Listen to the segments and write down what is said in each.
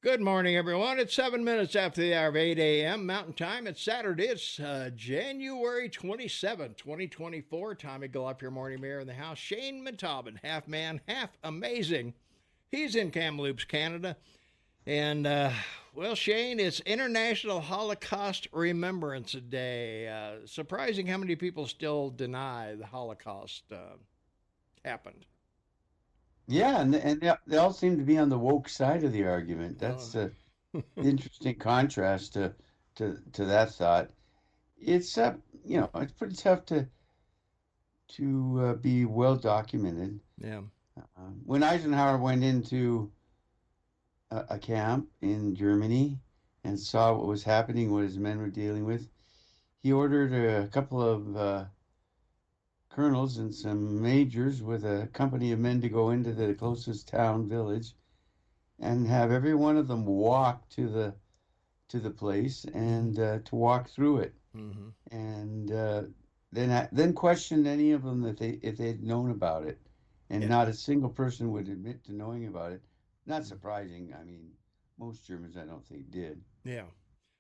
Good morning, everyone. It's 7 minutes after the hour of 8 a.m. Mountain Time. It's Saturday. It's January 27th, 2024. Tommy Gallop, your morning mayor in the house. Shane Montalban, half man, half amazing. He's in Kamloops, Canada. And, well, Shane, it's International Holocaust Remembrance Day. Surprising how many people still deny the Holocaust happened. Yeah, and they all seem to be on the woke side of the argument. Oh. That's a interesting contrast to that thought. It's it's pretty tough to be well documented. Yeah. When Eisenhower went into a camp in Germany and saw what was happening, what his men were dealing with, he ordered a couple of colonels and some majors with a company of men to go into the closest town village and have every one of them walk to the place and to walk through it, Mm-hmm. and then question any of them that if they'd known about it, and Yeah. not a single person would admit to knowing about it. Not surprising. I mean, most Germans I don't think did. Yeah.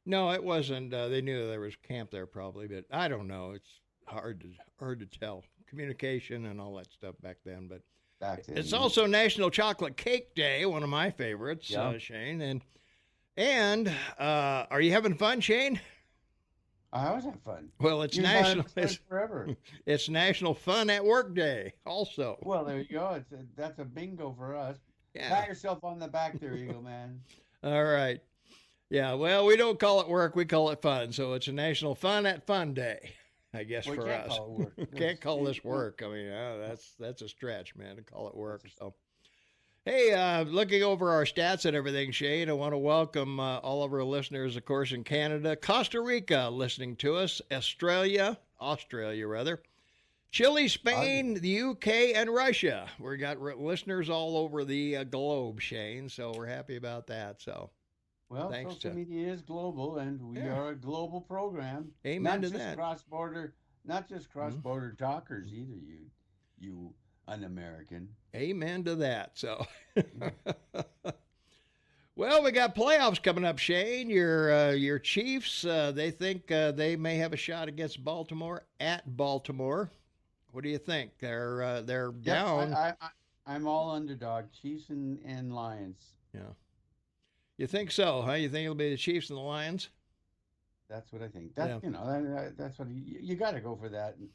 No, it wasn't. They knew there was camp there probably, but I don't know. It's hard to tell. Communication and all that stuff back then, but Back then. it's also National Chocolate Cake Day, one of my favorites, Yeah. Shane. And are you having fun, Shane? I always have fun. Well, it's You've national. had fun forever. It's National Fun at Work Day, also. Well, there you go. That's a bingo for us. Yeah. Pat yourself on the back there, Eagle Man. All right. Yeah. Well, we don't call it work; we call it fun. So it's a National Fun at Fun Day, I guess, We for can't us. call it work. Can't call this work. I mean, that's a stretch, man, to call it work. So, hey, looking over our stats and everything, Shane, I want to welcome all of our listeners, of course, in Canada, Costa Rica, listening to us, Australia rather, Chile, Spain, the UK, and Russia. We got listeners all over the globe, Shane. So we're happy about that. So. Well, Thanks social to media is global, and we Yeah. are a global program. Amen Not to just that. cross-border, not just Mhm. cross-border talkers either. You un-American. Amen to that. So, well, we got playoffs coming up, Shane. Your Chiefs, they think they may have a shot against Baltimore at Baltimore. What do you think? They're Yep, down. I'm all underdog. Chiefs and Lions. Yeah. You think so, huh? You think it'll be the Chiefs and the Lions? That's what I think. Yeah. That's what you got to go for that. It's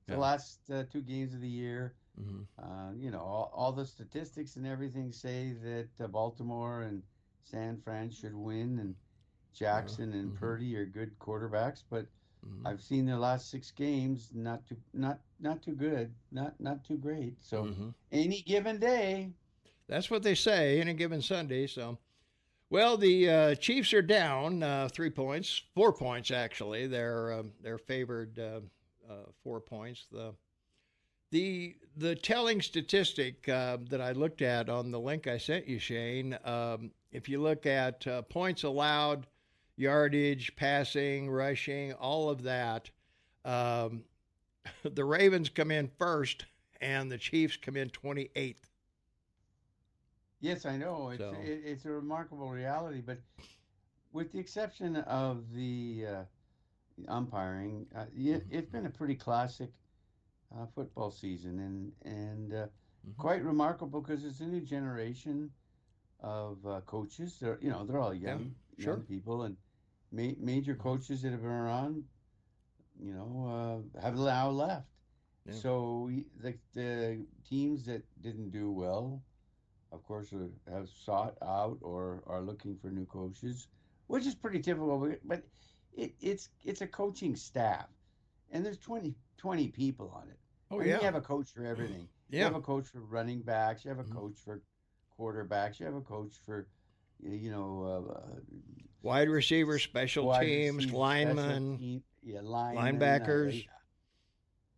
Yeah. the last two games of the year. Mm-hmm. All the statistics and everything say that Baltimore and San Fran should win, and Jackson and Mm-hmm. Purdy are good quarterbacks. But Mm-hmm. I've seen their last 6 games, not too good, not too great. So Mm-hmm. any given day, That's what they say any given Sunday. So, well, the Chiefs are down 3 points, 4 points actually. They're favored 4 points. The telling statistic that I looked at on the link I sent you, Shane, if you look at points allowed, yardage, passing, rushing, all of that, um, the Ravens come in first and the Chiefs come in 28th. yes, I know So, it's a remarkable reality. But with the exception of the umpiring, it's been a pretty classic football season, and mm-hmm. quite remarkable because it's a new generation of coaches. They're all Yeah, young sure. people, and major coaches that have been around, have now left. Yeah. So the teams that didn't do well, of course, have sought out or are looking for new coaches, which is pretty typical. But it's a coaching staff, and there's 20 people on it. Oh, And you yeah. have a coach for everything. You Yeah. have a coach for running backs. You have a Mhm. coach for quarterbacks. You have a coach for, you know, Wide receivers, special wide teams, receiver, special linemen, team, yeah, linemen. linebackers.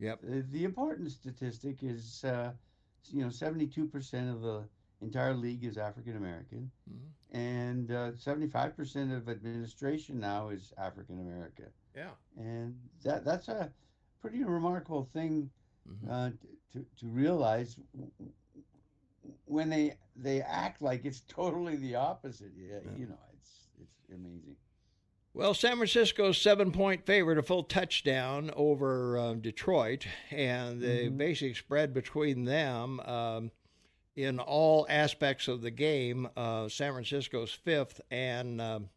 Yep. The important statistic is, 72% of the entire league is African American, Mhm. and 75% of administration now is African American, Yeah. and that's a pretty remarkable thing Mm-hmm. to realize when they act like it's totally the opposite. Yeah, it's amazing. Well, San Francisco's 7-point favorite, a full touchdown over Detroit, and the Hmm. basic spread between them in all aspects of the game. San Francisco's fifth, and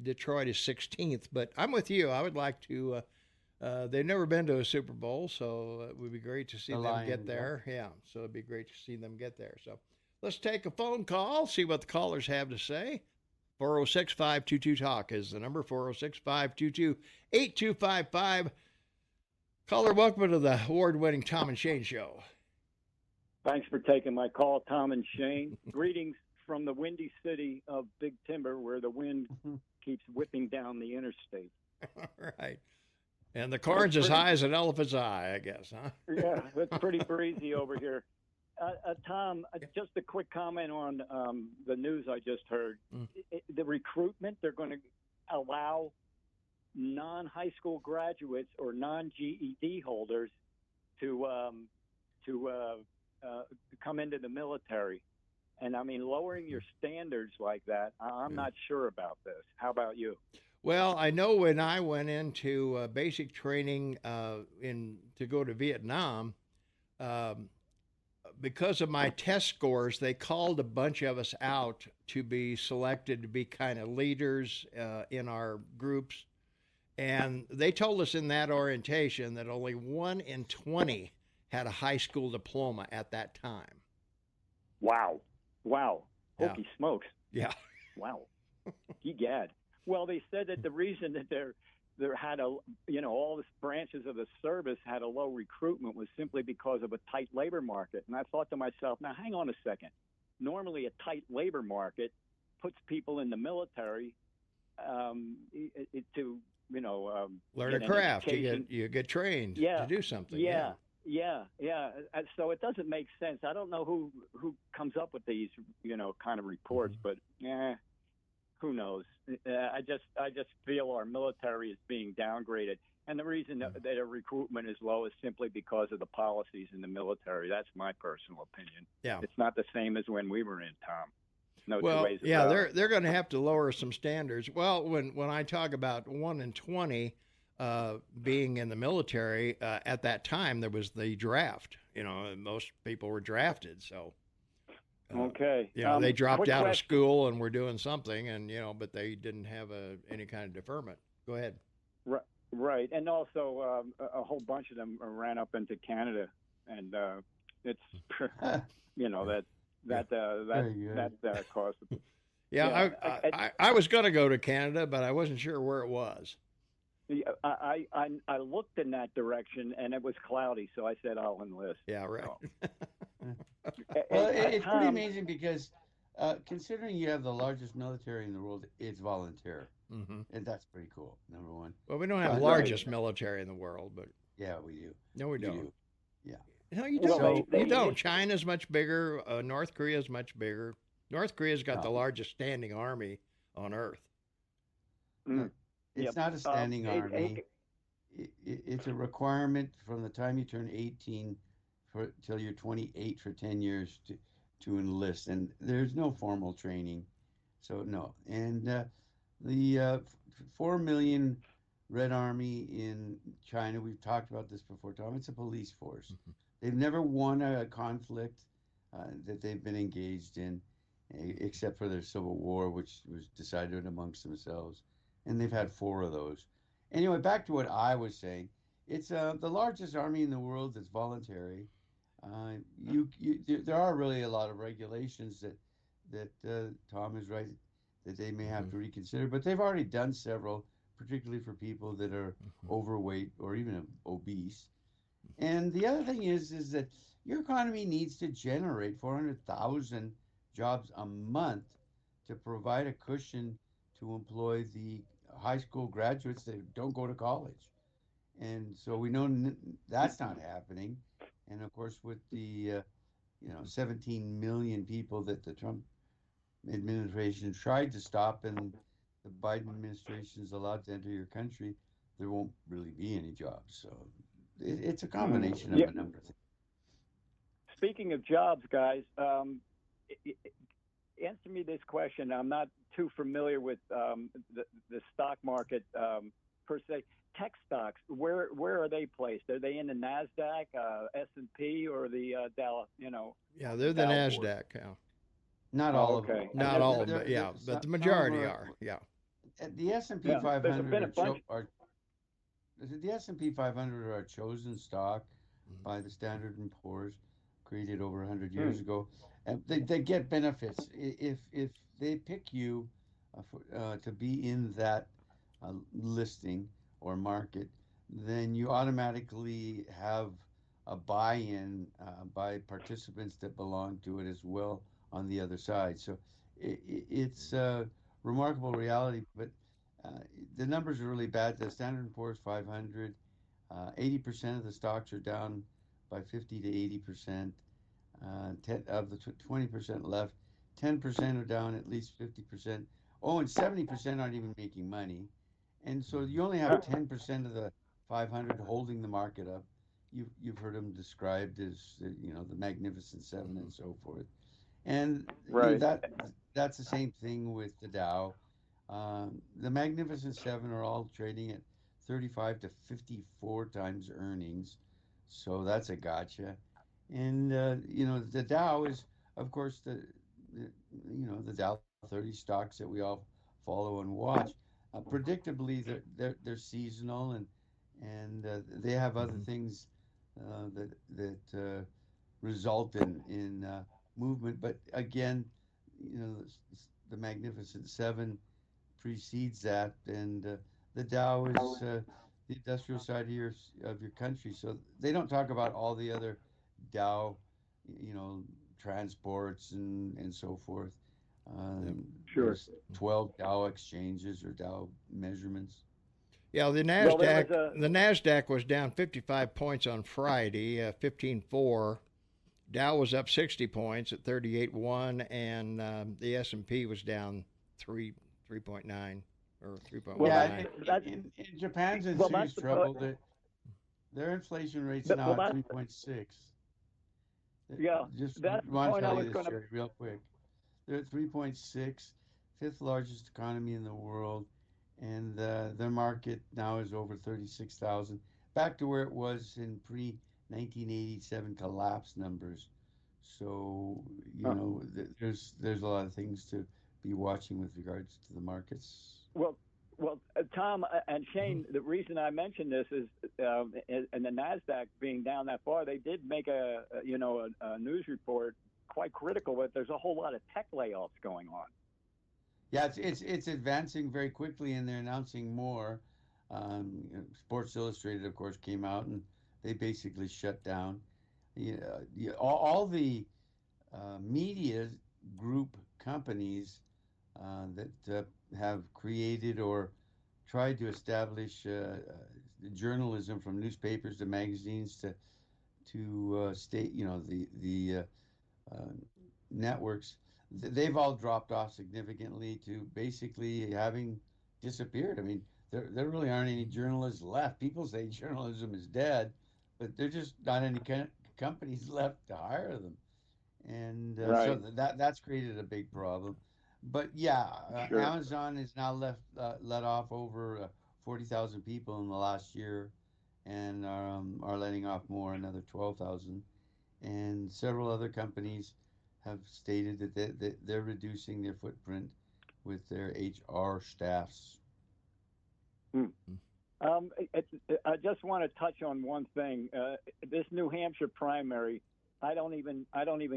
Detroit is 16th. But I'm with you. I would like to. They've never been to a Super Bowl, so it would be great to see The them get Lions, yeah. there. Yeah, so it'd be great to see them get there. So let's take a phone call, see what the callers have to say. 406-522-TALK is the number, 406-522-8255. Caller, welcome to the award-winning Tom and Shane Show. Thanks for taking my call, Tom and Shane. Greetings from the windy city of Big Timber, where the wind keeps whipping down the interstate. All right. And the corn's as high as an elephant's eye, I guess, huh? Yeah, it's pretty breezy over here. Tom, just a quick comment on the news I just heard. The recruitment, they're going to allow non-high school graduates or non-GED holders to come into the military. And, I mean, lowering your standards like that, I'm not sure about this. How about you? Well, I know when I went into basic training to go to Vietnam, because of my test scores, they called a bunch of us out to be selected to be kind of leaders in our groups. And they told us in that orientation that only 1 in 20 had a high school diploma at that time. Wow. Yeah. Hokey smokes. Yeah. Wow. Egad. Well, they said that the reason that there had all the branches of the service had a low recruitment was simply because of a tight labor market. And I thought to myself, now hang on a second. Normally, a tight labor market puts people in the military to Learn get a an craft. education. You get trained to do something. Yeah. So it doesn't make sense. I don't know who comes up with these kind of reports, but who knows? I just feel our military is being downgraded, and the reason that our recruitment is low is simply because of the policies in the military. That's my personal opinion. Yeah. It's not the same as when we were in, Tom. No two Well, ways yeah, about it. they're going to have to lower some standards. Well, when I talk about 1 in 20 being in the military, at that time there was the draft. And most people were drafted, so. Okay. They dropped quick out of question. school and were doing something, and but they didn't have any kind of deferment. Go ahead. Right, and also a whole bunch of them ran up into Canada, and it's that caused. Yeah, I was going to go to Canada, but I wasn't sure where it was. I looked in that direction, and it was cloudy, so I said I'll enlist. Yeah, right. Well, it's pretty amazing because considering you have the largest military in the world, it's volunteer. Mm-hmm. And that's pretty cool, number one. Well, we don't have the largest military in the world, but yeah, we do. No, we don't. Do. Yeah. No, you don't. You don't. China's much bigger. North Korea's much bigger. North Korea's got the largest standing army on Earth. It's not a standing army. It's a requirement from the time you turn 18 till you're 28 for 10 years to enlist, and there's no formal training, so no. And the 4 million Red Army in China, we've talked about this before, Tom. It's a police force. Mm-hmm. They've never won a conflict that they've been engaged in, except for their civil war, which was decided amongst themselves. And they've had 4 of those. Anyway, back to what I was saying. It's the largest army in the world that's voluntary. There are really a lot of regulations that Tom is right that they may have to reconsider, but they've already done several, particularly for people that are overweight or even obese. And the other thing is that your economy needs to generate 400,000 jobs a month to provide a cushion to employ the high school graduates that don't go to college. And so we know that's not happening. And of course, with the 17 million people that the Trump administration tried to stop and the Biden administration is allowed to enter your country, there won't really be any jobs. So it's a combination of a number of things. Speaking of jobs, guys, answer me this question. I'm not too familiar with the stock market per se. Tech stocks, where are they placed? Are they in the Nasdaq, S&P, or the Dow? Yeah, they're the Dow NASDAQ. Yeah. Not Oh, all of them. okay. Not all of them, but yeah, but the majority are. Yeah. The S&P Yeah, there's 500 been a bunch. the S&P 500 are a chosen stock Mhm. by the Standard and Poor's, created over 100 years ago, and they get benefits if they pick you to be in that listing or market, then you automatically have a buy-in by participants that belong to it as well on the other side. So it's a remarkable reality, but uh, the numbers are really bad. The Standard and Poor's 500, 80% of the stocks are down by 50 to 80%. 10 of the 20% left, 10% are down at least 50%. Oh, and 70% aren't even making money. And so you only have 10% of the 500 holding the market up. You've heard them described as the Magnificent Seven and so forth. And Right. that's the same thing with the Dow. The Magnificent Seven are all trading at 35 to 54 times earnings, so that's a gotcha. And the Dow is, of course, the Dow 30 stocks that we all follow and watch. Predictably, they're seasonal, and they have other things that result in movement. But again, the Magnificent Seven precedes that, and the Dow is the industrial side of your country. So they don't talk about all the other Dow, you know, transports and so forth. Yep. Sure. There's 12 Dow exchanges or Dow measurements. Yeah, the Well, there was Nasdaq was down 55 points on Friday, 15.4. Dow was up 60 points at 38.1, and the S&P was down 3.9 or 3.19. Well, In Japan's in well, serious that's trouble. Their inflation rate's now well, at that's 3.6. yeah. Just That's the want to point I tell was you this, going to. Jerry, real quick. They're at 3.6, fifth largest economy in the world, and their market now is over 36,000, back to where it was in pre-1987 collapse numbers. So, there's a lot of things to be watching with regards to the markets. Well, Tom and Shane, the reason I mentioned this is, and the Nasdaq being down that far, they did make a news report quite critical that there's a whole lot of tech layoffs going on. Yeah, it's advancing very quickly, and they're announcing more. Sports Illustrated, of course, came out and they basically shut down. All the media group companies that have created or tried to establish journalism, from newspapers to magazines to state, the uh, networks, they've all dropped off significantly to basically having disappeared. I mean, there really aren't any journalists left. People say journalism is dead, but there's just not any companies left to hire them, and so Right. that's created a big problem. But yeah, Sure. Amazon has now let off over 40,000 people in the last year, and are letting off more, another 12,000, and several other companies have stated that they're reducing their footprint with their HR staffs. Hmm. I just want to touch on one thing. This New Hampshire primary, I don't even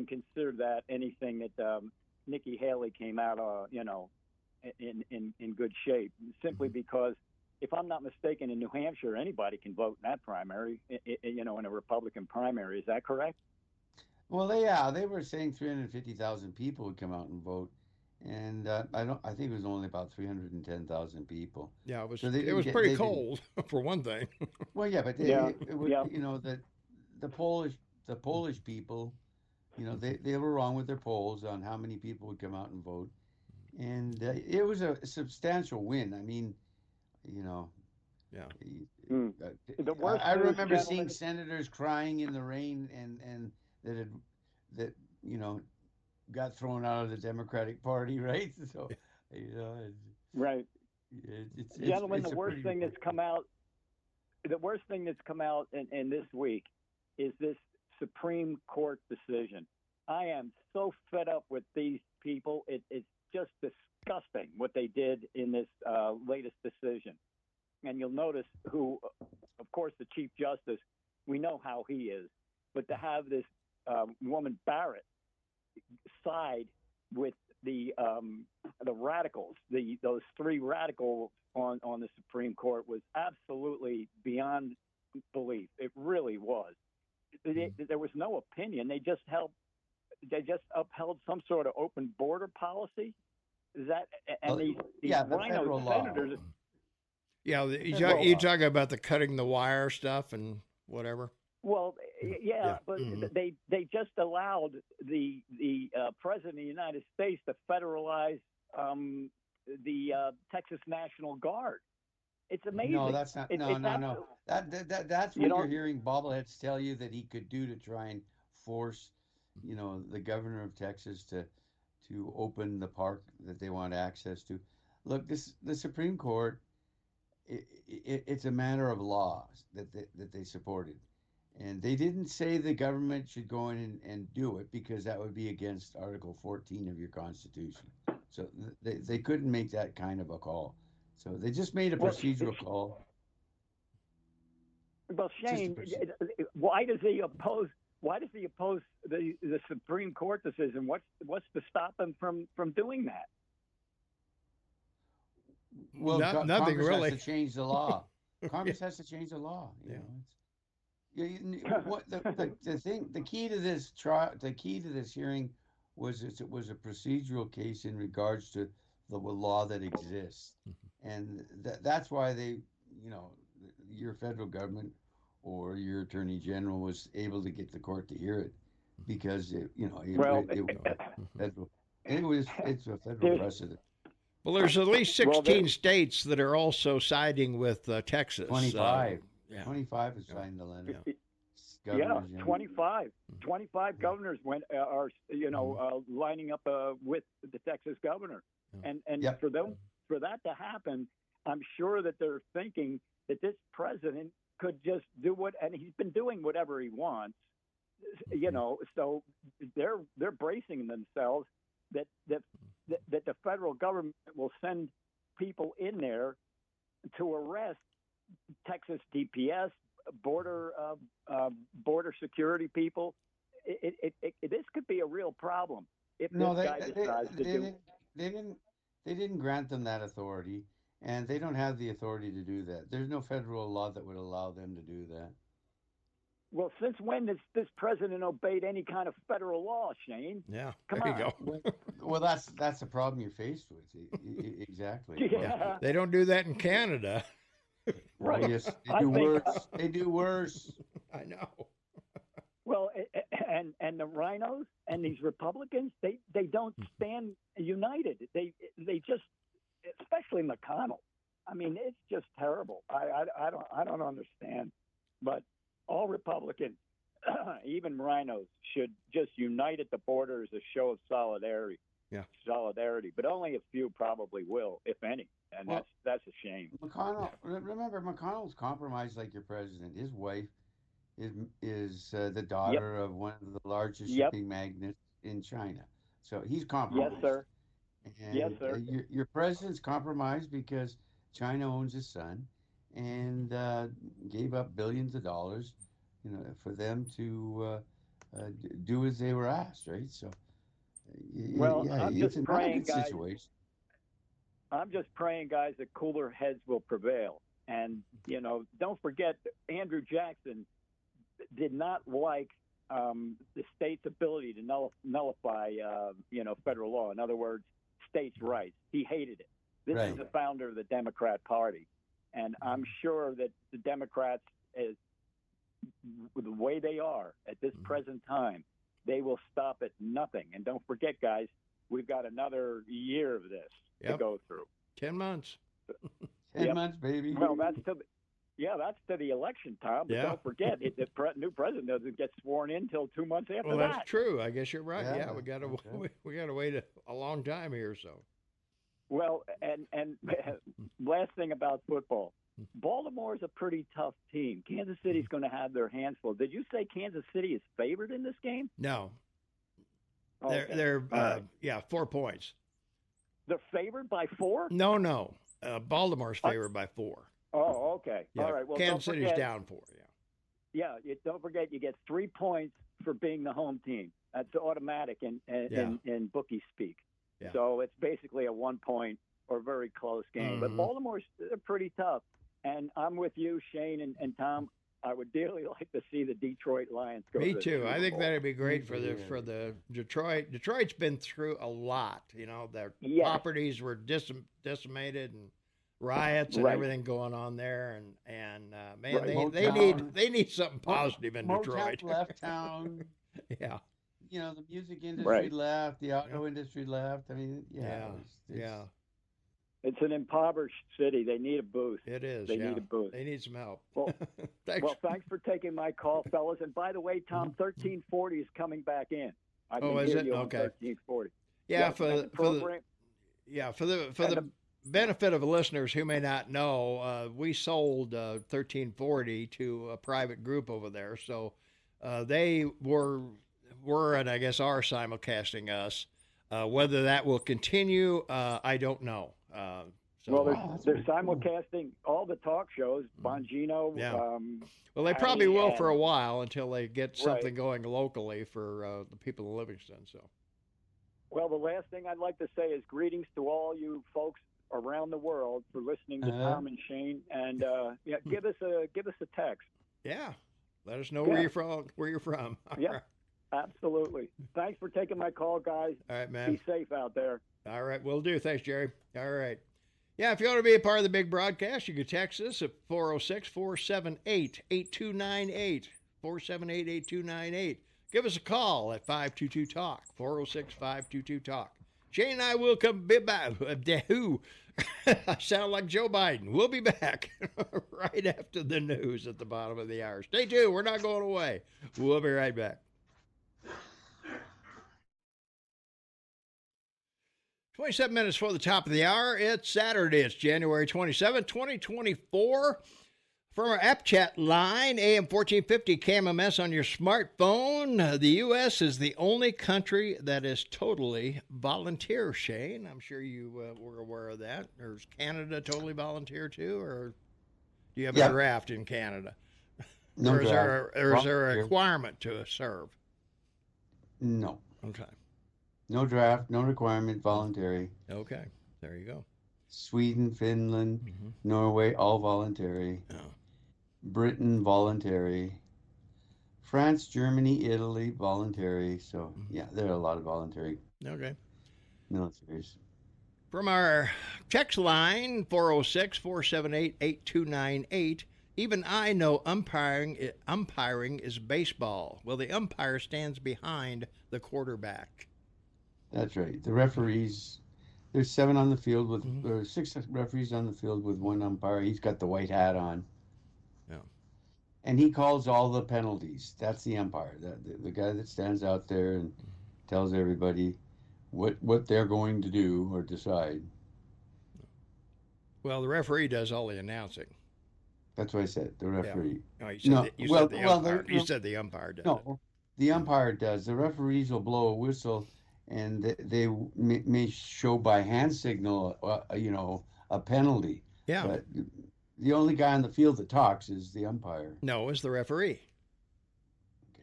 consider that anything that Nikki Haley came out, in good shape. Simply because, if I'm not mistaken, in New Hampshire, anybody can vote in that primary. In a Republican primary. Is that correct? Well, they were saying 350,000 people would come out and vote, and I think it was only about 310,000 people. Yeah, it was So they it didn't was get pretty they didn't. cold for one thing. Well, yeah, but Yeah. it was, Yeah. the Polish people, they were wrong with their polls on how many people would come out and vote, and it was a substantial win. I mean, you know, Yeah. Hmm. uh, The worst I news, remember seeing gentlemen. senators crying in the rain, and that had that you know got thrown out of the Democratic Party, right? So, you know, Right. Gentlemen, it's the a worst pretty thing that's come out, in this week is this Supreme Court decision. I am so fed up with these people. It's just disgusting what they did in this latest decision. And you'll notice who, of course, the Chief Justice, we know how he is. But to have this woman Barrett side with the radicals, those three radicals on the Supreme Court was absolutely beyond belief. It really was. There was no opinion. They just upheld some sort of open border policy. Is that and these the rhino federal law. senators? Yeah, you talk about the cutting the wire stuff and whatever. Well, yeah. But they just allowed the president of the United States to federalize the Texas National Guard. It's amazing. No, that's not. No. That's what you're hearing bobbleheads tell you that he could do to try and force, the governor of Texas to open the park that they want access to. Look, the Supreme Court. It's a matter of law that they supported, and they didn't say the government should go in and do it because that would be against Article 14 of your Constitution. So they couldn't make that kind of a call. So they just made a procedural call. Well, Shane, why does he oppose the Supreme Court decision? What's to stop him from doing that? Well, nothing Congress really. has to change the law. Congress has to change the law. The key to this hearing was it was a procedural case in regards to the law that exists, and that's why your federal government or your attorney general was able to get the court to hear it because it's a federal precedent. Well, there's at least 16 states that are also siding with Texas. 25. 25 have signed the letter. Yeah, 25. 25 governors are lining up with the Texas governor, and for that to happen, I'm sure that they're thinking that this president could just do and he's been doing whatever he wants, So they're bracing themselves that the federal government will send people in there to arrest Texas DPS, border security people. This could be a real problem if this guy decides to do. They didn't grant them that authority, and they don't have the authority to do that. There's no federal law that would allow them to do that. Well, since when has this president obeyed any kind of federal law, Shane? Yeah, Come there on. you go. Well, that's the problem you're faced with. Exactly. Yeah. They don't do that in Canada. Right. Well, yes, they do worse. They do worse. I know. Well, and the rhinos and these Republicans, they don't stand united. They just, especially McConnell. I mean, it's just terrible. I don't understand. But all Republicans, even rhinos, should just unite at the border as a show of solidarity. Yeah. Solidarity, but only a few probably will, if any, and that's a shame. Remember, McConnell's compromised like your president. His wife is the daughter of one of the largest shipping magnates in China, so he's compromised. Yes, sir. And, yes, sir. Your president's compromised because China owns his son, and gave up billions of dollars, for them to do as they were asked, right? So. I'm just praying, guys. Situation. I'm just praying, guys, that cooler heads will prevail. And, don't forget, Andrew Jackson did not like the state's ability to nullify, federal law. In other words, states' rights. He hated it. This is the founder of the Democrat Party. And I'm sure that the Democrats, the way they are at this present time, they will stop at nothing. And don't forget, guys, we've got another year of this to go through. 10 months. 10 months, baby. Well, Yeah, that's to the election time. But Yeah. don't forget, new president doesn't get sworn in until 2 months after Well, that. that's true. I guess you're right. Yeah, Yeah, we got to that's right. we got to wait a long time here. So Well, and last thing about football, Baltimore's a pretty tough team. Kansas City's going to have their hands full. Did you say Kansas City is favored in this game? no, Okay. they're All right. 4 points. They're favored by 4? No. Baltimore's favored by 4. Oh, okay. Yeah, All right. Well, Kansas don't City's forget, down 4. Yeah. don't forget you get 3 points for being the home team. That's automatic in bookie speak. Yeah. So it's basically a 1 point or very close game. But Mhm. Baltimore's they're pretty tough. And I'm with you, Shane and Tom. I would dearly like to see the Detroit Lions go. Me to the too. Super I think Bowl. that'd be great for Yeah. the Detroit. Detroit's been through a lot. You know, their Yes. properties were decimated and riots and Right. everything going on there. And man, Right. they need something positive in Motown Detroit. left town. Yeah. You know, the music industry Right. left, the auto industry left. I mean, Yeah. it's- Yeah. It's an impoverished city. They need a boost. It is. They yeah. need a boost. They need some help. Well- Thanks. Well, thanks for taking my call, fellas. And by the way, Tom, 1340 is coming back in. I can Oh, is hear it? you on Okay. 1340. yeah, and for the the program. for and the benefit of listeners who may not know, we sold 1340 to a private group over there, so they were and I guess are simulcasting us. Whether that will continue, I don't know. So, Well, that's they're pretty cool. simulcasting all the talk shows. Bongino. Yeah. well, they probably Patty will for a and- while until they get something Right. going locally for the people in Livingston. So, Well, the last thing I'd like to say is greetings to all you folks around the world for listening to Tom and Shane. And give us a text. yeah, let us know where Yeah. you're from. Where you're from. All Yeah. right. Absolutely. Thanks for taking my call, guys. All right, man. Be safe out there. All right, will do. Thanks, Jerry. All right. Yeah, if you want to be a part of the big broadcast, you can text us at 406-478-8298, 478-8298. Give us a call at 522-TALK, 406-522-TALK. Shane and I will come be back. I sound like Joe Biden. We'll be back right after the news at the bottom of the hour. Stay tuned. We're not going away. We'll be right back. 27 minutes for the top of the hour. It's Saturday. It's January 27, 2024. From our app chat line, AM 1450 KMMS on your smartphone. The U.S. is the only country that is totally volunteer, Shane. I'm sure you were aware of that. Or is Canada totally volunteer too? Or do you have Yeah. a draft in Canada? No or is draft. there a Volunteer. requirement to serve? No. Okay. No draft, no requirement, voluntary. Okay. There you go. Sweden, Finland, Mhm. Norway, all voluntary. Oh. Britain, voluntary. France, Germany, Italy, voluntary. So, yeah, there are a lot of voluntary Okay. militaries. From our text line, 406-478-8298, even I know umpiring is baseball. Well, the umpire stands behind the quarterback. That's right. The referees, there's 7 on the field with, Mhm. or 6 referees on the field with 1 umpire. He's got the white hat on. Yeah. And he calls all the penalties. That's the umpire, the guy that stands out there and tells everybody what they're going to do or decide. Well, the referee does all the announcing. That's what I said, the referee. Oh, you said No, you well- said the well, umpire. there- You said the umpire does it. No, the umpire does. The referees will blow a whistle, and they may show by hand signal, a penalty. Yeah. But the only guy on the field that talks is the umpire. No, it's the referee. Okay.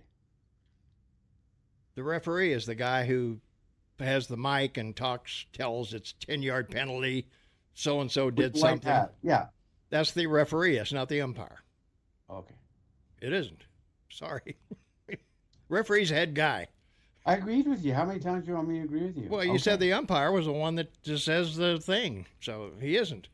The referee is the guy who has the mic and tells it's 10-yard penalty, so-and-so did With white something. hat. Yeah. That's the referee. It's not the umpire. Okay. It isn't. Sorry. Referee's head guy. I agreed with you. How many times do you want me to agree with you? Well, you said the umpire was the one that just says the thing, so he isn't.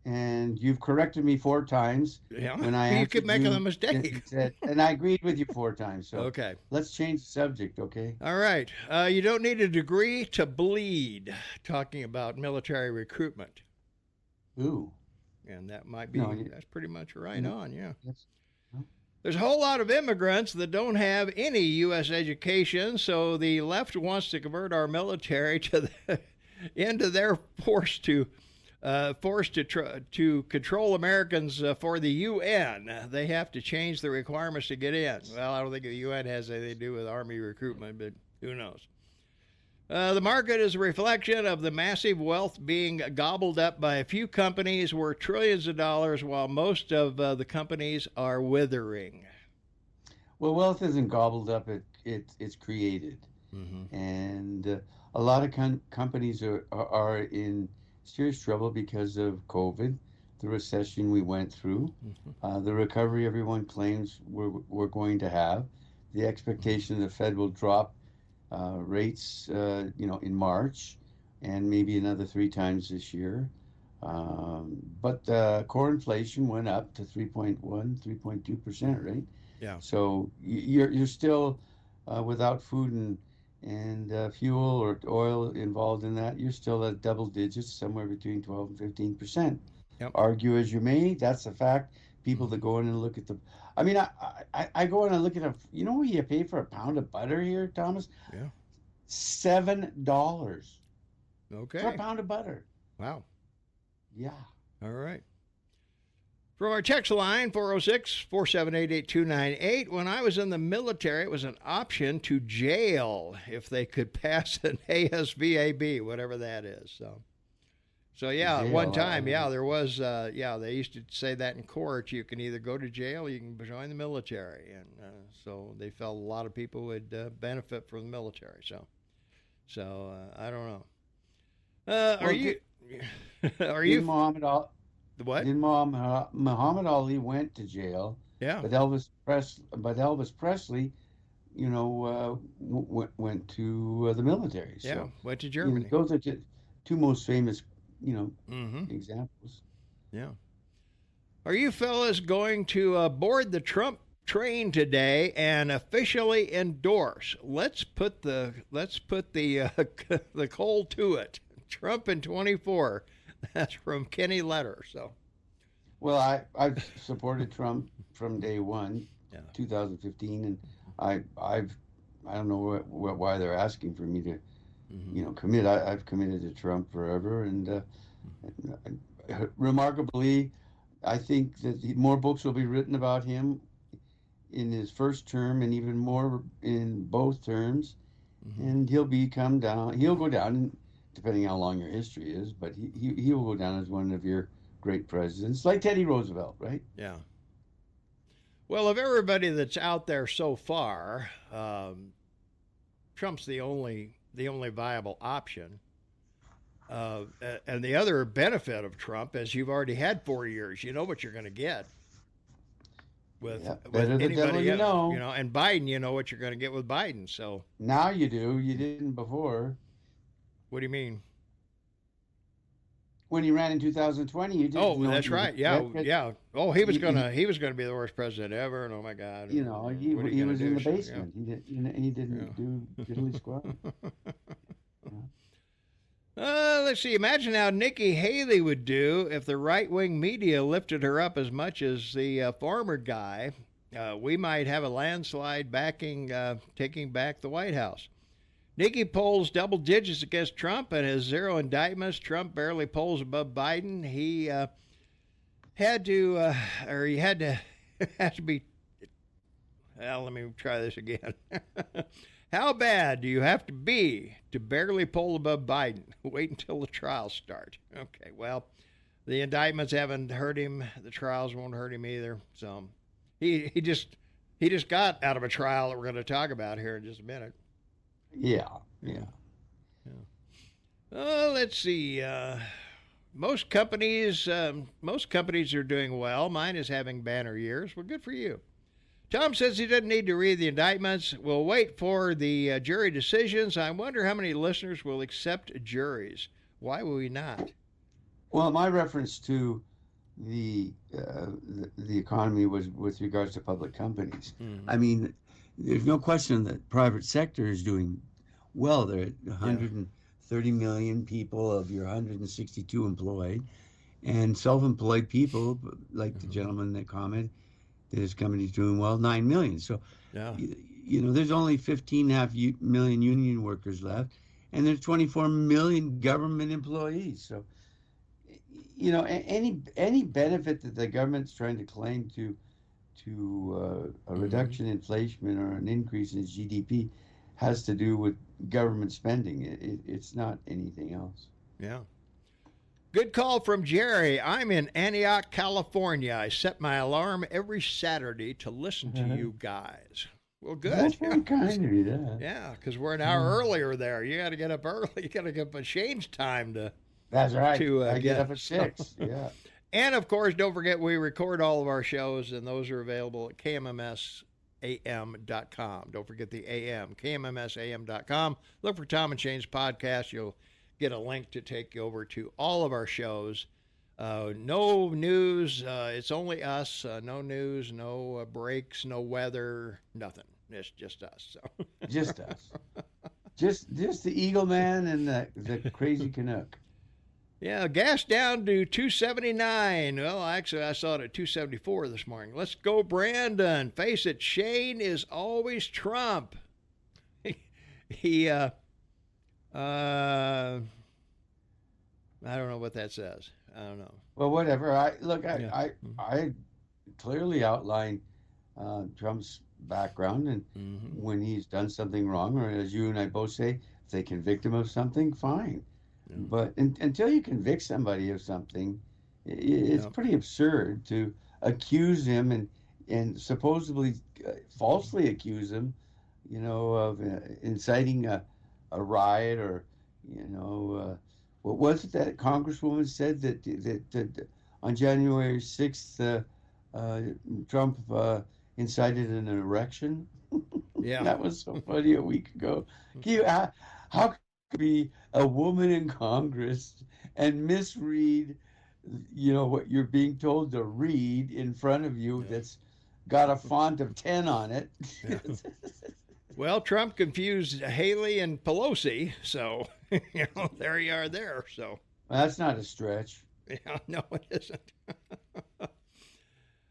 And you've corrected me 4 times Yeah, when I you answered keep making you, a mistake. and I agreed with you 4 times. So Okay. let's change the subject, okay? All right. You don't need a degree to bleed. Talking about military recruitment. Ooh. and that might be No, that's pretty much right on. Yeah. that's, no. There's a whole lot of immigrants that don't have any U.S. education, so the left wants to convert our military to into their force to control Americans for the UN. They have to change the requirements to get in. Well, I don't think the UN has anything to do with Army recruitment, but who knows? The market is a reflection of the massive wealth being gobbled up by a few companies worth trillions of dollars, while most of the companies are withering. Well, wealth isn't gobbled up; it's created, Mm-hmm. and a lot of companies are in serious trouble because of COVID, the recession we went through, Mm-hmm. the recovery everyone claims we're going to have, the expectation the Fed will drop rates, in March, and maybe another 3 times this year. But core inflation went up to 3.2%, right? Yeah. So you're still without food and fuel or oil involved in that. You're still at double digits, somewhere between 12 and 15%. Yep. Argue as you may, that's a fact. People that go in and look at I mean, I go in and look at you know what you pay for a pound of butter here, Thomas? Yeah. $7 Okay. for a pound of butter. Wow. Yeah. All right. From our text line, 406-478-8298, when I was in the military, it was an option to jail if they could pass an ASVAB, whatever that is. So yeah, at one time, there was, they used to say that in court. You can either go to jail or you can join the military. And so they felt a lot of people would benefit from the military. So I don't know. Are you... What? Muhammad Ali went to jail. Yeah. But Elvis Presley, went to the military. So, yeah, went to Germany. Those are two most famous, Mm-hmm. examples. Yeah. Are you fellas going to board the Trump train today and officially endorse? Let's put the the coal to it. Trump in 24. That's from Kenny Letter. So. Well, I've supported Trump from day one, 2015, and I don't know why they're asking for me to, commit. I've committed to Trump forever, and remarkably, I think that more books will be written about him in his first term, and even more in both terms, and he'll go down, depending how long your history is, but he will go down as one of your great presidents, like Teddy Roosevelt, right? Yeah. Well, of everybody that's out there so far, Trump's the only viable option. And the other benefit of Trump is you've already had 4 years. You know what you're going to get with anybody else. And Biden, you know what you're going to get with Biden. So now you do. You didn't before. What do you mean? When he ran in 2020, you didn't. Oh, that's right. Yeah. Oh, he was gonna be the worst president ever. And oh my God. He was in the basement. Yeah. He didn't do diddly squat. Let's see. Imagine how Nikki Haley would do if the right-wing media lifted her up as much as the former guy. We might have a landslide taking back the White House. Nikki polls double digits against Trump and has 0 indictments. Trump barely polls above Biden. He had to be. Well, let me try this again. How bad do you have to be to barely poll above Biden? Wait until the trials start. Okay, well, the indictments haven't hurt him. The trials won't hurt him either. So he just got out of a trial that we're going to talk about here in just a minute. Yeah. Let's see. Most companies are doing well. Mine is having banner years. Well, good for you. Tom says he doesn't need to read the indictments. We'll wait for the jury decisions. I wonder how many listeners will accept juries. Why will we not? Well, my reference to the economy was with regards to public companies. Mm-hmm. I mean, there's no question that private sector is doing well. There are 130 million people of your 162 employed, And self-employed people, like the gentleman that commented, that his company's doing well, 9 million. So, Yeah. there's only 15.5 million union workers left, and there's 24 million government employees. So, any benefit that the government's trying to claim to a reduction in inflation or an increase in GDP has to do with government spending. It's not anything else. Yeah. Good call from Jerry. I'm in Antioch, California. I set my alarm every Saturday to listen to you guys. Well, good. That's very kind of you, that. Yeah, because we're an hour earlier there. You got to get up early. You got to get up at Shane's time to. That's right. To, I get up at 6. Yeah. And of course, don't forget we record all of our shows, and those are available at KMMSAM.com. Don't forget the AM, KMMSAM.com. Look for Tom and Shane's podcast. You'll get a link to take you over to all of our shows. No news. It's only us. No news, no breaks, no weather, nothing. It's just us. So. Just us. Just the Eagle Man and the crazy Canuck. Yeah, gas down to 279. Well, actually, I saw it at 274 this morning. Let's go, Brandon. Face it, Shane is always Trump. I don't know what that says. I don't know. Well, whatever. I clearly outlined Trump's background and when he's done something wrong, or as you and I both say, if they convict him of something, fine. Yeah. But until you convict somebody of something, it's pretty absurd to accuse him and supposedly falsely accuse him, of inciting a riot or, what was it that Congresswoman said that on January 6th, Trump incited an erection? Yeah. That was so funny a week ago. How could be a woman in Congress and misread, what you're being told to read in front of you that's got a font of 10 on it? Yeah. Well, Trump confused Haley and Pelosi, so, there you are there. So well, that's not a stretch. Yeah, no, it isn't.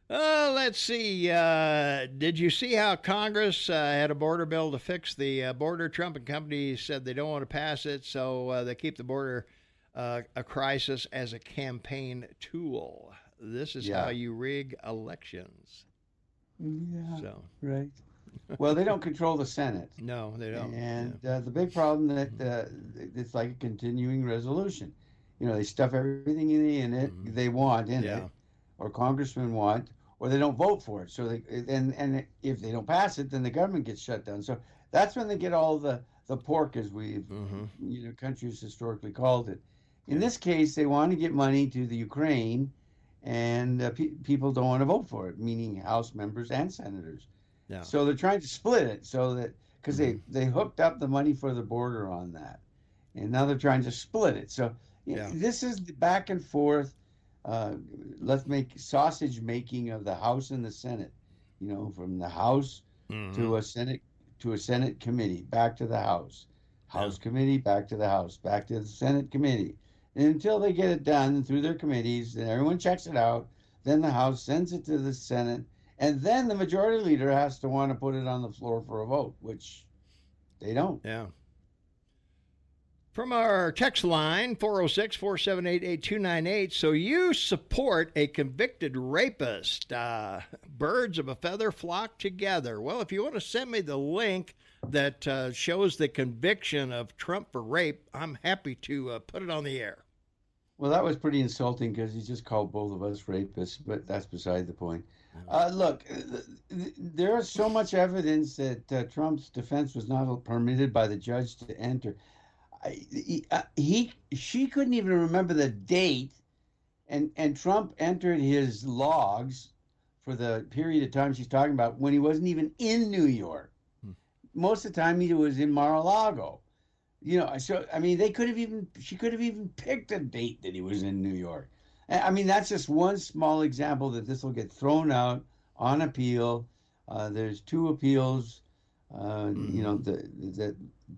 Let's see. Did you see how Congress had a border bill to fix the border? Trump and company said they don't want to pass it, so they keep the border a crisis as a campaign tool. This is how you rig elections. Yeah, so. Right. Well, they don't control the Senate. No, they don't. And the big problem that it's like a continuing resolution. They stuff everything in it they want in it, or congressmen want, or they don't vote for it. So and if they don't pass it, then the government gets shut down. So that's when they get all the pork, as we've countries historically called it. In this case, they want to get money to the Ukraine, and people don't want to vote for it, meaning House members and senators. Yeah. So they're trying to split it so that because they hooked up the money for the border on that, and now they're trying to split it. So this is the back and forth. Let's make sausage making of the House and the Senate. From the House to a Senate committee, back to the House committee, back to the House, back to the Senate committee, and until they get it done through their committees, and everyone checks it out. Then the House sends it to the Senate. And then the majority leader has to want to put it on the floor for a vote, which they don't. Yeah. From our text line, 406-478-8298. So you support a convicted rapist. Birds of a feather flock together. Well, if you want to send me the link that shows the conviction of Trump for rape, I'm happy to put it on the air. Well, that was pretty insulting because he just called both of us rapists, but that's beside the point. Look, there is so much evidence that Trump's defense was not permitted by the judge to enter. She couldn't even remember the date, and Trump entered his logs for the period of time she's talking about when he wasn't even in New York. Most of the time he was in Mar-a-Lago. So I mean, she could have even picked a date that he was in New York. I mean, that's just one small example that this will get thrown out on appeal. There's 2 appeals. The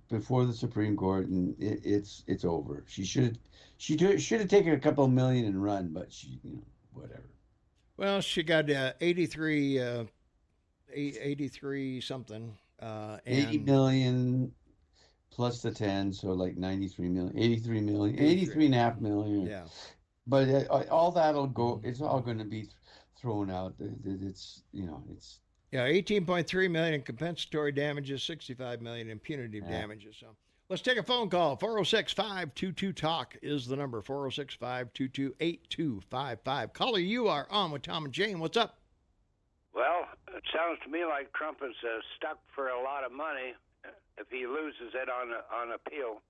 before the Supreme Court, and it's over. She should have taken a couple million and run, but she, whatever. Well, she got 83 something. 80 And million plus the 10, so like 93 million, 83 million, 83 and a half million. Yeah. But all that'll go, it's all going to be thrown out. It's, it's. Yeah, 18.3 million in compensatory damages, 65 million in punitive damages. So let's take a phone call. 406-522-TALK is the number. 406-522-8255. Caller, you are on with Tom and Jane. What's up? Well, it sounds to me like Trump is stuck for a lot of money if he loses it on appeal.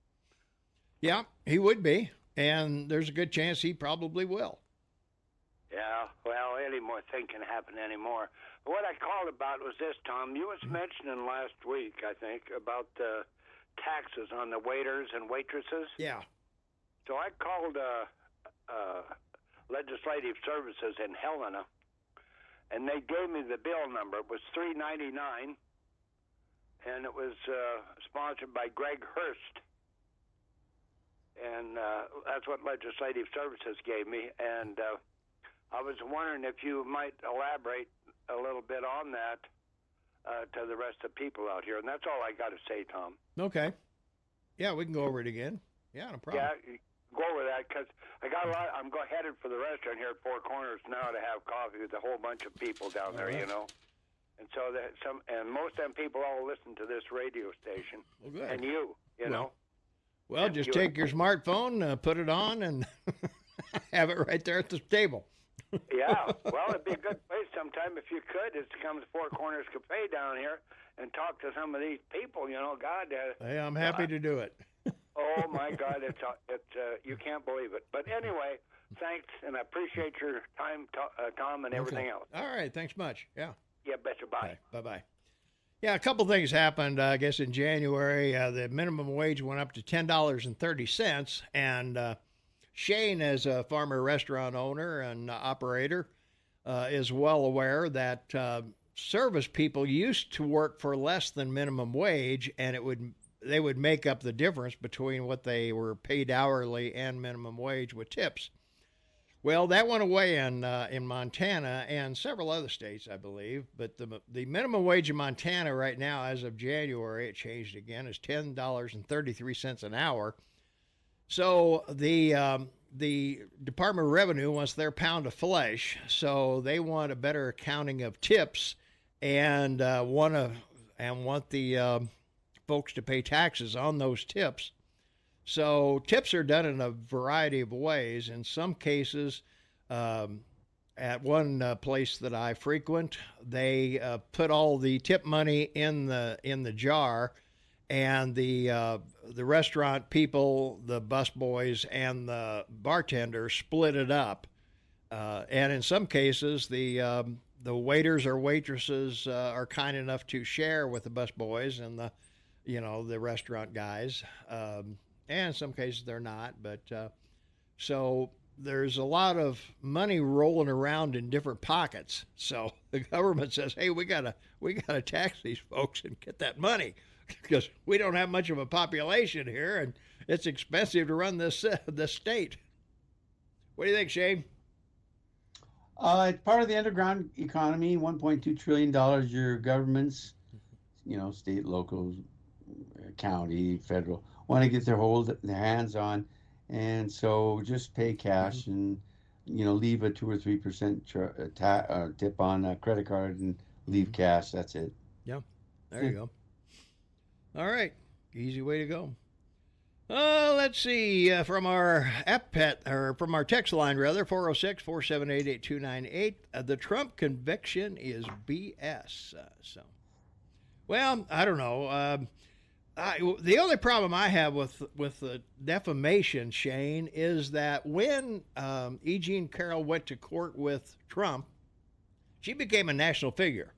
Yeah, he would be. And there's a good chance he probably will. Yeah, well, any more thing can happen anymore. What I called about was this, Tom. You was mentioning last week, I think, about taxes on the waiters and waitresses. Yeah. So I called Legislative Services in Helena, and they gave me the bill number. It was $3.99, and it was sponsored by Greg Hurst. And that's what Legislative Services gave me. And I was wondering if you might elaborate a little bit on that to the rest of the people out here. And that's all I got to say, Tom. Okay. Yeah, we can go over it again. Yeah, no problem. Yeah, go over that, because I got a lot. I'm headed for the restaurant here at Four Corners now to have coffee with a whole bunch of people down there, right. And so most of them people all listen to this radio station. Well, good. And you know. Well, just take your smartphone, put it on, and have it right there at the table. Yeah, well, it'd be a good place sometime if you could, is to come to Four Corners Cafe down here and talk to some of these people. God. Hey, I'm happy to do it. Oh my God, it's you can't believe it. But anyway, thanks, and I appreciate your time, Tom, and everything else. All right, thanks much. Yeah. Yeah, betcha. Bye. Okay, bye-bye. Yeah, a couple things happened, I guess, in January. The minimum wage went up to $10.30, and Shane, as a former restaurant owner and operator, is well aware that service people used to work for less than minimum wage, and they would make up the difference between what they were paid hourly and minimum wage with tips. Well, that went away in Montana and several other states, I believe. But the minimum wage in Montana right now, as of January, it changed again, is $10.33 an hour. So the Department of Revenue wants their pound of flesh, so they want a better accounting of tips and want the folks to pay taxes on those tips. So tips are done in a variety of ways. In some cases, at one place that I frequent, they put all the tip money in the jar, and the restaurant people, the busboys, and the bartender split it up. And in some cases, the waiters or waitresses are kind enough to share with the busboys and the restaurant guys. And in some cases they're not, but so there's a lot of money rolling around in different pockets. So the government says, "Hey, we gotta tax these folks and get that money, because we don't have much of a population here, and it's expensive to run this state." What do you think, Shane? It's part of the underground economy. $1.2 trillion. Your governments, state, local, county, federal, want to get their hands on, and so just pay cash and leave a 2 or 3% tip on a credit card and leave cash. That's it. Yeah, there you go. All right, easy way to go. Let's see, from our from our text line, rather, 406-478-8298, the Trump conviction is BS. Well, I don't know. The only problem I have with the defamation, Shane, is that when E. Jean Carroll went to court with Trump, she became a national figure.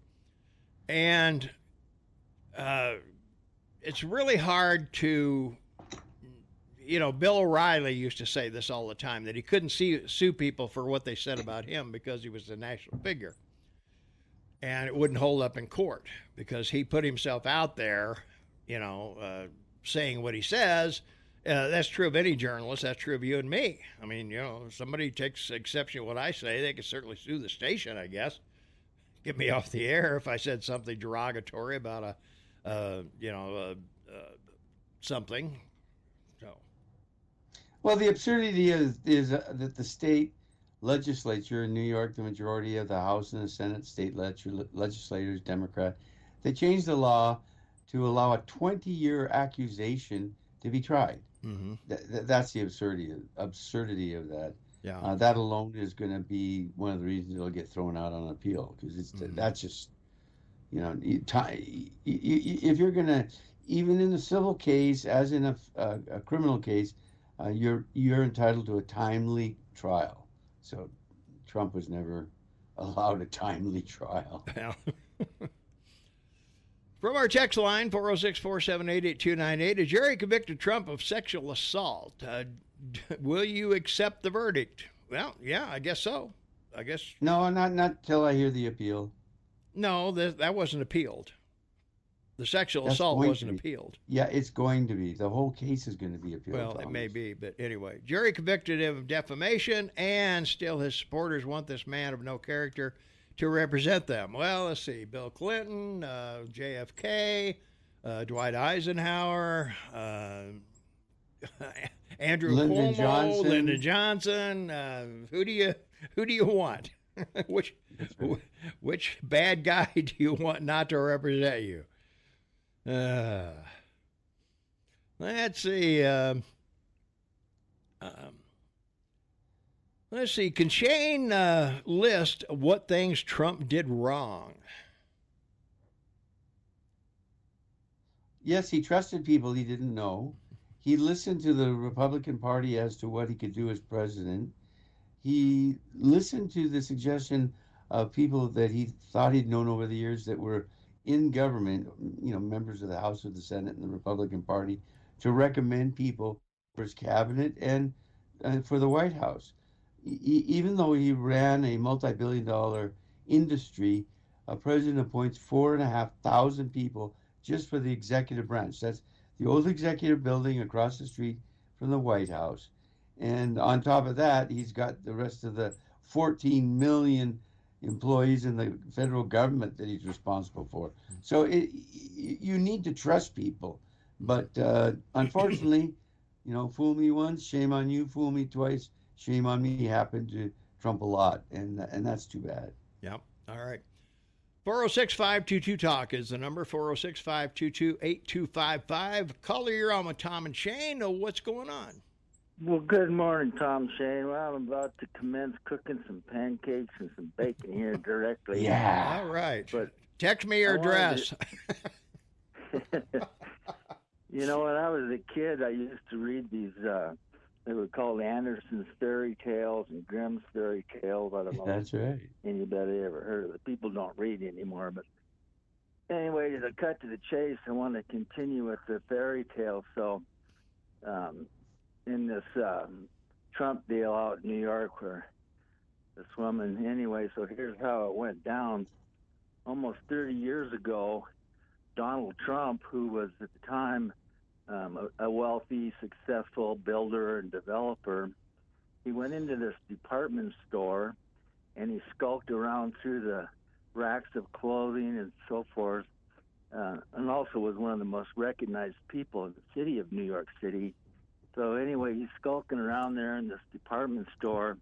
And it's really hard to, Bill O'Reilly used to say this all the time, that he couldn't sue people for what they said about him because he was a national figure. And it wouldn't hold up in court because he put himself out there, saying what he says. That's true of any journalist. That's true of you and me. I mean, if somebody takes exception to what I say, they can certainly sue the station, I guess. Get me off the air if I said something derogatory about something. So. Well, the absurdity is that the state legislature in New York, the majority of the House and the Senate state legislators, Democrat, they changed the law to allow a 20-year accusation to be tried. Mm-hmm. That's the absurdity of that. Yeah. That alone is going to be one of the reasons it'll get thrown out on appeal, because that's just, if you're going to, even in a civil case, as in a criminal case, you're entitled to a timely trial. So Trump was never allowed a timely trial. Yeah. From our text line, 406-478-8298, a jury convicted Trump of sexual assault. Will you accept the verdict? Well, yeah, I guess so. I guess. No, not till I hear the appeal. No, that wasn't appealed. The sexual assault wasn't appealed. Yeah, it's going to be. The whole case is going to be appealed. Well, it may be, but anyway. Jury convicted him of defamation, and still his supporters want this man of no character to represent them. Well, let's see. Bill Clinton, JFK, Dwight Eisenhower, Andrew Lyndon Cuomo, Johnson. Lyndon Johnson. Who do you want? Which bad guy do you want not to represent you? Let's see. Let's see. Can Shane list what things Trump did wrong? Yes, he trusted people he didn't know. He listened to the Republican Party as to what he could do as president. He listened to the suggestion of people that he thought he'd known over the years that were in government, members of the House or the Senate and the Republican Party, to recommend people for his cabinet and for the White House. Even though he ran a multi-billion-dollar industry, a president appoints 4,500 people just for the executive branch. That's the old executive building across the street from the White House. And on top of that, he's got the rest of the 14 million employees in the federal government that he's responsible for. So you need to trust people. But unfortunately, fool me once, shame on you. Fool me twice, shame on me. Happened to Trump a lot, and that's too bad. Yep. All right. 406-522-TALK is the number, 406-522-8255. Caller, you're on with Tom and Shane. What's going on? Well, good morning, Tom Shane. Well, I'm about to commence cooking some pancakes and some bacon here directly. Yeah. All right. But text me your address. When I was a kid, I used to read these, they were called Anderson's Fairy Tales and Grimm's Fairy Tales. I don't know. That's right. Anybody ever heard of it? People don't read anymore. But anyway, to cut to the chase, I want to continue with the fairy tale. So, in this Trump deal out in New York where this woman, anyway, so here's how it went down. Almost 30 years ago, Donald Trump, who was at the time a wealthy, successful builder and developer, he went into this department store and he skulked around through the racks of clothing and so forth, and also was one of the most recognized people in the city of New York City. So anyway, he's skulking around there in this department store,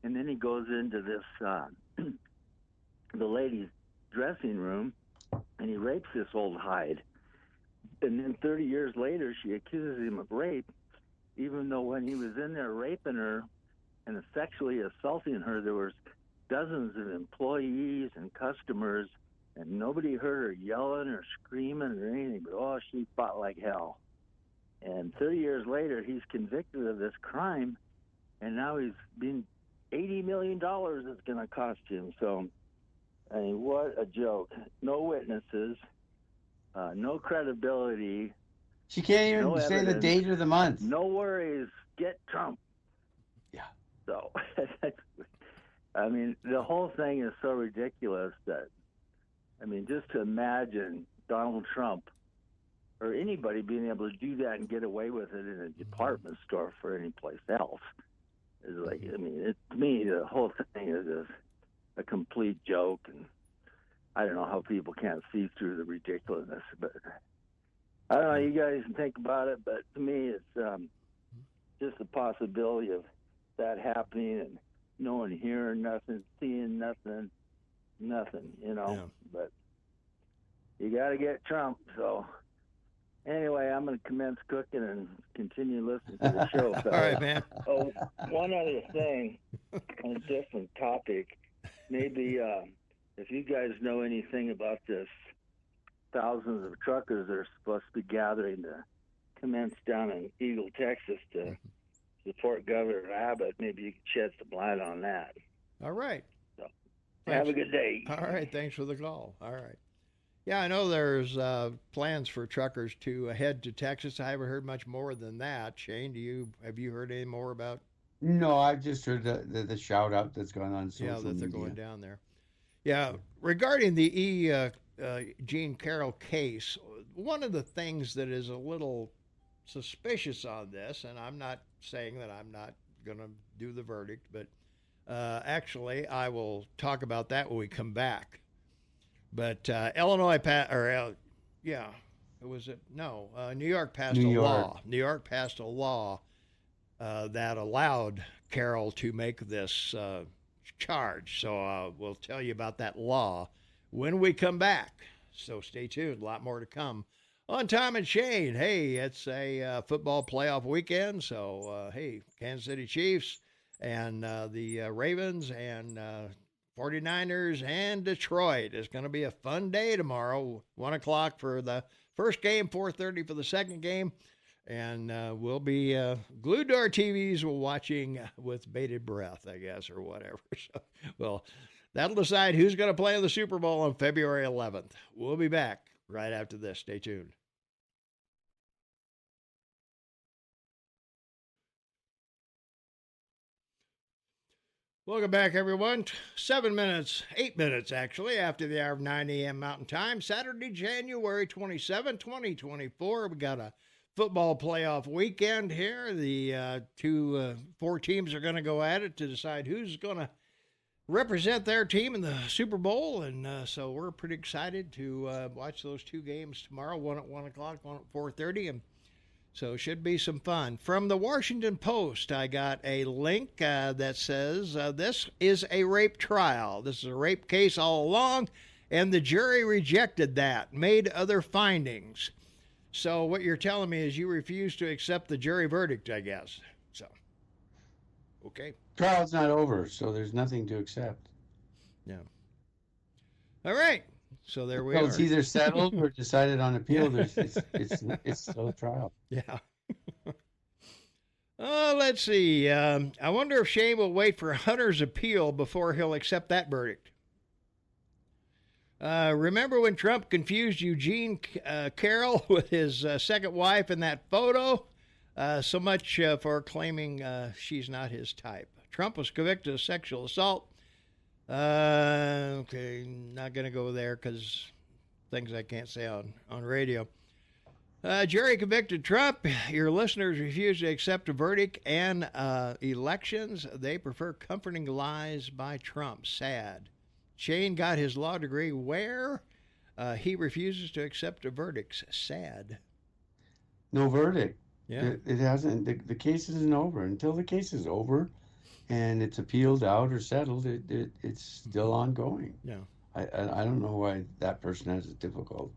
and then he goes into this the ladies' dressing room, and he rapes this old hide. And then 30 years later, she accuses him of rape, even though when he was in there raping her and sexually assaulting her, there was dozens of employees and customers, and nobody heard her yelling or screaming or anything, but oh, she fought like hell. And 30 years later, he's convicted of this crime, and now he's been $80 million it's going to cost him. So, I mean, what a joke. No witnesses, no credibility. She can't even no say evidence, the date of the month. No worries. Get Trump. Yeah. So, I mean, the whole thing is so ridiculous that, I mean, just to imagine Donald Trump or anybody being able to do that and get away with it in a department store for any place else is like, I mean, to me, the whole thing is a complete joke, and I don't know how people can't see through the ridiculousness, but I don't know, you guys can think about it, but to me, it's just the possibility of that happening and no one hearing nothing, seeing nothing, you know. Yeah. But you got to get Trump. So anyway, I'm going to commence cooking and continue listening to the show. All right, man. Oh, one other thing on a different topic. Maybe if you guys know anything about this, thousands of truckers are supposed to be gathering to commence down in Eagle, Texas to support Governor Abbott. Maybe you could shed some light on that. All right. So, have a good day. All right. Thanks for the call. All right. Yeah, I know there's plans for truckers to head to Texas. I haven't heard much more than that. Shane, have you heard any more about? No, I've just heard the shout out that's going on social that they're media. going down there. Yeah, regarding the Jean Carroll case, one of the things that is a little suspicious on this, and I'm not saying that I'm not going to do the verdict, but actually I will talk about that when we come back. But Illinois New York passed a law. New York passed a law that allowed Carroll to make this charge. So we'll tell you about that law when we come back. So stay tuned. A lot more to come on Tom and Shane. Hey, it's a football playoff weekend. So, hey, Kansas City Chiefs and the Ravens and 49ers and Detroit. It's going to be a fun day tomorrow. 1 o'clock for the first game, 4:30 for the second game. And we'll be glued to our TVs. We're watching with bated breath, I guess, or whatever. So, well, that'll decide who's going to play in the Super Bowl on February 11th. We'll be back right after this. Stay tuned. Welcome back, everyone. 8 minutes actually, after the hour of 9 a.m. Mountain Time, Saturday, January 27, 2024. We got a football playoff weekend here. The four teams are going to go at it to decide who's going to represent their team in the Super Bowl. And so we're pretty excited to watch those two games tomorrow, one at 1 o'clock, one at 4:30. And so it should be some fun. From the Washington Post, I got a link that says this is a rape trial. This is a rape case all along, and the jury rejected that, made other findings. So what you're telling me is you refuse to accept the jury verdict, I guess. So, okay. Trial's not over, so there's nothing to accept. Yeah. All right. So there we So are. it's either settled or decided on appeal. It's still a trial. Yeah. Let's see. I wonder if Shane will wait for Hunter's appeal before he'll accept that verdict. Remember when Trump confused Eugene Carroll with his second wife in that photo? So much for claiming she's not his type. Trump was convicted of sexual assault. Okay, not going to go there because things I can't say on radio. Jury convicted Trump. Your listeners refuse to accept a verdict and elections. They prefer comforting lies by Trump. Sad. Shane got his law degree where? He refuses to accept a verdict. Sad. No verdict. Yeah. It hasn't. The case isn't over. Until the case is over and it's appealed out or settled, it's still ongoing. Yeah. I don't know why that person has a difficult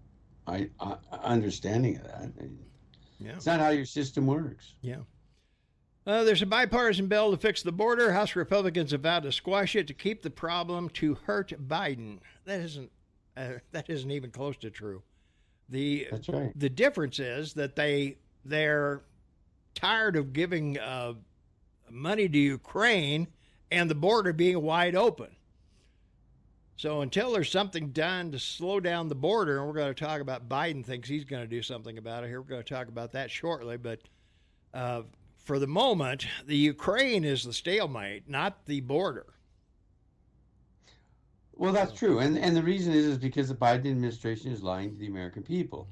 understanding of that. Yeah. It's not how your system works. Yeah. There's a bipartisan bill to fix the border. House Republicans have vowed to squash it to keep the problem to hurt Biden. That isn't even close to true. That's right. The difference is that they're tired of giving money to Ukraine and the border being wide open. So until there's something done to slow down the border, and we're going to talk about Biden thinks he's going to do something about it here. We're going to talk about that shortly. But for the moment, the Ukraine is the stalemate, not the border. Well, that's true. And the reason is because the Biden administration is lying to the American people.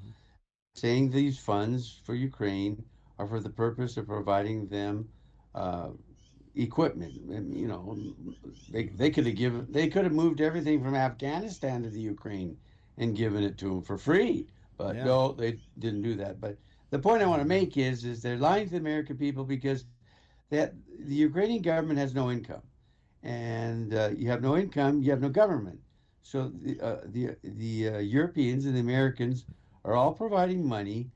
saying these funds for Ukraine are for the purpose of providing them uh, equipment. And, you know, they could have moved everything from Afghanistan to the Ukraine and given it to them for free, but Yeah. no, they didn't do that. But the point I want to make is they're lying to the American people because that the Ukrainian government has no income, and you have no income, you have no government. So the Europeans and the Americans are all providing money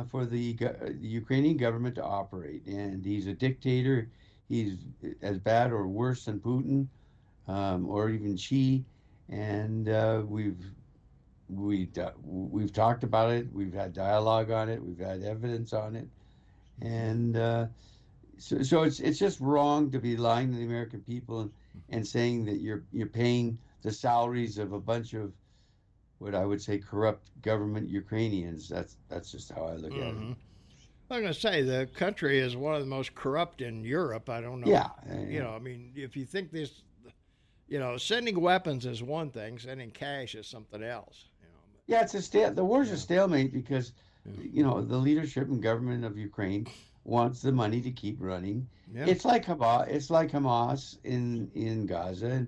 for the Ukrainian government to operate, and he's a dictator. He's as bad or worse than Putin, or even Xi, and we've talked about it. We've had dialogue on it. We've had evidence on it, and so it's just wrong to be lying to the American people and saying that you're paying the salaries of a bunch of what I would say corrupt government Ukrainians. That's just how I look at Mm-hmm. it. I'm going to say the country is one of the most corrupt in Europe. I don't know. Yeah, You know, I mean, if you think this, you know, sending weapons is one thing, sending cash is something else. You know, yeah. The war's a stalemate because Yeah. you know the leadership and government of Ukraine wants the money to keep running. yeah. It's like Hamas. It's like Hamas in Gaza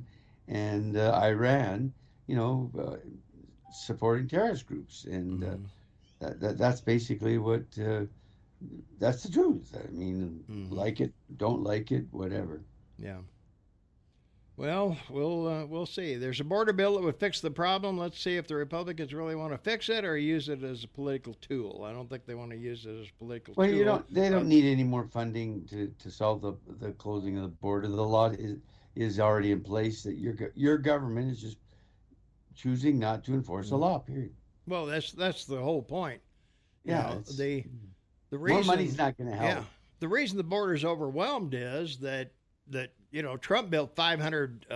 and Iran. You know, supporting terrorist groups, and Mhm. that's basically what. That's the truth. I mean, Mhm. like it, don't like it, whatever. Yeah. Well, we'll see. There's a border bill that would fix the problem. Let's see if the Republicans really want to fix it or use it as a political tool. I don't think they want to use it as a political Well, tool. they Uh, don't need any more funding to solve the closing of the border. The law is already in place that your government is just choosing not to enforce the law. Period. well, that's the whole point. You Yeah, know, it's the more money's reason, not going to yeah, help. the reason the border's overwhelmed is that you know Trump built 500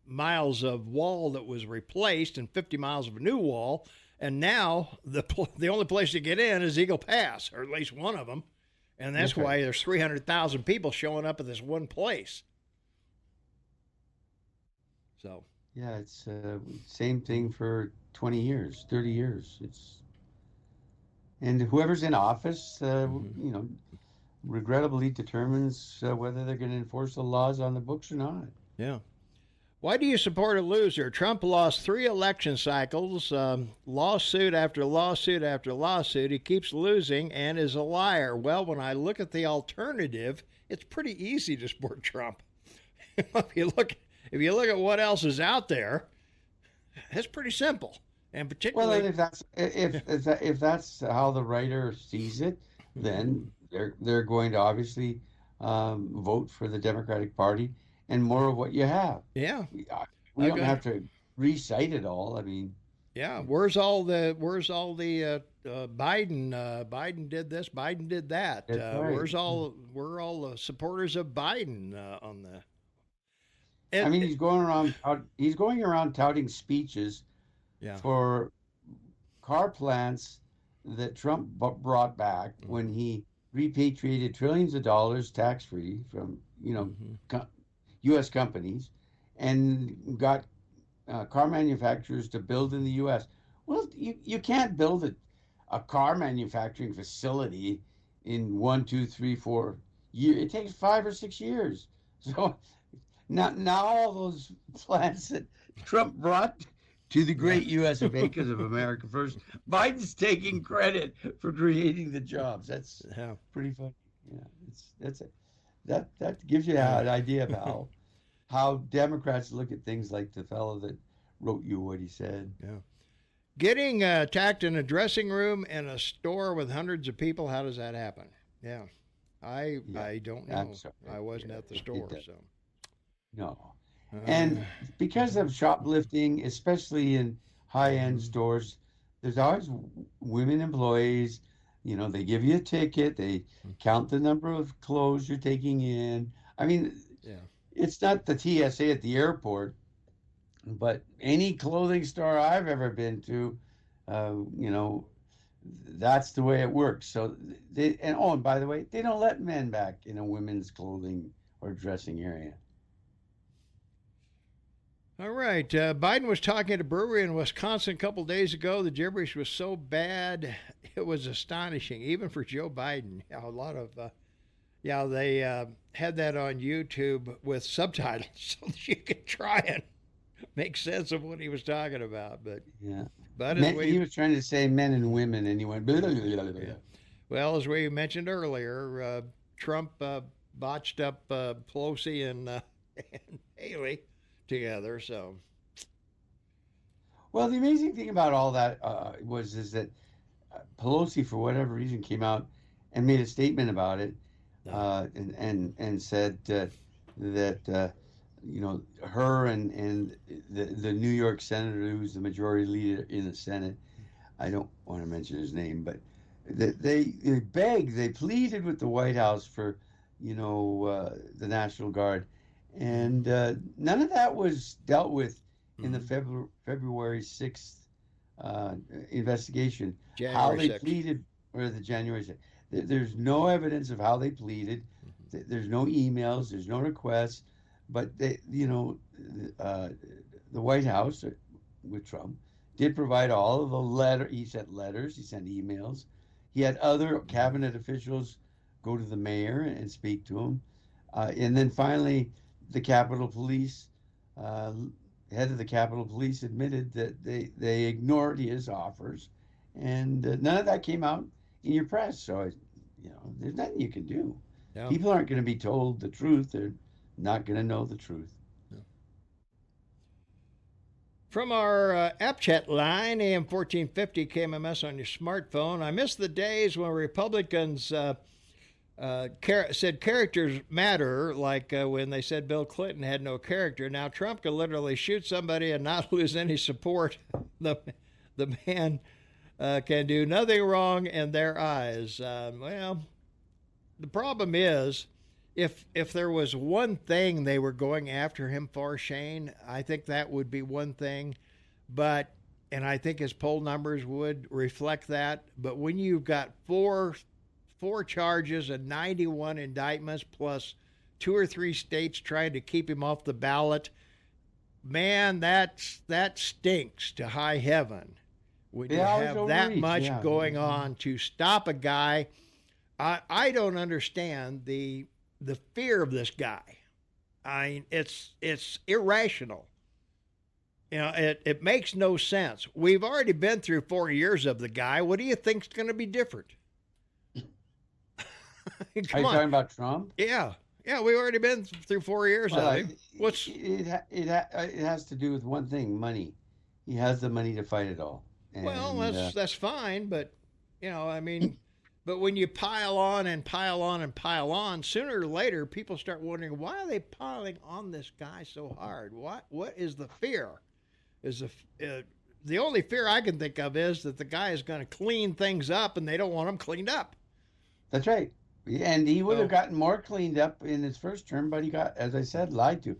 miles of wall that was replaced and 50 miles of a new wall, and now the only place to get in is Eagle Pass, or at least one of them, and that's That's right. why there's 300,000 people showing up at this one place. So Yeah, it's same thing for 20 years, 30 years. And whoever's in office, you know, regrettably determines whether they're going to enforce the laws on the books or not. yeah. Why do you support a loser? Trump lost 3 election cycles, lawsuit after lawsuit after lawsuit. He keeps losing and is a liar. Well, when I look at the alternative, it's pretty easy to support Trump. if you look at what else is out there, it's pretty simple. And Well, particularly, and if that's how the writer sees it, then they're going to obviously vote for the Democratic Party and more of what you have. yeah, We don't okay. have to recite it all. I mean, Yeah, where's all the Biden? Biden did this. Biden did that. that's right. Where are all the supporters of Biden on the? I mean, It, he's going around touting speeches yeah, for car plants that Trump brought back when he repatriated trillions of dollars tax free from U.S. companies and got car manufacturers to build in the U.S. Well, you can't build a car manufacturing facility in 1, 2, 3, 4 years. It takes 5 or 6 years. So now all those plants that Trump brought to the great U.S. of A because of America First, Biden's taking credit for creating the jobs. That's yeah, pretty funny. Yeah, that gives you an idea of how Democrats look at things like the fellow that wrote you what he said. yeah. Getting attacked in a dressing room in a store with hundreds of people. How does that happen? Yeah, I don't know. I'm sorry. I wasn't at the It store, does. so. No. And because of shoplifting, especially in high-end stores, there's always women employees. You know, they give you a ticket, they count the number of clothes you're taking in. I mean, yeah, it's not the TSA at the airport, but any clothing store I've ever been to, you know, that's the way it works. So and by the way, they don't let men back in a women's clothing or dressing area. All right. Biden was talking at a brewery in Wisconsin a couple days ago. The gibberish was so bad, it was astonishing, even for Joe Biden. Yeah, a lot of, they had that on YouTube with subtitles so that you could try and make sense of what he was talking about. But Yeah. but He was trying to say men and women, and he went, blah, blah, blah, blah, blah. well, as we mentioned earlier, Trump botched up Pelosi and Haley together. So, Well, the amazing thing about all that is that Pelosi, for whatever reason, came out and made a statement about it, and said that her and the New York senator who's the majority leader in the Senate, I don't want to mention his name, but they pleaded with the White House for the National Guard. And none of that was dealt with in the February 6th investigation. January how they 6th. pleaded, or the January 6th. There's no evidence of how they pleaded. There's no emails. There's no requests. But the White House with Trump did provide all of the letter. He sent letters. He sent emails. He had other cabinet officials go to the mayor and speak to him. And then finally, the Capitol Police, head of the Capitol Police admitted that they ignored his offers, and none of that came out in your press. So, there's nothing you can do. Yeah. People aren't going to be told the truth. They're not going to know the truth. From our app chat line, AM 1450 KMMS on your smartphone, I miss the days when Republicans said characters matter, like when they said Bill Clinton had no character. Now Trump can literally shoot somebody and not lose any support. The man can do nothing wrong in their eyes. Well, the problem is, if there was one thing they were going after him for, Shane, I think that would be one thing. And I think his poll numbers would reflect that. But when you've got four charges and 91 indictments, plus 2 or 3 states trying to keep him off the ballot, man, that stinks to high heaven. When you have that much going on to stop a guy, I don't understand the fear of this guy. I mean, it's irrational. It makes no sense. We've already been through 4 years of the guy. What do you think's going to be different? Are you talking about Trump? Yeah, we've already been through 4 years of him. It has to do with one thing: money. He has the money to fight it all. And, that's fine, but but when you pile on and pile on and pile on, sooner or later people start wondering, why are they piling on this guy so hard? What is the fear? Is the only fear I can think of is that the guy is going to clean things up, and they don't want him cleaned up. That's right. And he would have gotten more cleaned up in his first term, but he got, as I said, lied to.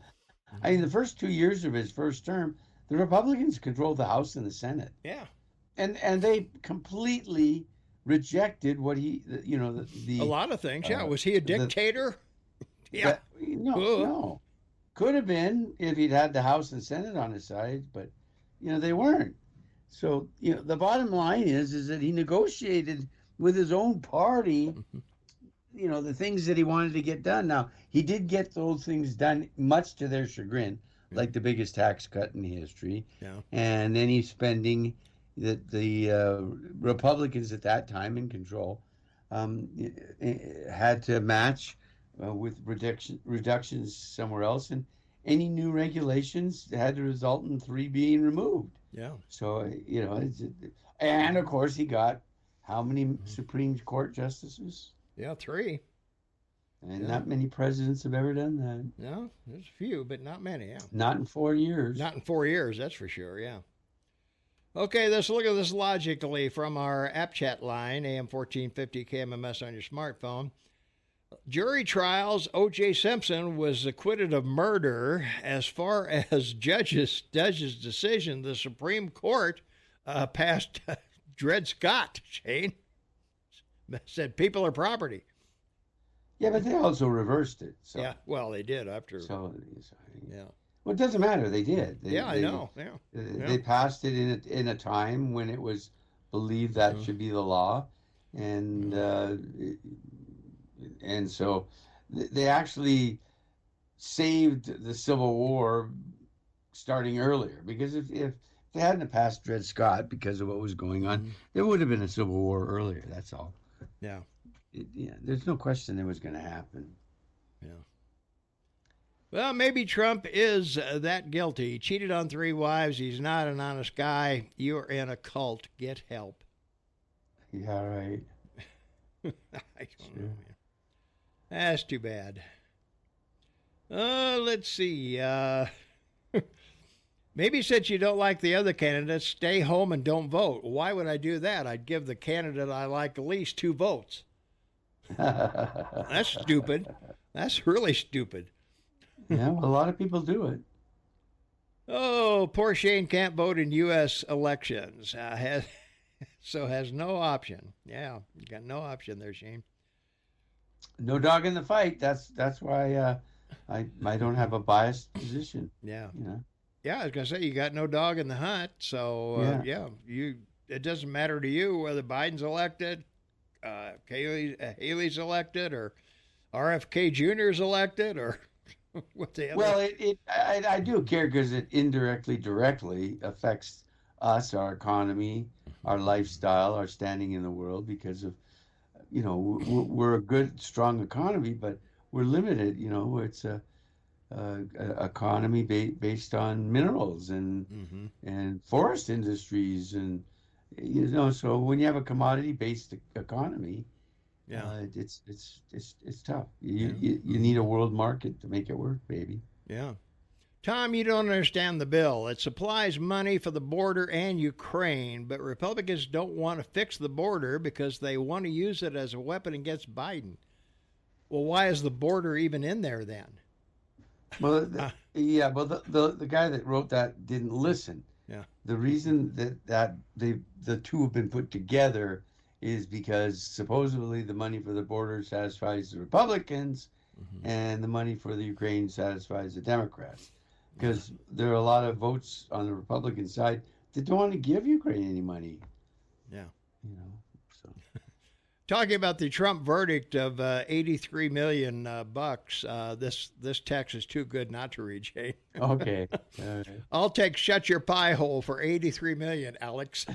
I mean, the first 2 years of his first term, the Republicans controlled the House and the Senate. Yeah. And they completely rejected what he, a lot of things. Yeah. Was he a dictator? Yeah. No. Could have been if he'd had the House and Senate on his side, but, they weren't. So, the bottom line is that he negotiated with his own party, the things that he wanted to get done. Now, he did get those things done, much to their chagrin, like the biggest tax cut in history. Yeah. And any spending that the Republicans at that time in control had to match with reductions somewhere else. And any new regulations had to result in 3 being removed. Yeah. So, and of course he got how many Supreme Court justices? Yeah, 3. And not many presidents have ever done that. No, there's a few, but not many, yeah. Not in 4 years. Not in 4 years, that's for sure, yeah. Okay, let's look at this logically from our app chat line, AM 1450 KMMS on your smartphone. Jury trials, O.J. Simpson was acquitted of murder. As far as judge's decision, the Supreme Court passed Dred Scott, Shane. Said people are property. Yeah, but they also reversed it. So. Yeah, well, they did after. So, yeah. Well, it doesn't matter. They did. I know. Yeah. They passed it in a time when it was believed that should be the law, and so they actually saved the Civil War starting earlier, because if they hadn't passed Dred Scott because of what was going on, there would have been a Civil War earlier. That's all. Yeah. There's no question it was going to happen. Yeah. Well, maybe Trump is that guilty. He cheated on 3 wives. He's not an honest guy. You're in a cult. Get help. Yeah, right. I don't know. Man. That's too bad. Let's see. Maybe since you don't like the other candidates, stay home and don't vote. Why would I do that? I'd give the candidate I like at least 2 votes. That's stupid. That's really stupid. Yeah, well, a lot of people do it. Oh, poor Shane can't vote in U.S. elections. Has no option. Yeah, you got no option there, Shane. No dog in the fight. That's why I don't have a biased position. Yeah. You know? Yeah, I was gonna say you got no dog in the hunt, so it doesn't matter to you whether Biden's elected, Haley's elected, or RFK Jr.'s elected, or what the other. Well, I do care, because it directly affects us, our economy, our lifestyle, our standing in the world, because of, we're a good, strong economy, but we're limited. It's a economy based on minerals and forest industries, and so when you have a commodity-based economy, it's tough. You need a world market to make it work, baby. Yeah. Tom, you don't understand the bill. It supplies money for the border and Ukraine, but Republicans don't want to fix the border because they want to use it as a weapon against Biden. Well, why is the border even in there then? Well, the guy that wrote that didn't listen. Yeah. The reason that the two have been put together is because supposedly the money for the border satisfies the Republicans, and the money for the Ukraine satisfies the Democrats. Because there are a lot of votes on the Republican side that don't want to give Ukraine any money. Yeah. So. Talking about the Trump verdict of $83 million bucks, this text is too good not to read, Jay. Okay. I'll take "shut your pie hole" for $83 million, Alex.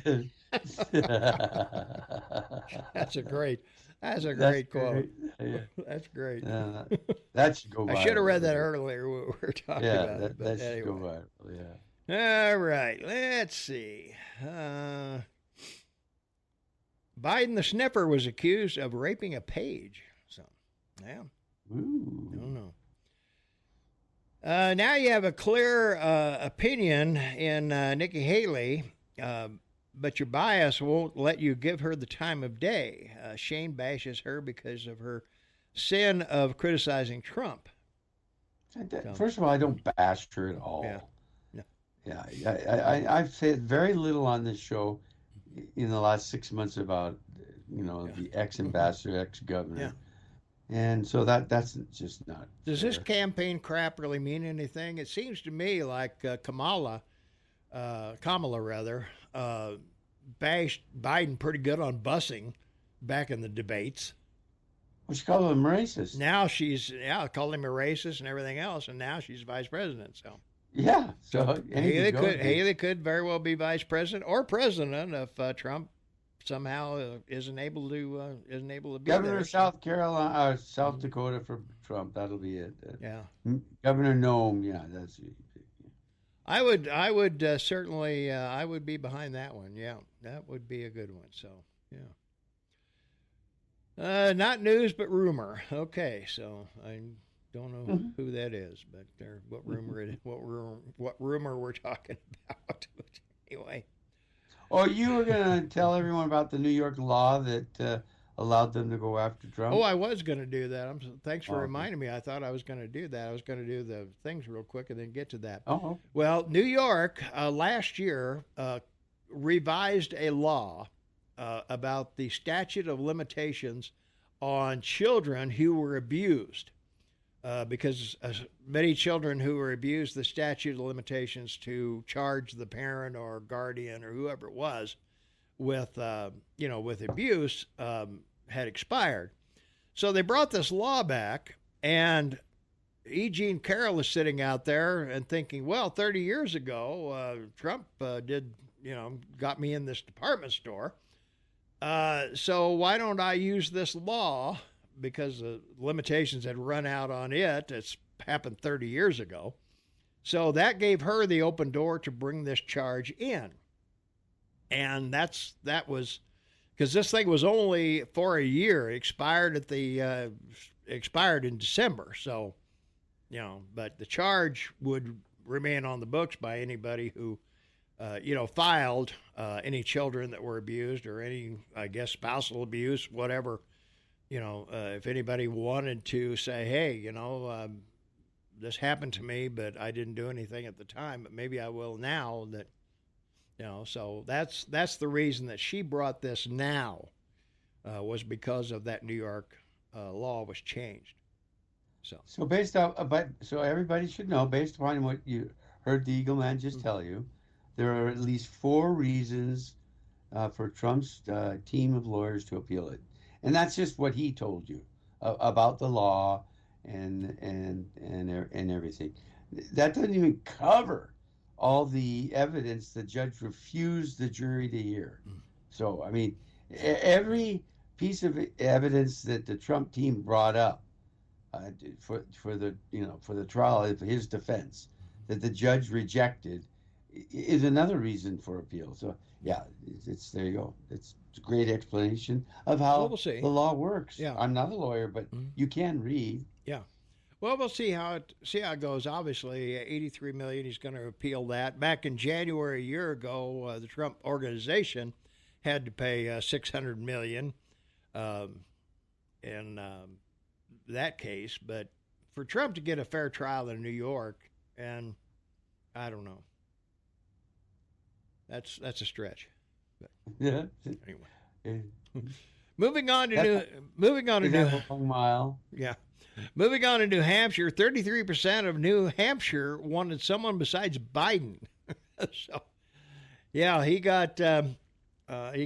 That's a great quote. Yeah. That's great. That should go viral. I should have read that earlier when we were talking about it. But that should anyway. go viral. Yeah. All right. Let's see. Biden the sniffer was accused of raping a page. So, yeah. Ooh. I don't know. Now you have a clear opinion in Nikki Haley, but your bias won't let you give her the time of day. Shane bashes her because of her sin of criticizing Trump. First of all, I don't bash her at all. Yeah. I've said very little on this show in the last 6 months about, the ex-ambassador, ex-governor. Yeah. And so that's just not Does fair. this campaign crap really mean anything? It seems to me like Kamala bashed Biden pretty good on busing back in the debates. Well, she called him racist. Now she's called him a racist and everything else, and now she's vice president. So yeah, so Haley could very well be vice president or president if Trump somehow isn't able to be Governor there. of South Carolina, South Dakota for Trump. That'll be it. Yeah. Governor Nome. Yeah, that's it. I would certainly I would be behind that one. Yeah, that would be a good one. So yeah. Not news, but rumor. Okay, so I don't know who that is, but what rumor we're talking about. But anyway. Oh, you were going to tell everyone about the New York law that allowed them to go after Trump? Oh, I was going to do that. Thanks for reminding me. I thought I was going to do that. I was going to do the things real quick and then get to that. Oh. Well, New York last year revised a law about the statute of limitations on children who were abused. because many children who were abused, the statute of limitations to charge the parent or guardian or whoever it was with, with abuse had expired. So they brought this law back, and E. Jean Carroll is sitting out there and thinking, well, 30 years ago, Trump got me in this department store. So why don't I use this law? Because the limitations had run out on it. It's happened 30 years ago. So that gave her the open door to bring this charge in. And that was because this thing was only for a year. It expired expired in December. So, but the charge would remain on the books by anybody who, filed any children that were abused or any, I guess, spousal abuse, whatever. If anybody wanted to say, hey, this happened to me, but I didn't do anything at the time, but maybe I will now. So that's the reason that she brought this now, was because of that New York law was changed. So based on, so everybody should know, based upon what you heard the Eagle Man just tell you, there are at least 4 reasons for Trump's team of lawyers to appeal it. And that's just what he told you about the law and everything. That doesn't even cover all the evidence the judge refused the jury to hear. So, I mean, every piece of evidence that the Trump team brought up for the trial of his defense that the judge rejected is another reason for appeal. So, yeah, it's there you go. It's a great explanation of how the law works. Yeah. I'm not a lawyer, but you can read. Yeah. Well, we'll see how it goes. Obviously, $83 million. He's going to appeal that. Back in January a year ago, the Trump organization had to pay $600 million in that case. But for Trump to get a fair trial in New York, and I don't know, that's a stretch. But Yeah. anyway, moving on to long mile. Yeah. Moving on to New Hampshire, 33% of New Hampshire wanted someone besides Biden. So, yeah, he got what did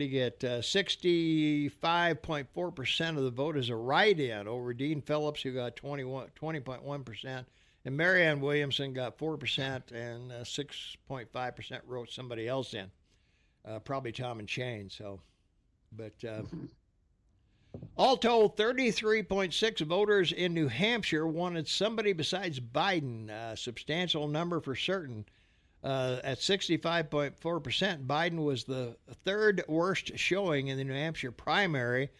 he get? 65.4% of the vote as a write-in over Dean Phillips, who got 20.1%, and Marianne Williamson got 4%, and 6.5% wrote somebody else in, probably Tom and Shane. So, but. All told, 33.6 voters in New Hampshire wanted somebody besides Biden, a substantial number for certain. At 65.4%, Biden was the third worst showing in the New Hampshire primary,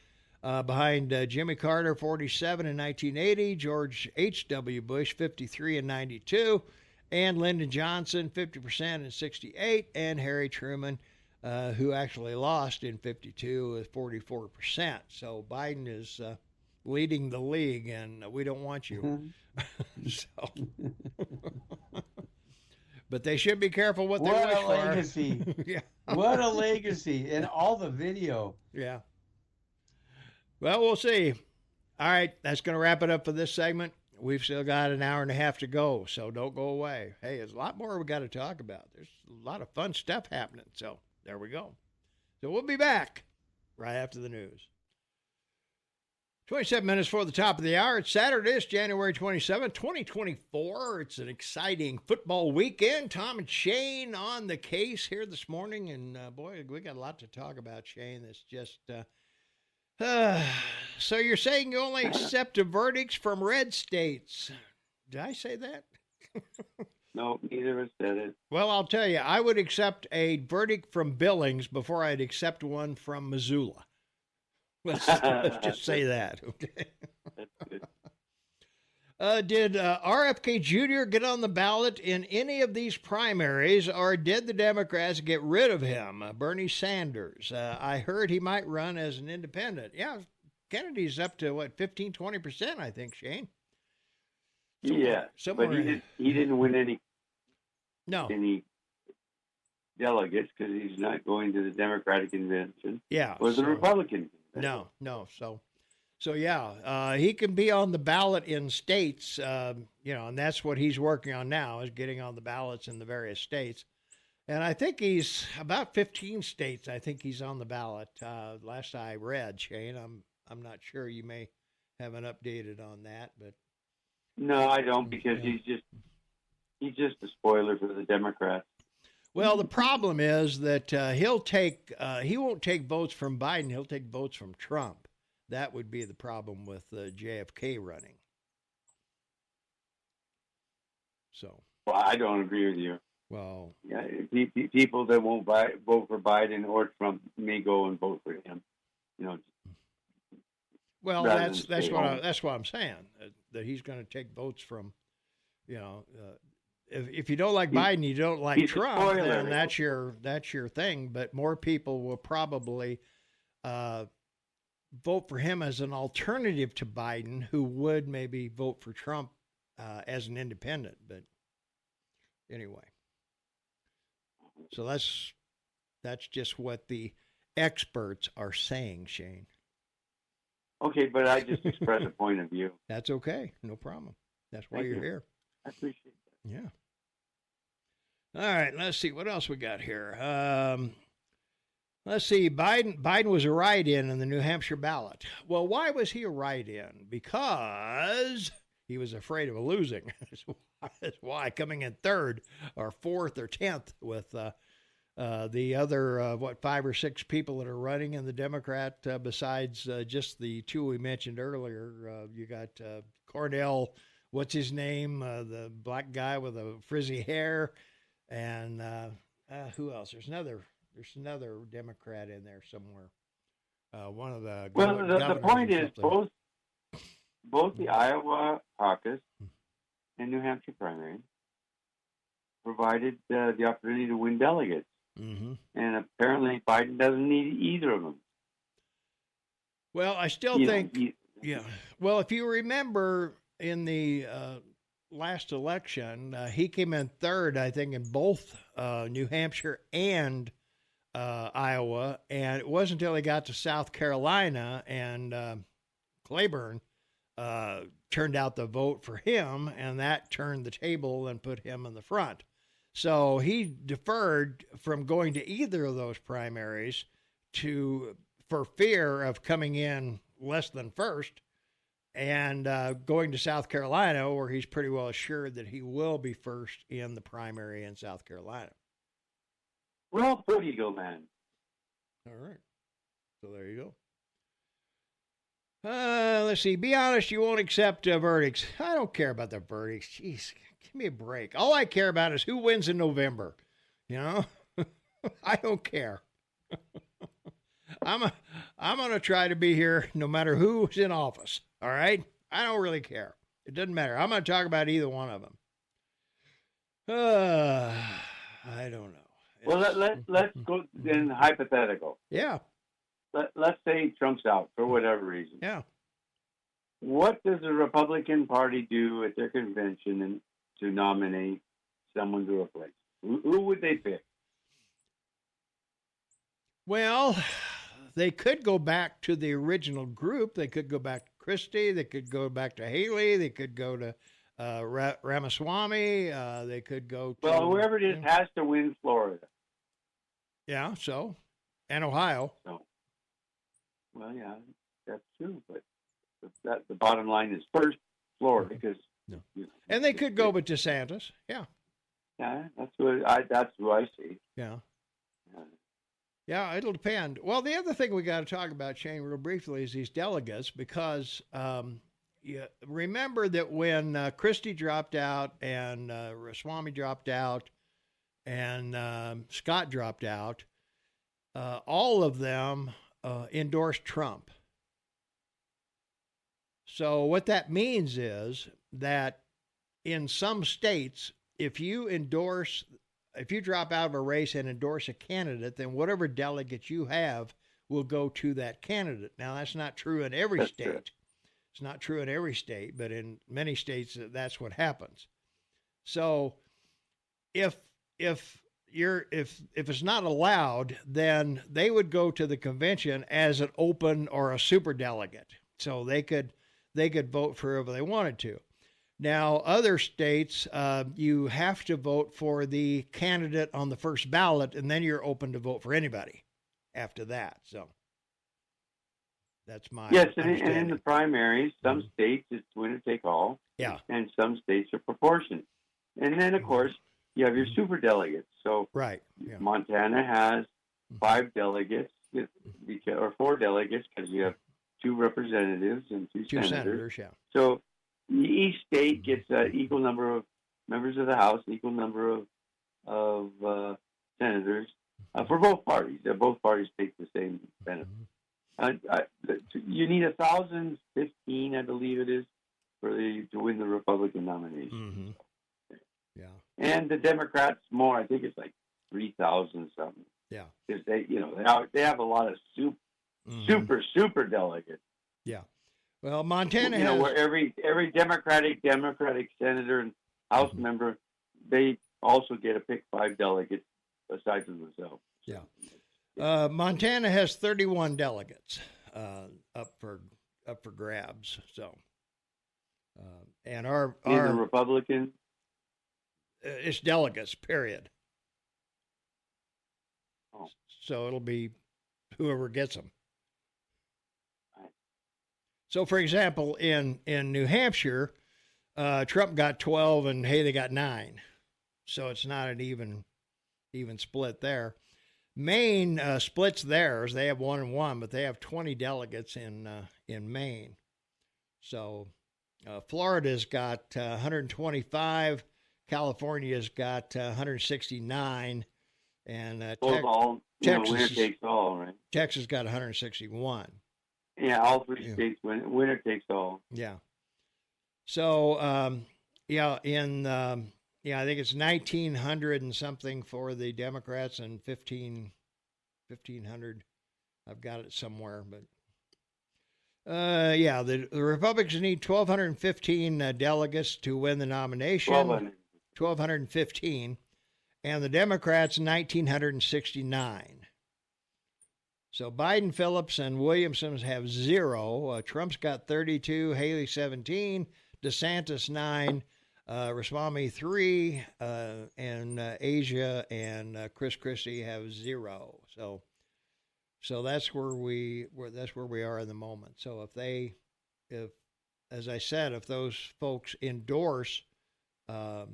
behind Jimmy Carter, 47 in 1980, George H.W. Bush, 53 in 92, and Lyndon Johnson, 50% in 68, and Harry Truman, who actually lost in 52 with 44%. So Biden is leading the league, and we don't want you. So, but they should be careful what they wish for. What a legacy! Yeah. What a legacy, and all the video. Yeah. Well, we'll see. All right, that's going to wrap it up for this segment. We've still got an hour and a half to go, so don't go away. Hey, there's a lot more we got to talk about. There's a lot of fun stuff happening, so there we go. So we'll be back right after the news. 27 minutes before the top of the hour. It's Saturday, it's January 27, 2024. It's an exciting football weekend. Tom and Shane on the case here this morning. And, boy, we got a lot to talk about, Shane. It's just... so you're saying you only accept verdicts from red states. Did I say that? No, neither of us said it. Well, I'll tell you, I would accept a verdict from Billings before I'd accept one from Missoula. Let's just say that, okay? That's good. Did RFK Jr. get on the ballot in any of these primaries, or did the Democrats get rid of him? Bernie Sanders. I heard he might run as an independent. Yeah, Kennedy's up to, 15, 20%, I think, Shane? Yeah, but he didn't win any delegates because he's not going to the Democratic convention. Yeah. Or the Republican convention. No. So yeah, he can be on the ballot in states, and that's what he's working on now, is getting on the ballots in the various states. And I think he's about 15 states. I think he's on the ballot. Last I read, Shane. I'm not sure. You may have an updated on that, but No, I don't, because he's just a spoiler for the Democrats. well, the problem is that he won't take votes from Biden. He'll take votes from Trump. That would be the problem with JFK running. So. Well, I don't agree with you. Well, Yeah, people that won't vote for Biden or Trump may go and vote for him. Well, rather that's than stay what home. that's what I'm saying. That he's going to take votes from, if you don't like Biden, you don't like he's a Trump, spoiler. then that's your thing. But more people will probably vote for him as an alternative to Biden, who would maybe vote for Trump as an independent. But anyway, so that's just what the experts are saying, Shane. Okay, but I just express a point of view. That's okay. No problem. That's why Thank you're you. here. I appreciate that. Yeah. All right. Let's see what else we got here. Let's see. Biden was a write-in in the New Hampshire ballot. Well, why was he a write-in? Because he was afraid of losing. That's why, coming in third or fourth or 10th with the other 5 or 6 people that are running in the Democrat, besides just the 2 we mentioned earlier. You got Cornell, what's his name, the black guy with the frizzy hair, and who else? There's another Democrat in there somewhere. One of the the point is something. both the Iowa caucus and New Hampshire primary provided the opportunity to win delegates. Mm-hmm. And apparently Biden doesn't need either of them. Well, I still think, yeah. Well, if you remember in the last election, he came in third, I think, in both New Hampshire and Iowa. And it wasn't until he got to South Carolina and Claiborne turned out the vote for him, and that turned the table and put him in the front. So he deferred from going to either of those primaries for fear of coming in less than first and going to South Carolina, where he's pretty well assured that he will be first in the primary in South Carolina. Well put, Eagle Man. All right. So there you go. Let's see. Be honest, you won't accept verdicts. I don't care about the verdicts. Jeez, give me a break. All I care about is who wins in November. I don't care. I'm going to try to be here no matter who's in office. All right? I don't really care. It doesn't matter. I'm going to talk about either one of them. I don't know. Well, let's go in hypothetical. Yeah. Let's say Trump's out for whatever reason. Yeah. What does the Republican Party do at their convention to nominate someone to replace? Who would they pick? Well, they could go back to the original group. They could go back to Christie. They could go back to Haley. They could go to Ramaswamy. They could go to... Well, whoever it is has to win Florida. Yeah, so. And Ohio. So, well, yeah, that's true. But the bottom line is first Florida, because... No. And they could go with DeSantis. Yeah. Yeah, that's who I see. Yeah. Yeah, it'll depend. Well, the other thing we got to talk about, Shane, real briefly, is these delegates, because remember that when Christie dropped out and Ramaswamy dropped out and Scott dropped out, all of them endorsed Trump. So what that means is that in some states, if you drop out of a race and endorse a candidate, then whatever delegates you have will go to that candidate. Now, that's not true in every state. True. It's not true in every state, but in many states, that's what happens. So if it's not allowed, then they would go to the convention as an open or a super delegate. So they could vote for whoever they wanted to. Now, other states, you have to vote for the candidate on the first ballot, and then you're open to vote for anybody after that. So that's my Yes, and understanding. in the primaries, some states it's winner take all. Yeah. And some states are proportionate. And then, of course, you have your super delegates. So Right. Yeah. Montana has 5 delegates, or 4 delegates, because you have 2 representatives and 2 senators. Yeah. So each state gets an equal number of members of the House, equal number of senators for both parties. Both parties take the same benefit. You need 1,015, I believe it is, to win the Republican nomination. Yeah. And the Democrats more. I think it's like 3,000 something. Yeah. Because they have a lot of super delegates. Yeah. Well, Montana has where every Democratic senator and House member, they also get to pick 5 delegates aside from themselves. Yeah. Montana has 31 delegates up for grabs. So, and our Republican. It's delegates, period. Oh. So it'll be whoever gets them. So, for example, in New Hampshire, Trump got 12 and Haley got 9. So it's not an even split there. Maine splits theirs. They have 1 and 1, but they have 20 delegates in Maine. So Florida's got 125. California's got 169, and Texas winner takes all, right? Texas got 161. Yeah, all 3 states winner takes all. Yeah. So I think it's 1,900 and something for the Democrats and 1,500. I've got it somewhere, but the Republicans need 1,215 delegates to win the nomination. 1,215, and the Democrats 1,969. So Biden, Phillips, and Williamson have 0. Trump's got 32, Haley 17, DeSantis 9, Ramaswamy 3, and Asia and Chris Christie have 0. So that's where we are in the moment. So if as I said, if those folks endorse, it'll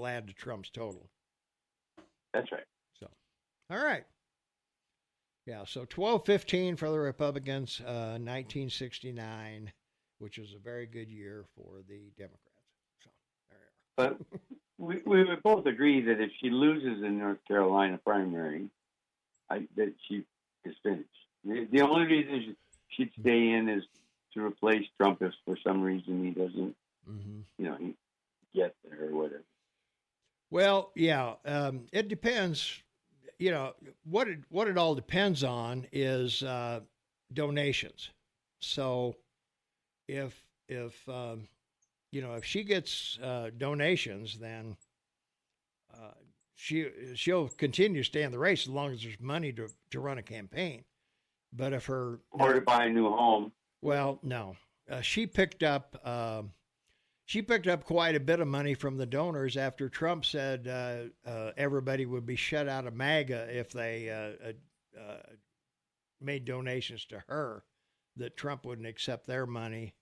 add to Trump's total. That's right. So, all right. Yeah, so 12-15 for the Republicans, 1969, which was a very good year for the Democrats. So, there you are. But we would both agree that if she loses in North Carolina primary, that she is finished. The only reason she'd stay in is to replace Trump if for some reason he doesn't, he gets there or whatever. Well, yeah, it depends. What it all depends on is donations. So if she gets donations, then she'll continue to stay in the race as long as there's money to run a campaign. But if or to buy a new home. Well, no, she picked up quite a bit of money from the donors after Trump said everybody would be shut out of MAGA if they made donations to her, that Trump wouldn't accept their money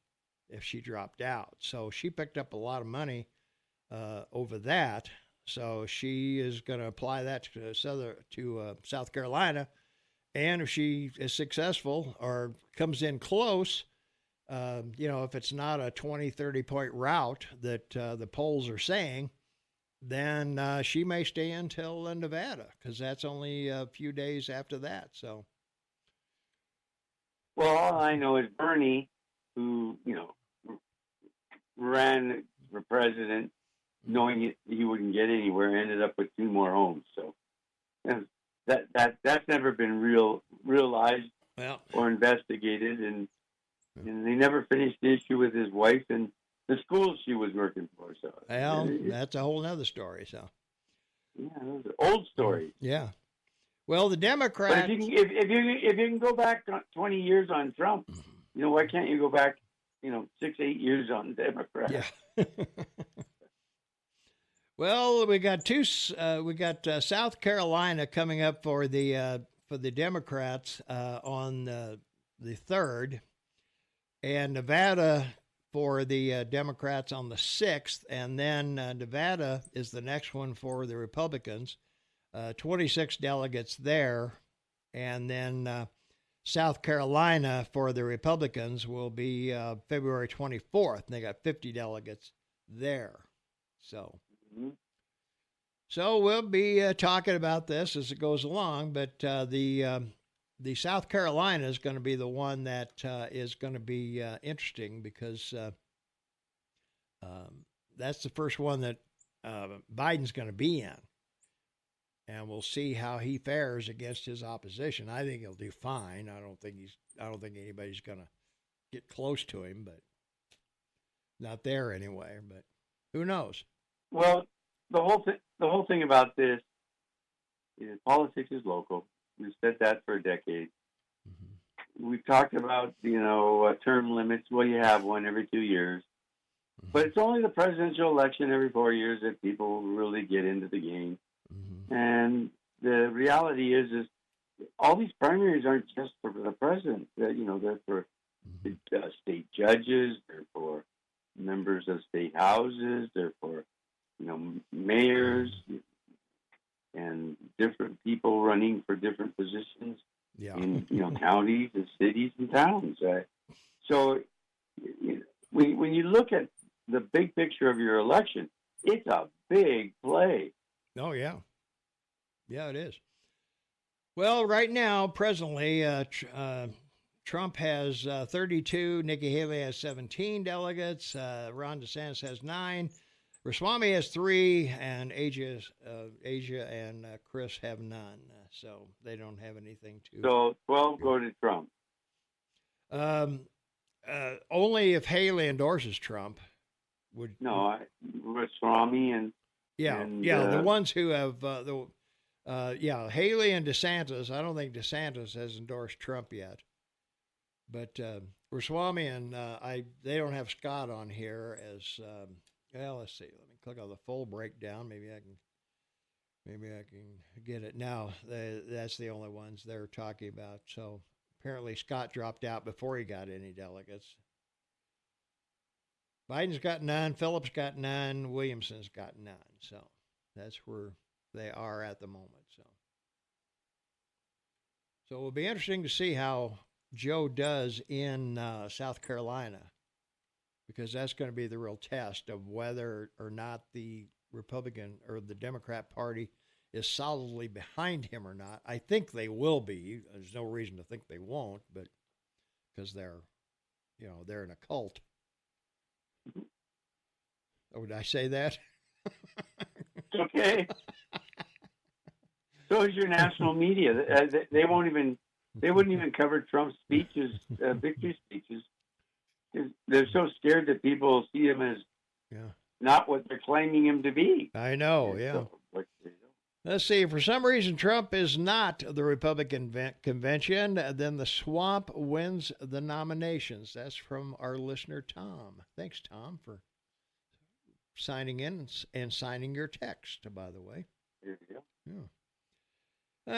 if she dropped out. So she picked up a lot of money over that. So she is going to apply that to South Carolina. And if she is successful or comes in close, if it's not a 20, 30-point rout that the polls are saying, then she may stay until Nevada, because that's only a few days after that. So, well, all I know is Bernie, who ran for president, knowing he wouldn't get anywhere, ended up with 2 more homes. So that's never been realized or investigated, and they never finished the issue with his wife and the schools she was working for. So that's a whole nother story. So those are old stories. Yeah. Well, the But Democrats. if you can go back 20 years on Trump, why can't you go back 6-8 years on Democrats? Yeah. Well, we got South Carolina coming up for the Democrats on the 3rd, and Nevada for the Democrats on the 6th, and then Nevada is the next one for the Republicans. 26 delegates there, and then South Carolina for the Republicans will be February 24th. And they got 50 delegates there. So we'll be talking about this as it goes along, but the South Carolina is going to be the one that is going to be interesting because that's the first one that Biden's going to be in. And we'll see how he fares against his opposition. I think he'll do fine. I don't think anybody's going to get close to him, but not there anyway. But who knows? Well, the whole thing about this is politics is local. We've said that for a decade. Mm-hmm. We've talked about term limits. Well, you have one every 2 years, but it's only the presidential election every 4 years that people really get into the game. Mm-hmm. And the reality is all these primaries aren't just for the president. They're for state judges. They're for members of state houses. They're for mayors and different people running for different positions in counties and cities and towns. So when you look at the big picture of your election, it's a big play. Oh, yeah. Yeah, it is. Well, right now, presently, Trump has 32, Nikki Haley has 17 delegates, Ron DeSantis has 9, Ramaswamy has 3, and Asia and Chris have none. So they don't have anything to... So 12 go to Trump. Only if Haley endorses Trump would... No, Ramaswamy and... the ones who have Haley and DeSantis. I don't think DeSantis has endorsed Trump yet, but Ramaswamy and they don't have Scott on here as let's see. Let me click on the full breakdown. Maybe I can get it now. That's the only ones they're talking about. So apparently Scott dropped out before he got any delegates. Biden's got none, Phillips got none, Williamson's got none. So that's where they are at the moment. So it will be interesting to see how Joe does in South Carolina, because that's going to be the real test of whether or not the Republican or the Democrat Party is solidly behind him or not. I think they will be. There's no reason to think they won't, but because they're in a cult. Oh, did I say that? Okay. So is your national media. They wouldn't even cover Trump's speeches, victory speeches. They're so scared that people see him as not what they're claiming him to be. I know, Let's see. For some reason, Trump is not the Republican convention. Then the swamp wins the nominations. That's from our listener, Tom. Thanks, Tom, for signing in and signing your text, by the way. There you go. Yeah.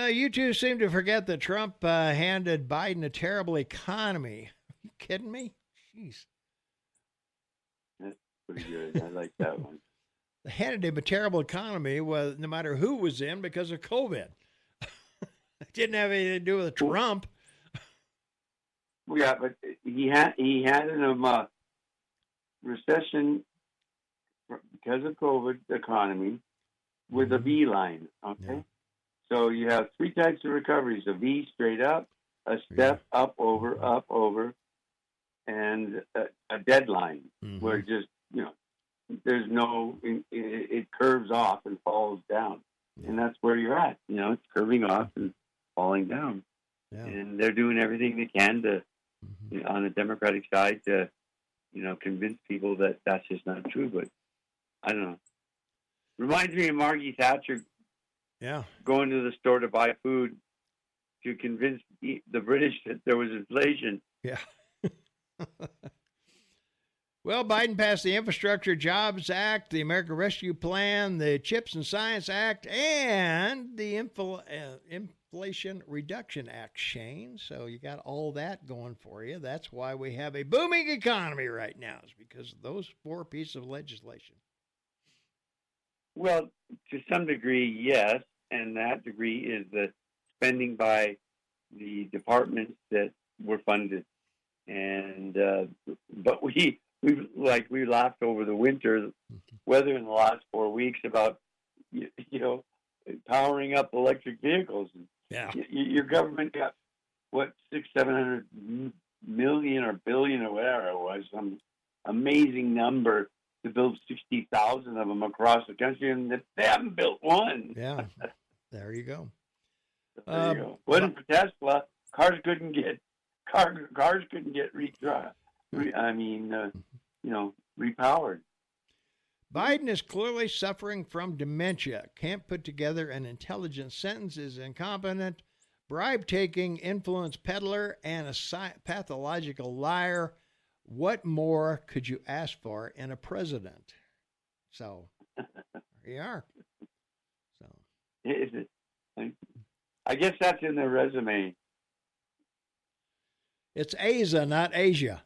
You two seem to forget that Trump handed Biden a terrible economy. Are you kidding me? Jeez. That's pretty good. I like that one. They handed him a terrible economy, no matter who was in, because of COVID. It didn't have anything to do with Trump. Yeah, but he handed him a recession because of COVID economy with a V line. Okay. Yeah. So you have 3 types of recoveries: a V straight up, a step up over, and a deadline where just there's no it curves off and falls down, and that's where you're at. It's curving off and falling down, and they're doing everything they can to on the Democratic side to convince people that that's just not true. But I don't know. Reminds me of Margie Thatcher Yeah. going to the store to buy food to convince the British that there was inflation. Yeah. Well, Biden passed the Infrastructure Jobs Act, the American Rescue Plan, the CHIPS and Science Act, and the Inflation Reduction Act, Shane. So you got all that going for you. That's why we have a booming economy right now, is because of those 4 pieces of legislation. Well, to some degree, yes, and that degree is the spending by the departments that were funded, and but we laughed over the winter weather in the last 4 weeks about you know powering up electric vehicles. Yeah. Your government got what 600-700 million or billion or whatever it was, some amazing number to build 60,000 of them across the country, and they haven't built one. Yeah. There you go. There you go. Wasn't for Tesla, cars couldn't get repowered. Biden is clearly suffering from dementia. Can't put together an intelligent sentence, is incompetent, bribe-taking, influence peddler, and a pathological liar. What more could you ask for in a president? So, there you are. So, I guess that's in the resume. it's Asa, not Asia.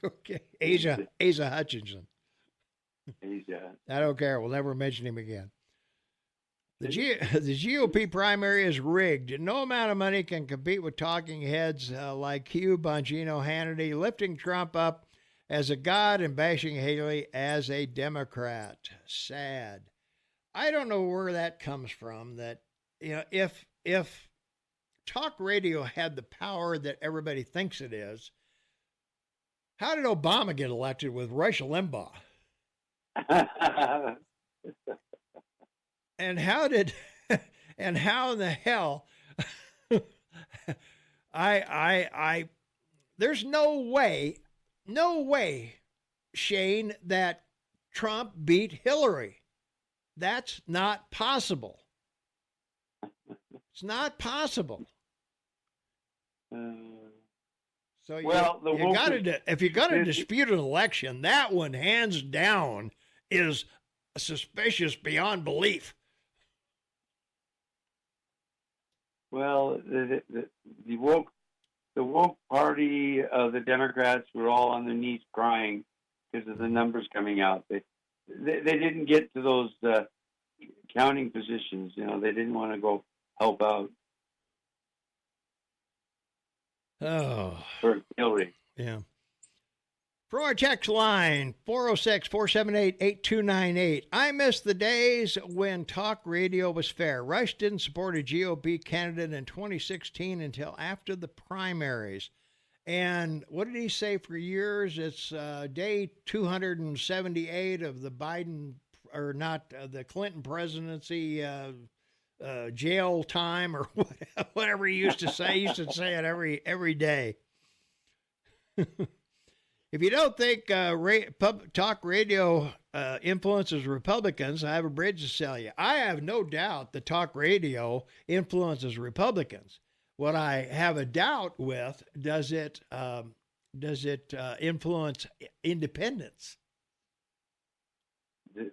Okay, Asa Hutchinson. Asia. I don't care. We'll never mention him again. The GOP primary is rigged. No amount of money can compete with talking heads like Hugh, Bongino, Hannity, lifting Trump up as a god and bashing Haley as a Democrat. Sad. I don't know where that comes from. That if talk radio had the power that everybody thinks it is, how did Obama get elected with Rush Limbaugh? And how in the hell there's no way, Shane, that Trump beat Hillary. That's not possible. It's not possible. So if you're going to dispute an election, that one hands down is suspicious beyond belief. Well, the woke party of the Democrats were all on their knees crying because of the numbers coming out. They didn't get to those counting positions. They didn't want to go help out. Oh, for Hillary. Yeah. For our text line, 406-478-8298. I miss the days when talk radio was fair. Rush didn't support a GOP candidate in 2016 until after the primaries. And what did he say for years? It's day 278 of the Biden, or not, the Clinton presidency jail time, or whatever he used to say. He used to say it every day. If you don't think talk radio influences Republicans, I have a bridge to sell you. I have no doubt that talk radio influences Republicans. What I have a doubt with, does it influence independents?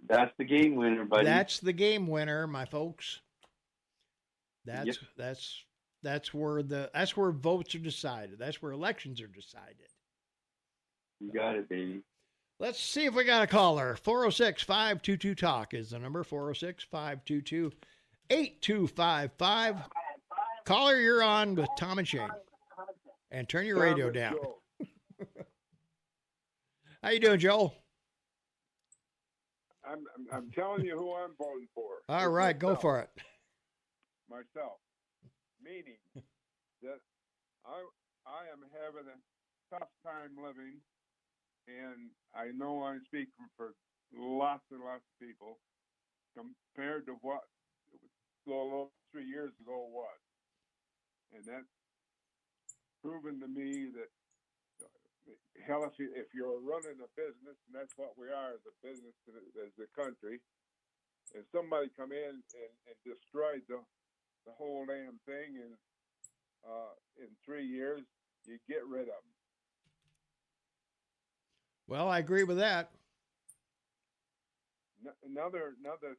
That's the game winner, buddy. That's the game winner, my folks. That's where votes are decided. That's where elections are decided. You got it, baby. Let's see if we got a caller. 406-522-TALK is the number. 406-522-8255. Caller, you're on with Tom and Shane. And turn your radio down. How you doing, Joel? I'm telling you who I'm voting for. All right, go for it. Myself. Meaning that I am having a tough time living, and I know I'm speaking for lots and lots of people compared to what 3 years ago was. And that's proven to me that, hell, if you're running a business, and that's what we are as a business, as a country, if somebody come in and destroyed the whole damn thing in 3 years, you get rid of them. Well, I agree with that. Another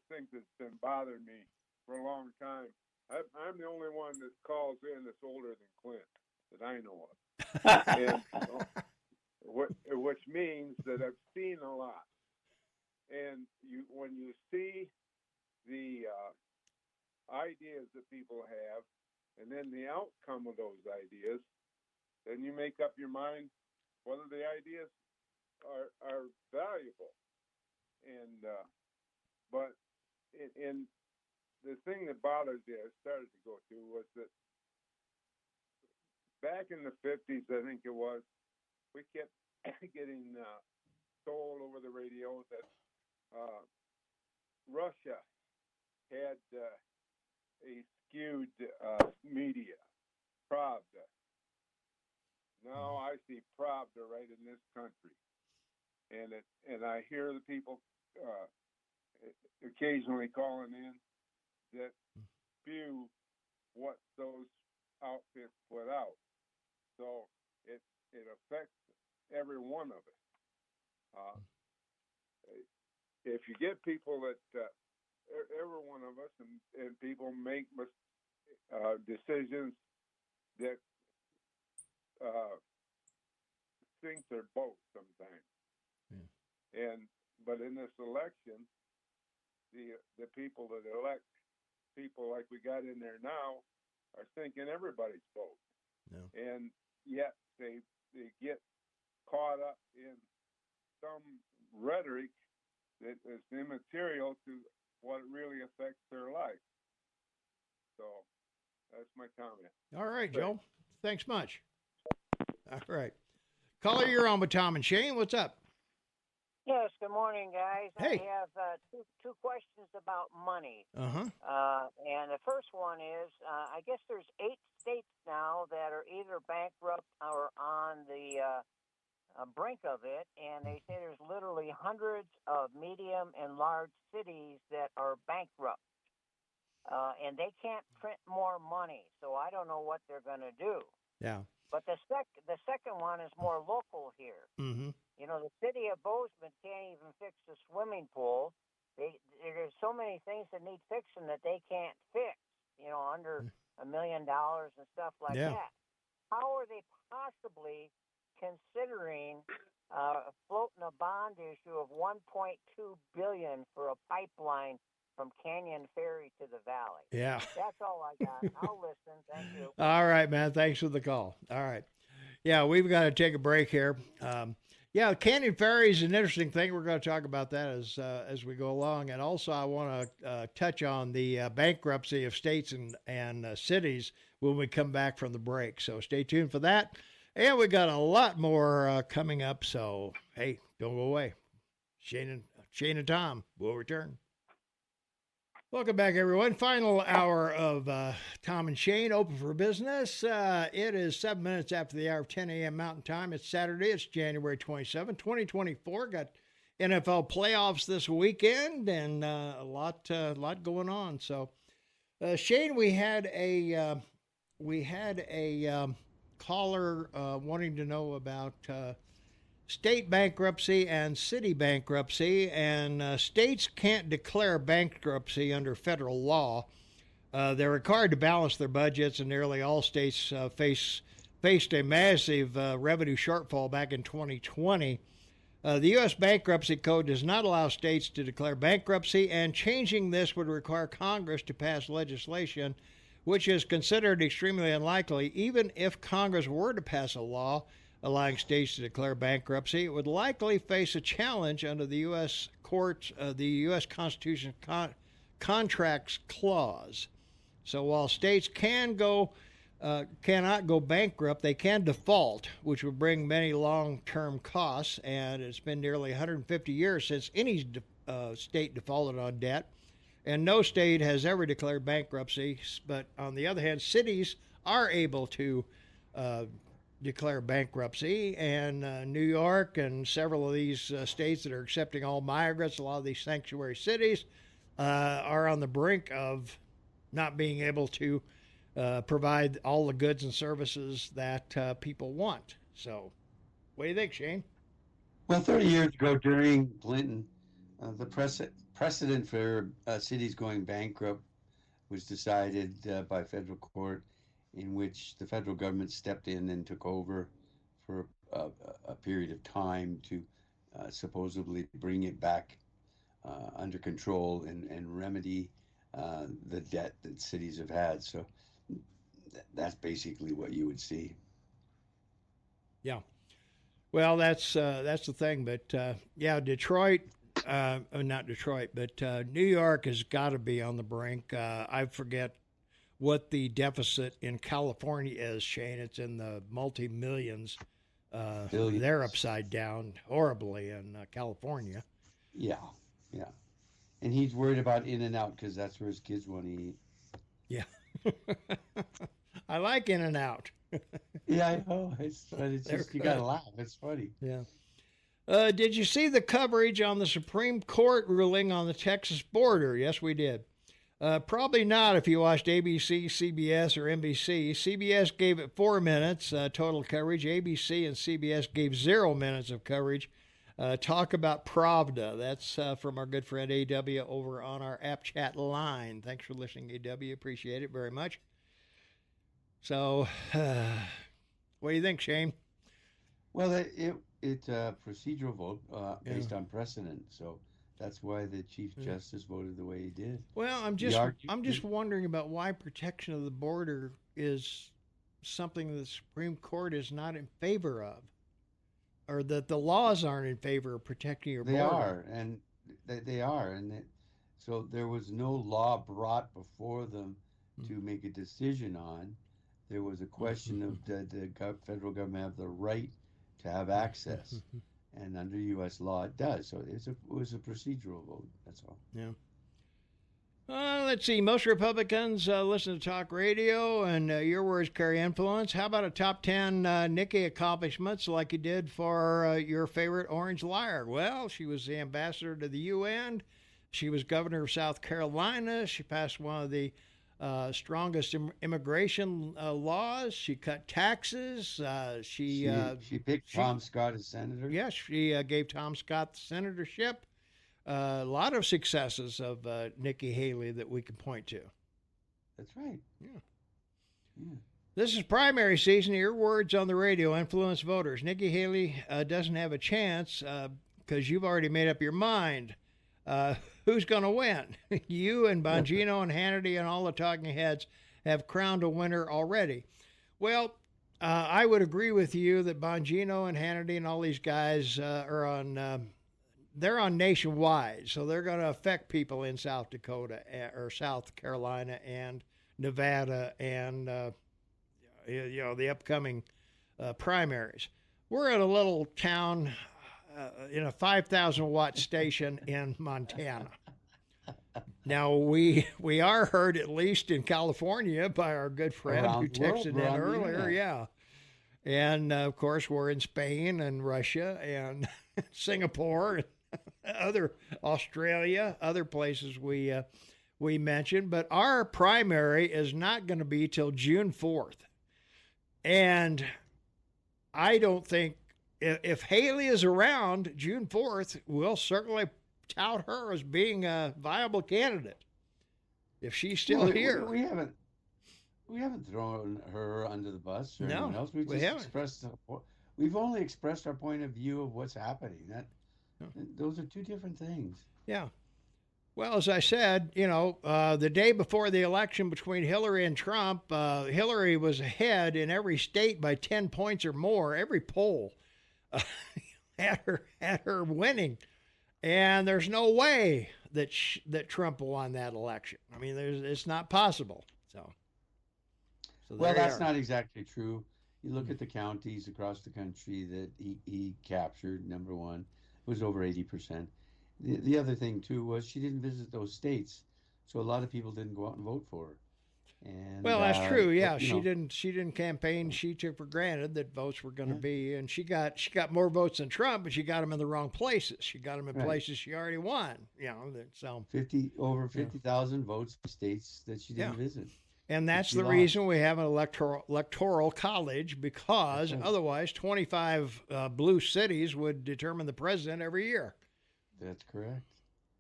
thing that's been bothering me for a long time. I'm the only one that calls in that's older than Clint that I know of, and which means that I've seen a lot. And when you see the ideas that people have, and then the outcome of those ideas, then you make up your mind whether the ideas are valuable. And but in the thing that bothers me, I started to go to, was that back in the 50s, I think it was, we kept getting told over the radio that Russia had a skewed media, Pravda. Now I see Pravda right in this country, and I hear the people occasionally calling in that spew what those outfits put out. So it affects every one of us. If you get people that every one of us and people make decisions that sink their boat sometimes. Yeah. But in this election, the people that elect people like we got in there now are sinking everybody's boat. No. And yet they get caught up in some rhetoric that is immaterial to what really affects their life. So that's my comment. All right, Joe. Thanks much. All right. Caller, you're on with Tom and Shane. What's up? Yes, good morning, guys. Hey. I have two questions about money. Uh-huh. And the first one is, I guess there's 8 states now that are either bankrupt or on the brink of it, and they say there's literally hundreds of medium and large cities that are bankrupt. And they can't print more money, so I don't know what they're going to do. Yeah. But the second one is more local here. Mm-hmm. You know, the city of Bozeman can't even fix the swimming pool. There's so many things that need fixing that they can't fix, you know, under $1 million and stuff like that. How are they possibly considering floating a bond issue of $1.2 billion for a pipeline from Canyon Ferry to the valley? Yeah. That's all I got. I'll listen. Thank you. All right, man. Thanks for the call. All right. Yeah, we've got to take a break here. Yeah, Canyon Ferry is an interesting thing. We're going to talk about that as we go along. And also, I want to touch on the bankruptcy of states and cities when we come back from the break. So stay tuned for that. And we got a lot more coming up. So, hey, don't go away. Shane and Tom will return. Welcome back, everyone. Final hour of Tom and Shane, open for business. It is 7 minutes after the hour of 10 a.m. Mountain Time. It's Saturday. It's January 27, 2024. Got NFL playoffs this weekend and a lot going on. So, Shane, we had a caller wanting to know about state bankruptcy and city bankruptcy, and states can't declare bankruptcy under federal law. They're required to balance their budgets, and nearly all states faced a massive revenue shortfall back in 2020. The U.S. Bankruptcy Code does not allow states to declare bankruptcy, and changing this would require Congress to pass legislation, which is considered extremely unlikely. Even if Congress were to pass a law allowing states to declare bankruptcy, it would likely face a challenge under the U.S. courts, the U.S. Constitution contracts clause. So while states cannot go bankrupt, they can default, which would bring many long-term costs. And it's been nearly 150 years since any state defaulted on debt, and no state has ever declared bankruptcy. But on the other hand, cities are able to declare bankruptcy, and New York and several of these states that are accepting all migrants, a lot of these sanctuary cities, are on the brink of not being able to provide all the goods and services that people want. So, what do you think, Shane? Well, 30 years ago during Clinton, the precedent for cities going bankrupt was decided by federal court, in which the federal government stepped in and took over for a period of time to supposedly bring it back under control and remedy the debt that cities have had. So that's basically what you would see. Yeah. Well, that's the thing. But yeah, Detroit, not Detroit, but New York has got to be on the brink. I forget what the deficit in California is, Shane. It's in the multi-millions. Billions. They're upside down horribly in California. Yeah, yeah. And he's worried about In-N-Out because that's where his kids want to eat. Yeah. I like In-N-Out. Yeah, I know. But it's just, you got to laugh. It's funny. Yeah. Did you see the coverage on the Supreme Court ruling on the Texas border? Yes, we did. Probably not if you watched ABC, CBS, or NBC. CBS gave it 4 minutes total coverage. ABC and CBS gave 0 minutes of coverage. Talk about Pravda. That's from our good friend AW over on our app chat line. Thanks for listening, AW. Appreciate it very much. So, what do you think, Shane? Well, it's a procedural vote based on precedent. So that's why the Chief Justice voted the way he did. Well, I'm just wondering about why protection of the border is something the Supreme Court is not in favor of, or that the laws aren't in favor of protecting your border. They are, and so there was no law brought before them to make a decision on. There was a question of did the federal government have the right to have access, and under U.S. law it does. So it was a procedural vote. That's all. Yeah. Let's see. Most Republicans listen to talk radio, and your words carry influence. How about a top 10 Nikki accomplishments like you did for your favorite Orange Liar? Well, she was the ambassador to the UN. She was governor of South Carolina. She passed one of the strongest immigration laws. She cut taxes. She picked Tom Scott as senator. Yes, she gave Tom Scott the senatorship. A lot of successes of Nikki Haley that we can point to. That's right. Yeah. This is primary season. Your words on the radio influence voters. Nikki Haley doesn't have a chance because you've already made up your mind. Who's going to win? You and Bongino and Hannity and all the talking heads have crowned a winner already. Well, I would agree with you that Bongino and Hannity and all these guys are on. They're on nationwide, so they're going to affect people in South Dakota or South Carolina and Nevada and the upcoming primaries. We're at a little town in a 5,000-watt station in Montana. Now, we are heard at least in California by our good friend who texted in earlier. Yeah. And, of course, we're in Spain and Russia and Singapore and Australia, other places we mentioned. But our primary is not going to be till June 4th. And I don't think if Haley is around June 4th, we'll certainly tout her as being a viable candidate. If she's still here. We haven't thrown her under the bus or anyone else. We've only expressed our point of view of what's happening. Those are two different things. Yeah. Well, as I said, the day before the election between Hillary and Trump, Hillary was ahead in every state by 10 points or more. Every poll had her winning, and there's no way that Trump won that election. I mean, it's not possible. So well, that's not exactly true. You look at the counties across the country that he captured. Number one, it was over 80%. The other thing too was she didn't visit those states, so a lot of people didn't go out and vote for her. And Well, that's true. Yeah, you she know, didn't campaign. She took for granted that votes were going to be, and she got more votes than Trump, but she got them in the wrong places. She got them in right. places she already won. So 50,000 votes in states that she didn't yeah. visit. And that's she the lost. reason we have an electoral college, because That's right. otherwise 25 blue cities would determine the president every year. That's correct.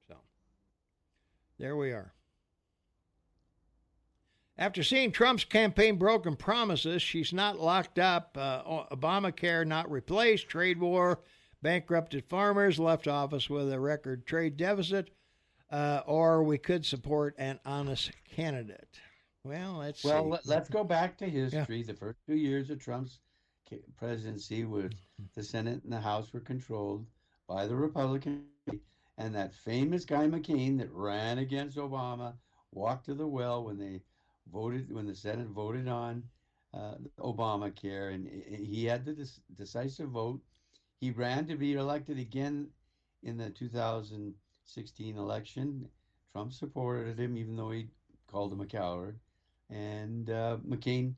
So there we are. After seeing Trump's campaign broken promises, she's not locked up, Obamacare not replaced, trade war, bankrupted farmers, left office with a record trade deficit, or we could support an honest candidate. Well, let's see. Let's go back to history. The first 2 years of Trump's presidency, with the Senate and the House were controlled by the Republican Party, and that famous guy McCain that ran against Obama walked to the well when the Senate voted on Obamacare, and he had the decisive vote. He ran to be elected again in the 2016 election. Trump supported him, even though he called him a coward. And McCain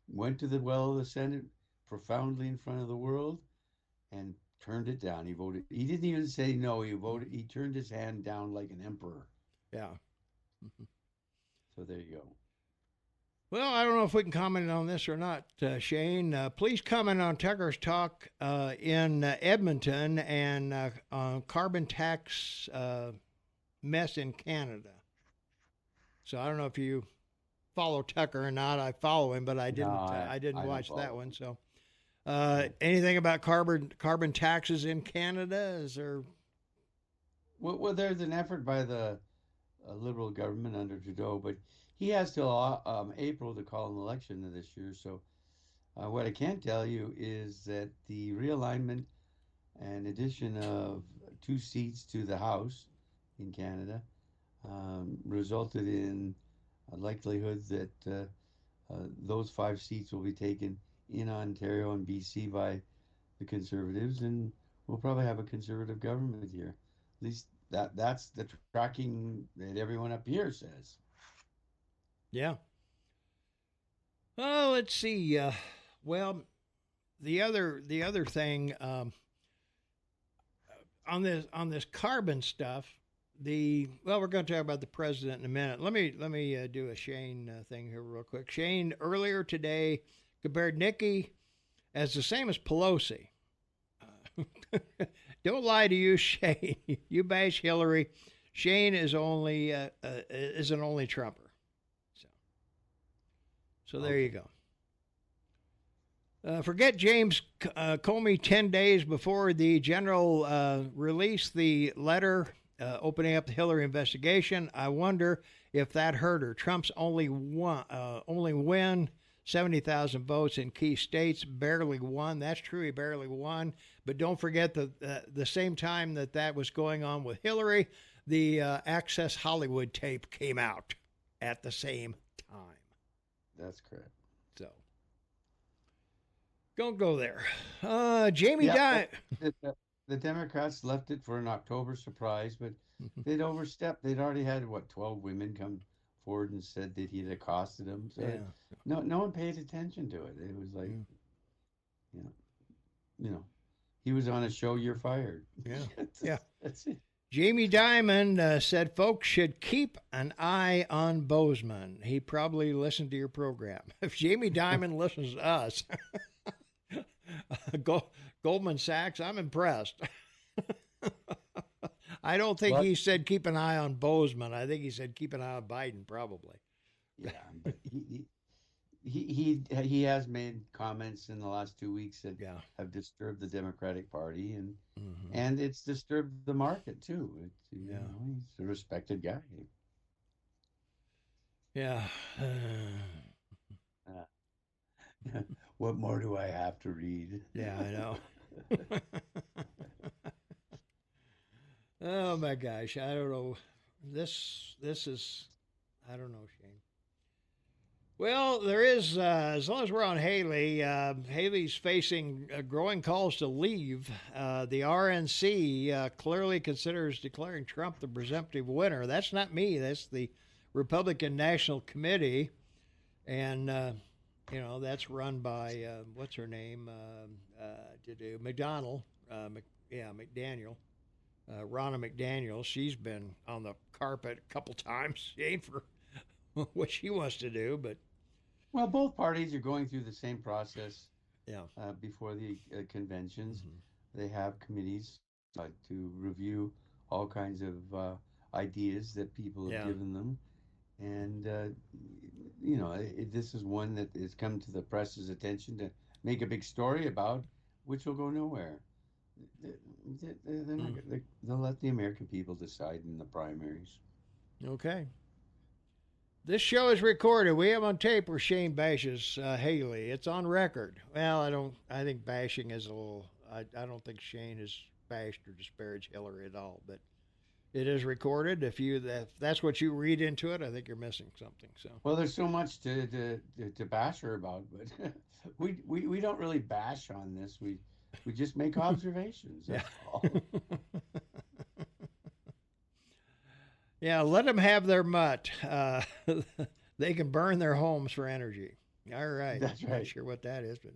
went to the well of the Senate profoundly in front of the world and turned it down. He voted. He didn't even say no. He voted. He turned his hand down like an emperor. Yeah. So there you go. Well, I don't know if we can comment on this or not, Shane. Please comment on Tucker's talk in Edmonton and carbon tax mess in Canada. So I don't know if you follow Tucker or not. I follow him, but I didn't. I didn't watch that one. So, anything about carbon taxes in Canada? Is there? Well, there's an effort by the Liberal government under Trudeau, but he has till April to call an election this year. So, what I can tell you is that the realignment and addition of 2 seats to the House in Canada resulted in a likelihood that those 5 seats will be taken in Ontario and BC by the Conservatives, and we'll probably have a Conservative government here. At least that's the tracking that everyone up here says. Yeah. Oh, let's see. Well, the other thing on this carbon stuff. We're going to talk about the president in a minute. Let me do a Shane thing here real quick. Shane earlier today compared Nikki as the same as Pelosi. Don't lie to you, Shane. You bash Hillary. Shane is only is an only Trumper. So there you go. Forget James Comey 10 days before the general released the letter opening up the Hillary investigation. I wonder if that hurt her. Trump's only win 70,000 votes in key states, barely won. That's true, he barely won. But don't forget that the same time that was going on with Hillary, the Access Hollywood tape came out at the same time. That's correct. So, don't go there. Jamie Dimon. The Democrats left it for an October surprise, but they'd overstepped. They'd already had 12 women come forward and said that he'd accosted them. So no one paid attention to it. It was like, he was on a show. You're fired. Yeah. That's it. Jamie Dimon said folks should keep an eye on Bozeman. He probably listened to your program. If Jamie Dimon listens to us, Goldman Sachs, I'm impressed. I don't think he said keep an eye on Bozeman. I think he said keep an eye on Biden, probably. Yeah, but he has made comments in the last 2 weeks that have disturbed the Democratic Party, and it's disturbed the market too. He's a respected guy. Yeah. What more do I have to read? Yeah, I know. Oh my gosh, I don't know. This is, I don't know, Shane. Well, there is, as long as we're on Haley, Haley's facing growing calls to leave. The RNC clearly considers declaring Trump the presumptive winner. That's not me. That's the Republican National Committee. And, that's run by, what's her name? McDonald. McDaniel. Ronna McDaniel. She's been on the carpet a couple times. She ain't for what she wants to do, but. Well, both parties are going through the same process. Yeah. Before the conventions, Mm-hmm. they have committees to review all kinds of ideas that people have given them, and this is one that has come to the press's attention to make a big story about, which will go nowhere. They'll let the American people decide in the primaries. Okay. This show is recorded. We have on tape where Shane bashes Haley. It's on record. Well, I think bashing is a little. I don't think Shane has bashed or disparaged Hillary at all, but it is recorded. If that's what you read into it, I think you're missing something. So. Well, there's so much to bash her about, but we don't really bash on this. We just make observations. That's all. Yeah, let them have their mutt. They can burn their homes for energy. All right. That's right. Not sure what that is, but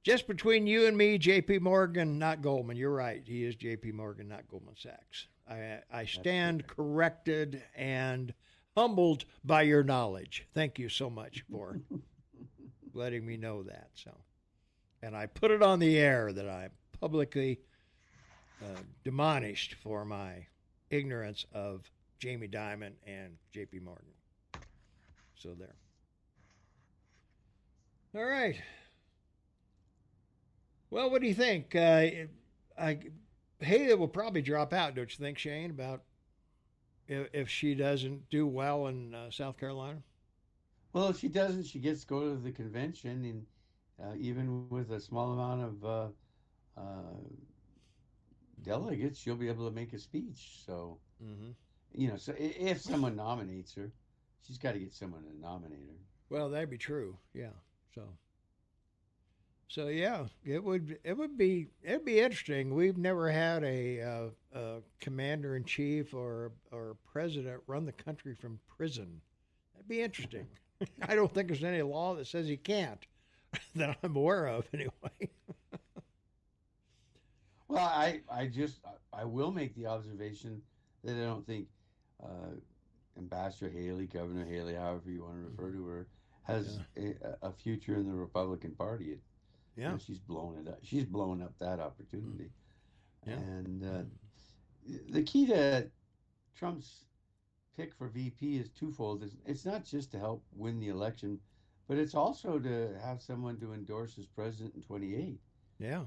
just between you and me, J.P. Morgan, not Goldman. You're right. He is J.P. Morgan, not Goldman Sachs. I stand corrected and humbled by your knowledge. Thank you so much for letting me know that. So, and I put it on the air that I publicly demolished for my ignorance of Jamie Dimon and J.P. Morgan. So there. All right. Well, what do you think? Haley will probably drop out, don't you think, Shane, about if she doesn't do well in South Carolina? Well, if she doesn't, she gets to go to the convention, and even with a small amount of delegates, she'll be able to make a speech. So, so if someone nominates her, she's got to get someone to nominate her. Well, that'd be true. Yeah. So yeah, it'd be interesting. We've never had a commander in chief or president run the country from prison. That'd be interesting. I don't think there's any law that says he can't, that I'm aware of, anyway. Well, I will make the observation that I don't think Ambassador Haley, Governor Haley, however you want to refer to her, has a future in the Republican Party. She's blown it up. She's blown up that opportunity. Yeah. And the key to Trump's pick for VP is twofold. It's not just to help win the election, but it's also to have someone to endorse as president in 28. Yeah.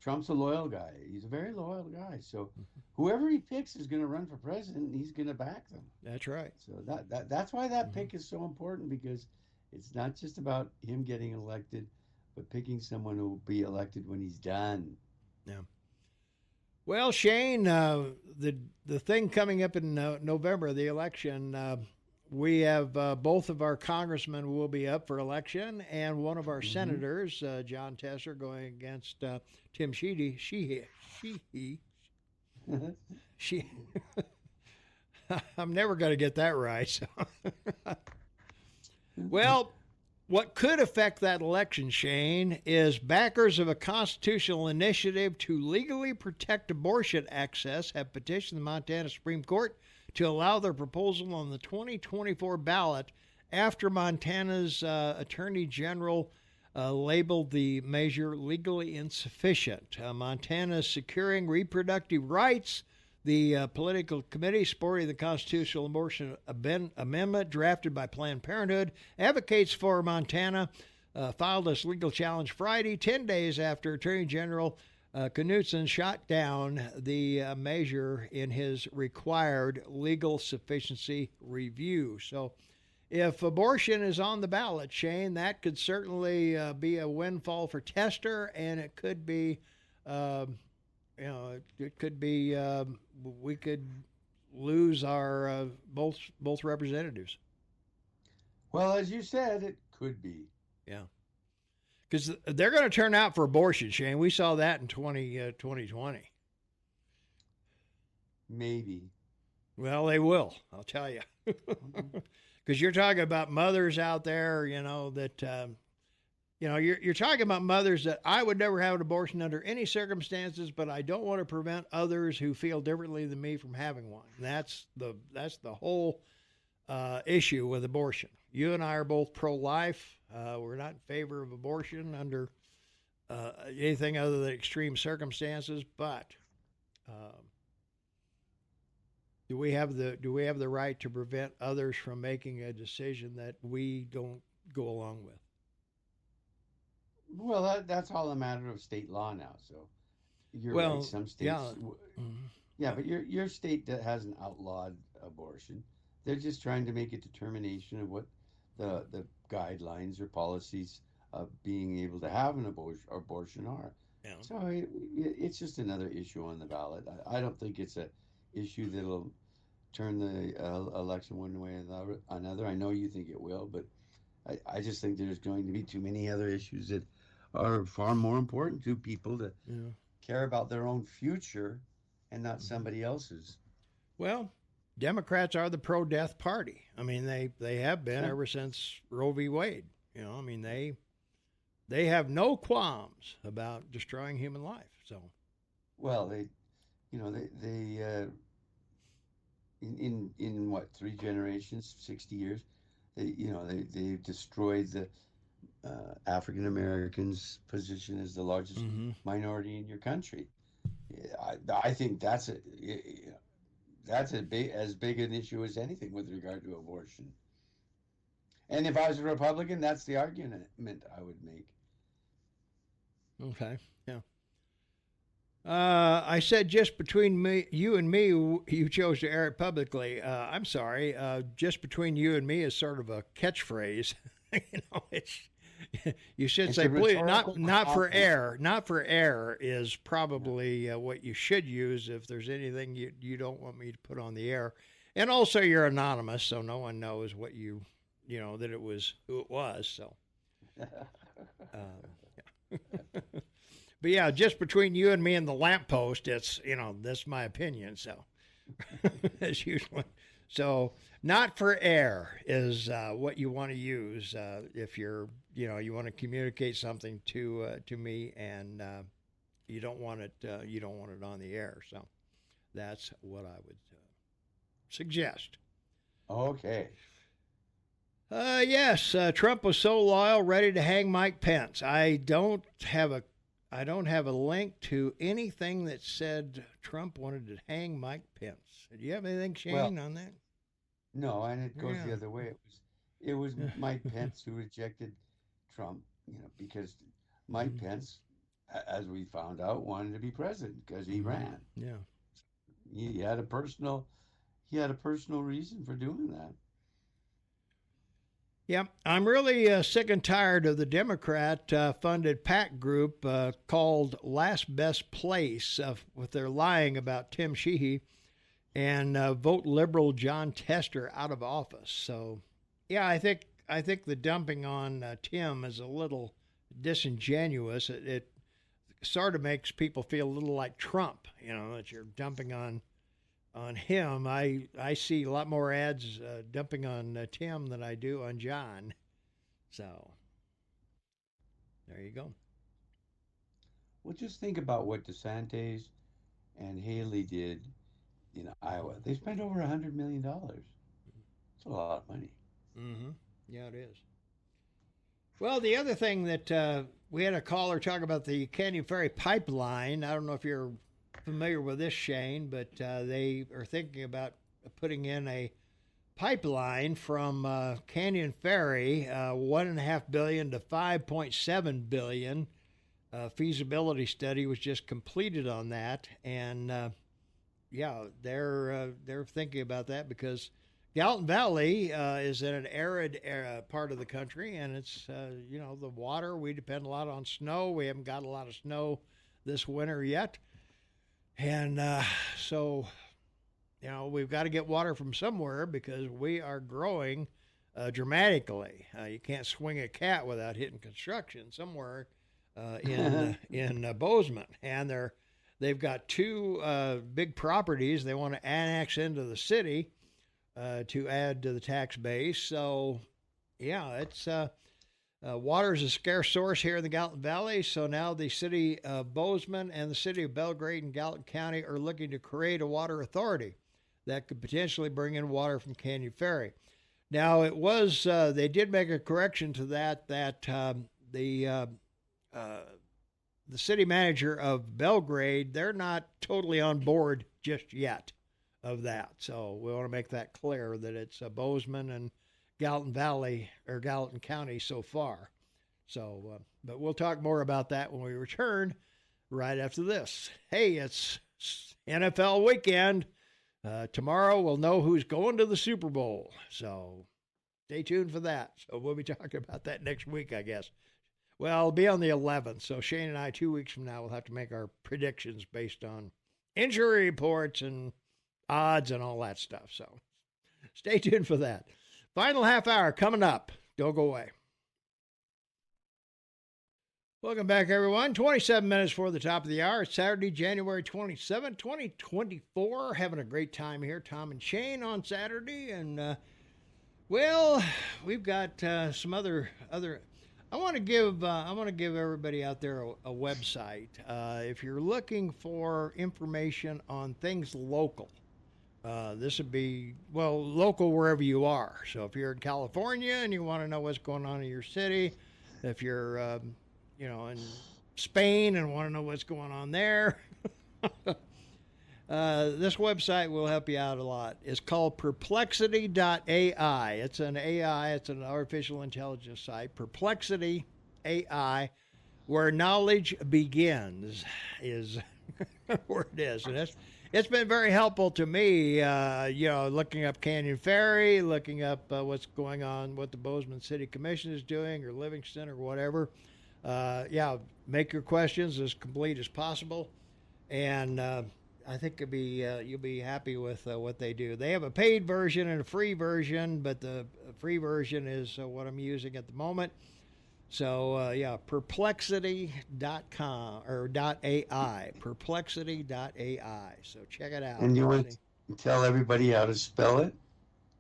Trump's a loyal guy. He's a very loyal guy. So whoever he picks is going to run for president, and he's going to back them. That's right. So that's why that pick is so important, because it's not just about him getting elected, but picking someone who will be elected when he's done. Yeah. Well, Shane, the thing coming up in November, the election, we have both of our congressmen will be up for election, and one of our senators, John Tesser, going against Tim Sheehy. I'm never going to get that right. So. Well, what could affect that election, Shane, is backers of a constitutional initiative to legally protect abortion access have petitioned the Montana Supreme Court to allow their proposal on the 2024 ballot after Montana's Attorney General labeled the measure legally insufficient. Montana's Securing Reproductive Rights, the political committee supporting the constitutional abortion amendment drafted by Planned Parenthood, advocates for Montana, filed this legal challenge Friday, 10 days after Attorney General Knudsen shot down the measure in his required legal sufficiency review. So if abortion is on the ballot, Shane, that could certainly be a windfall for Tester, and it could be, we could lose our both representatives. Well, as you said, it could be. Yeah. Because they're going to turn out for abortion, Shane. We saw that in 2020. Maybe. Well, they will. I'll tell you, because you're talking about mothers out there, that. You're talking about mothers that I would never have an abortion under any circumstances, but I don't want to prevent others who feel differently than me from having one. That's the whole issue with abortion. You and I are both pro-life. We're not in favor of abortion under anything other than extreme circumstances. But do we have the right to prevent others from making a decision that we don't go along with? Well, that's all a matter of state law now. So you're Well, right. Some states, yeah. yeah, but your state that hasn't outlawed abortion. They're just trying to make a determination of what the guidelines or policies of being able to have an abortion are. Yeah. So it's just another issue on the ballot. I don't think it's a issue that'll turn the election one way or another. I know you think it will, but I just think there's going to be too many other issues that are far more important to people to care about their own future and not somebody else's. Well, Democrats are the pro-death party. I mean, they have been ever since Roe v. Wade. They have no qualms about destroying human life. So, well, they in what, 3 generations, 60 years, they've destroyed the African Americans' position as the largest minority in your country. I think that's as big an issue as anything with regard to abortion. And if I was a Republican, that's the argument I would make. Okay, yeah. I said just between you and me, you chose to air it publicly. I'm sorry. Just between you and me is sort of a catchphrase. You should say, please, not for air. Not for air is probably what you should use if there's anything you don't want me to put on the air. And also, you're anonymous, so no one knows what that it was who it was. So, but yeah, just between you and me and the lamppost, it's that's my opinion. So, as usual. So, not for air is what you want to use if you're, you want to communicate something to me, and you don't want it on the air. So, that's what I would suggest. Okay. Yes, Trump was so loyal, ready to hang Mike Pence. I don't have a link to anything that said Trump wanted to hang Mike Pence. Do you have anything, Shane, on that? No, and it goes the other way. It was Mike Pence who rejected Trump, because Mike Pence, as we found out, wanted to be president because he ran. Yeah. He had a personal reason for doing that. Yeah, I'm really sick and tired of the Democrat-funded PAC group called Last Best Place with their lying about Tim Sheehy and vote liberal John Tester out of office. So, yeah, I think the dumping on Tim is a little disingenuous. It sort of makes people feel a little like Trump, that you're dumping on him. I see a lot more ads dumping on Tim than I do on John. So, there you go. Well, just think about what DeSantis and Haley did in Iowa. They spent over $100 million. It's a lot of money. Mm-hmm. Yeah, it is. Well, the other thing that we had a caller talk about the Canyon Ferry pipeline. I don't know if you're familiar with this, Shane, but they are thinking about putting in a pipeline from Canyon Ferry, $1.5 billion to $5.7 billion. Feasibility study was just completed on that, and they're thinking about that because Gallatin Valley is in an arid part of the country, and it's the water. We depend a lot on snow. We haven't got a lot of snow this winter yet. And so, we've got to get water from somewhere because we are growing dramatically. You can't swing a cat without hitting construction somewhere in Bozeman. And They've got two big properties they want to annex into the city to add to the tax base. So, yeah, it's water is a scarce source here in the Gallatin Valley. So now the city of Bozeman and the city of Belgrade and Gallatin County are looking to create a water authority that could potentially bring in water from Canyon Ferry. Now, it was they did make a correction to that the city manager of Belgrade, they're not totally on board just yet of that. So we want to make that clear that it's Bozeman and Gallatin Valley or Gallatin County so far. So, but we'll talk more about that when we return right after this. Hey, it's NFL weekend. Tomorrow we'll know who's going to the Super Bowl. So stay tuned for that. So we'll be talking about that next week, I guess. Well, it'll be on the 11th. So Shane and I, 2 weeks from now, will have to make our predictions based on injury reports and odds and all that stuff. So stay tuned for that. Final half hour coming up. Don't go away. Welcome back, everyone. 27 minutes before the top of the hour. It's Saturday, January 27, 2024. Having a great time here. Tom and Shane on Saturday. And, well, we've got some other. I want to give everybody out there a website. If you're looking for information on things local, this would be, well, local wherever you are. So if you're in California and you want to know what's going on in your city, if you're, in Spain and want to know what's going on there, this website will help you out a lot. It's called perplexity.ai. It's an AI, it's an artificial intelligence site. Perplexity AI, where knowledge begins, is where it is. And it's been very helpful to me, looking up Canyon Ferry, looking up what's going on, what the Bozeman City Commission is doing, or Livingston, or whatever. Make your questions as complete as possible. And I think you'll be happy with what they do. They have a paid version and a free version, but the free version is what I'm using at the moment. So, perplexity.com or .ai, perplexity.ai. So check it out. And you want to tell everybody how to spell it?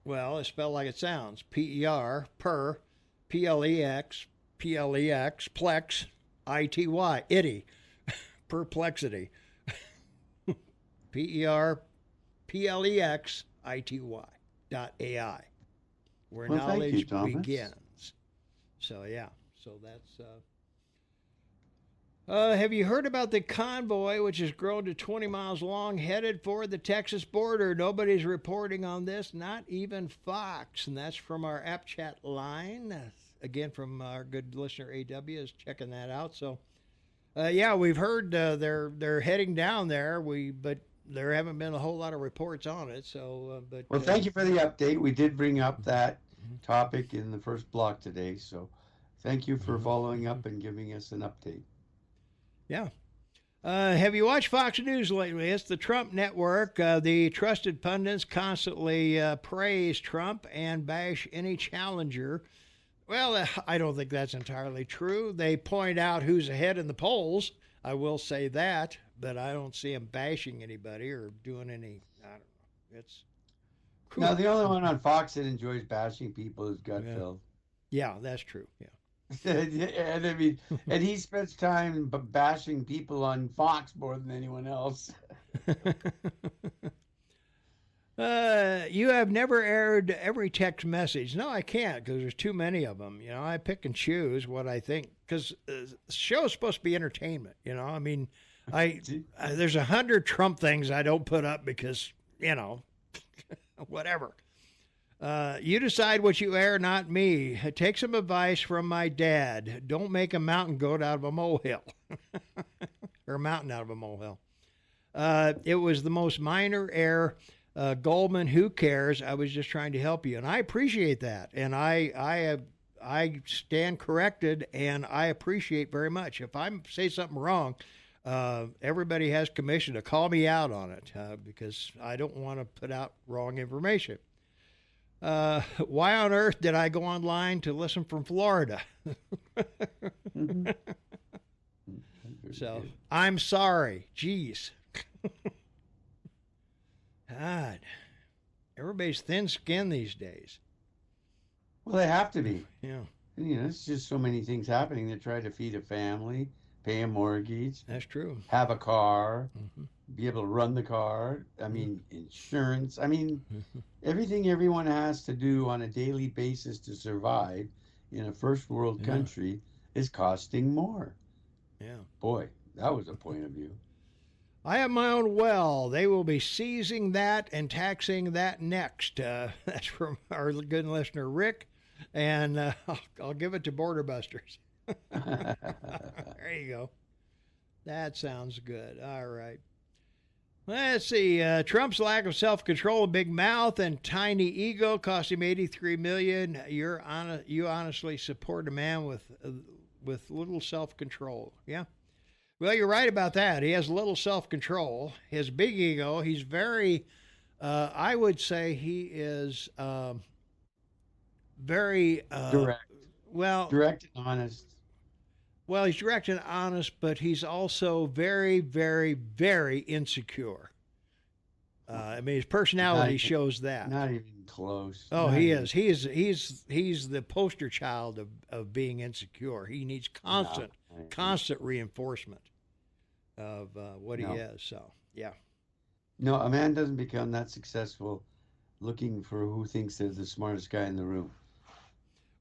Well, it's spelled like it sounds. P-E-R, P-L-E-X, P-L-E-X, plex, I-T-Y, itty, perplexity. P-E-R-P-L-E-X-I-T-Y .ai, where knowledge begins. So, yeah. So that's, have you heard about the convoy, which has grown to 20 miles long, headed for the Texas border? Nobody's reporting on this, not even Fox. And that's from our app chat line. Again, from our good listener, A.W. is checking that out. So, we've heard they're heading down there. But there haven't been a whole lot of reports on it. So, well, thank you for the update. We did bring up that topic in the first block today. So thank you for following up and giving us an update. Yeah. Have you watched Fox News lately? It's the Trump network. The trusted pundits constantly praise Trump and bash any challenger. Well, I don't think that's entirely true. They point out who's ahead in the polls. I will say that, but I don't see them bashing anybody or doing any, I don't know. It's cool. Now, the only one on Fox that enjoys bashing people is Gutfeld. Yeah, that's true. Yeah. And I mean, and he spends time bashing people on Fox more than anyone else. You have never aired every text message. No, I can't because there's too many of them. I pick and choose what I think because the show is supposed to be entertainment. I mean, there's 100 Trump things I don't put up because, whatever. You decide what you air, not me. Take some advice from my dad. Don't make a mountain goat out of a molehill. Or a mountain out of a molehill. It was the most minor error. Goldman, who cares? I was just trying to help you. And I appreciate that. And I stand corrected, and I appreciate very much. If I say something wrong, everybody has permission to call me out on it because I don't want to put out wrong information. Why on earth did I go online to listen from Florida? So I'm sorry. Jeez. God, everybody's thin-skinned these days. Well, they have to be. Yeah, You know, it's just so many things happening. They try to feed a family, pay a mortgage, that's true. have a car, Mm-hmm. be able to run the car. I mean, insurance. I mean, Mm-hmm. everything everyone has to do on a daily basis to survive in a first world country is costing more. Yeah. Boy, that was a point of view. I have my own well. They will be seizing that and taxing that next. That's from our good listener, Rick. And I'll give it to Border Busters. There you go. That sounds good. All right. Let's see. Trump's lack of self-control, big mouth, and tiny ego cost him $83 million. You honestly support a man with little self-control. Yeah. Well, you're right about that. He has little self-control. His big ego. He's very. I would say he is very Direct. Well, Direct and honest. Well, he's direct and honest, but he's also very, very, very insecure. I mean, his personality shows that. Not even close. Oh, Not he even- is. He's the poster child of being insecure. He needs constant reinforcement of what he is. So, yeah. No, a man doesn't become that successful looking for who thinks they're the smartest guy in the room.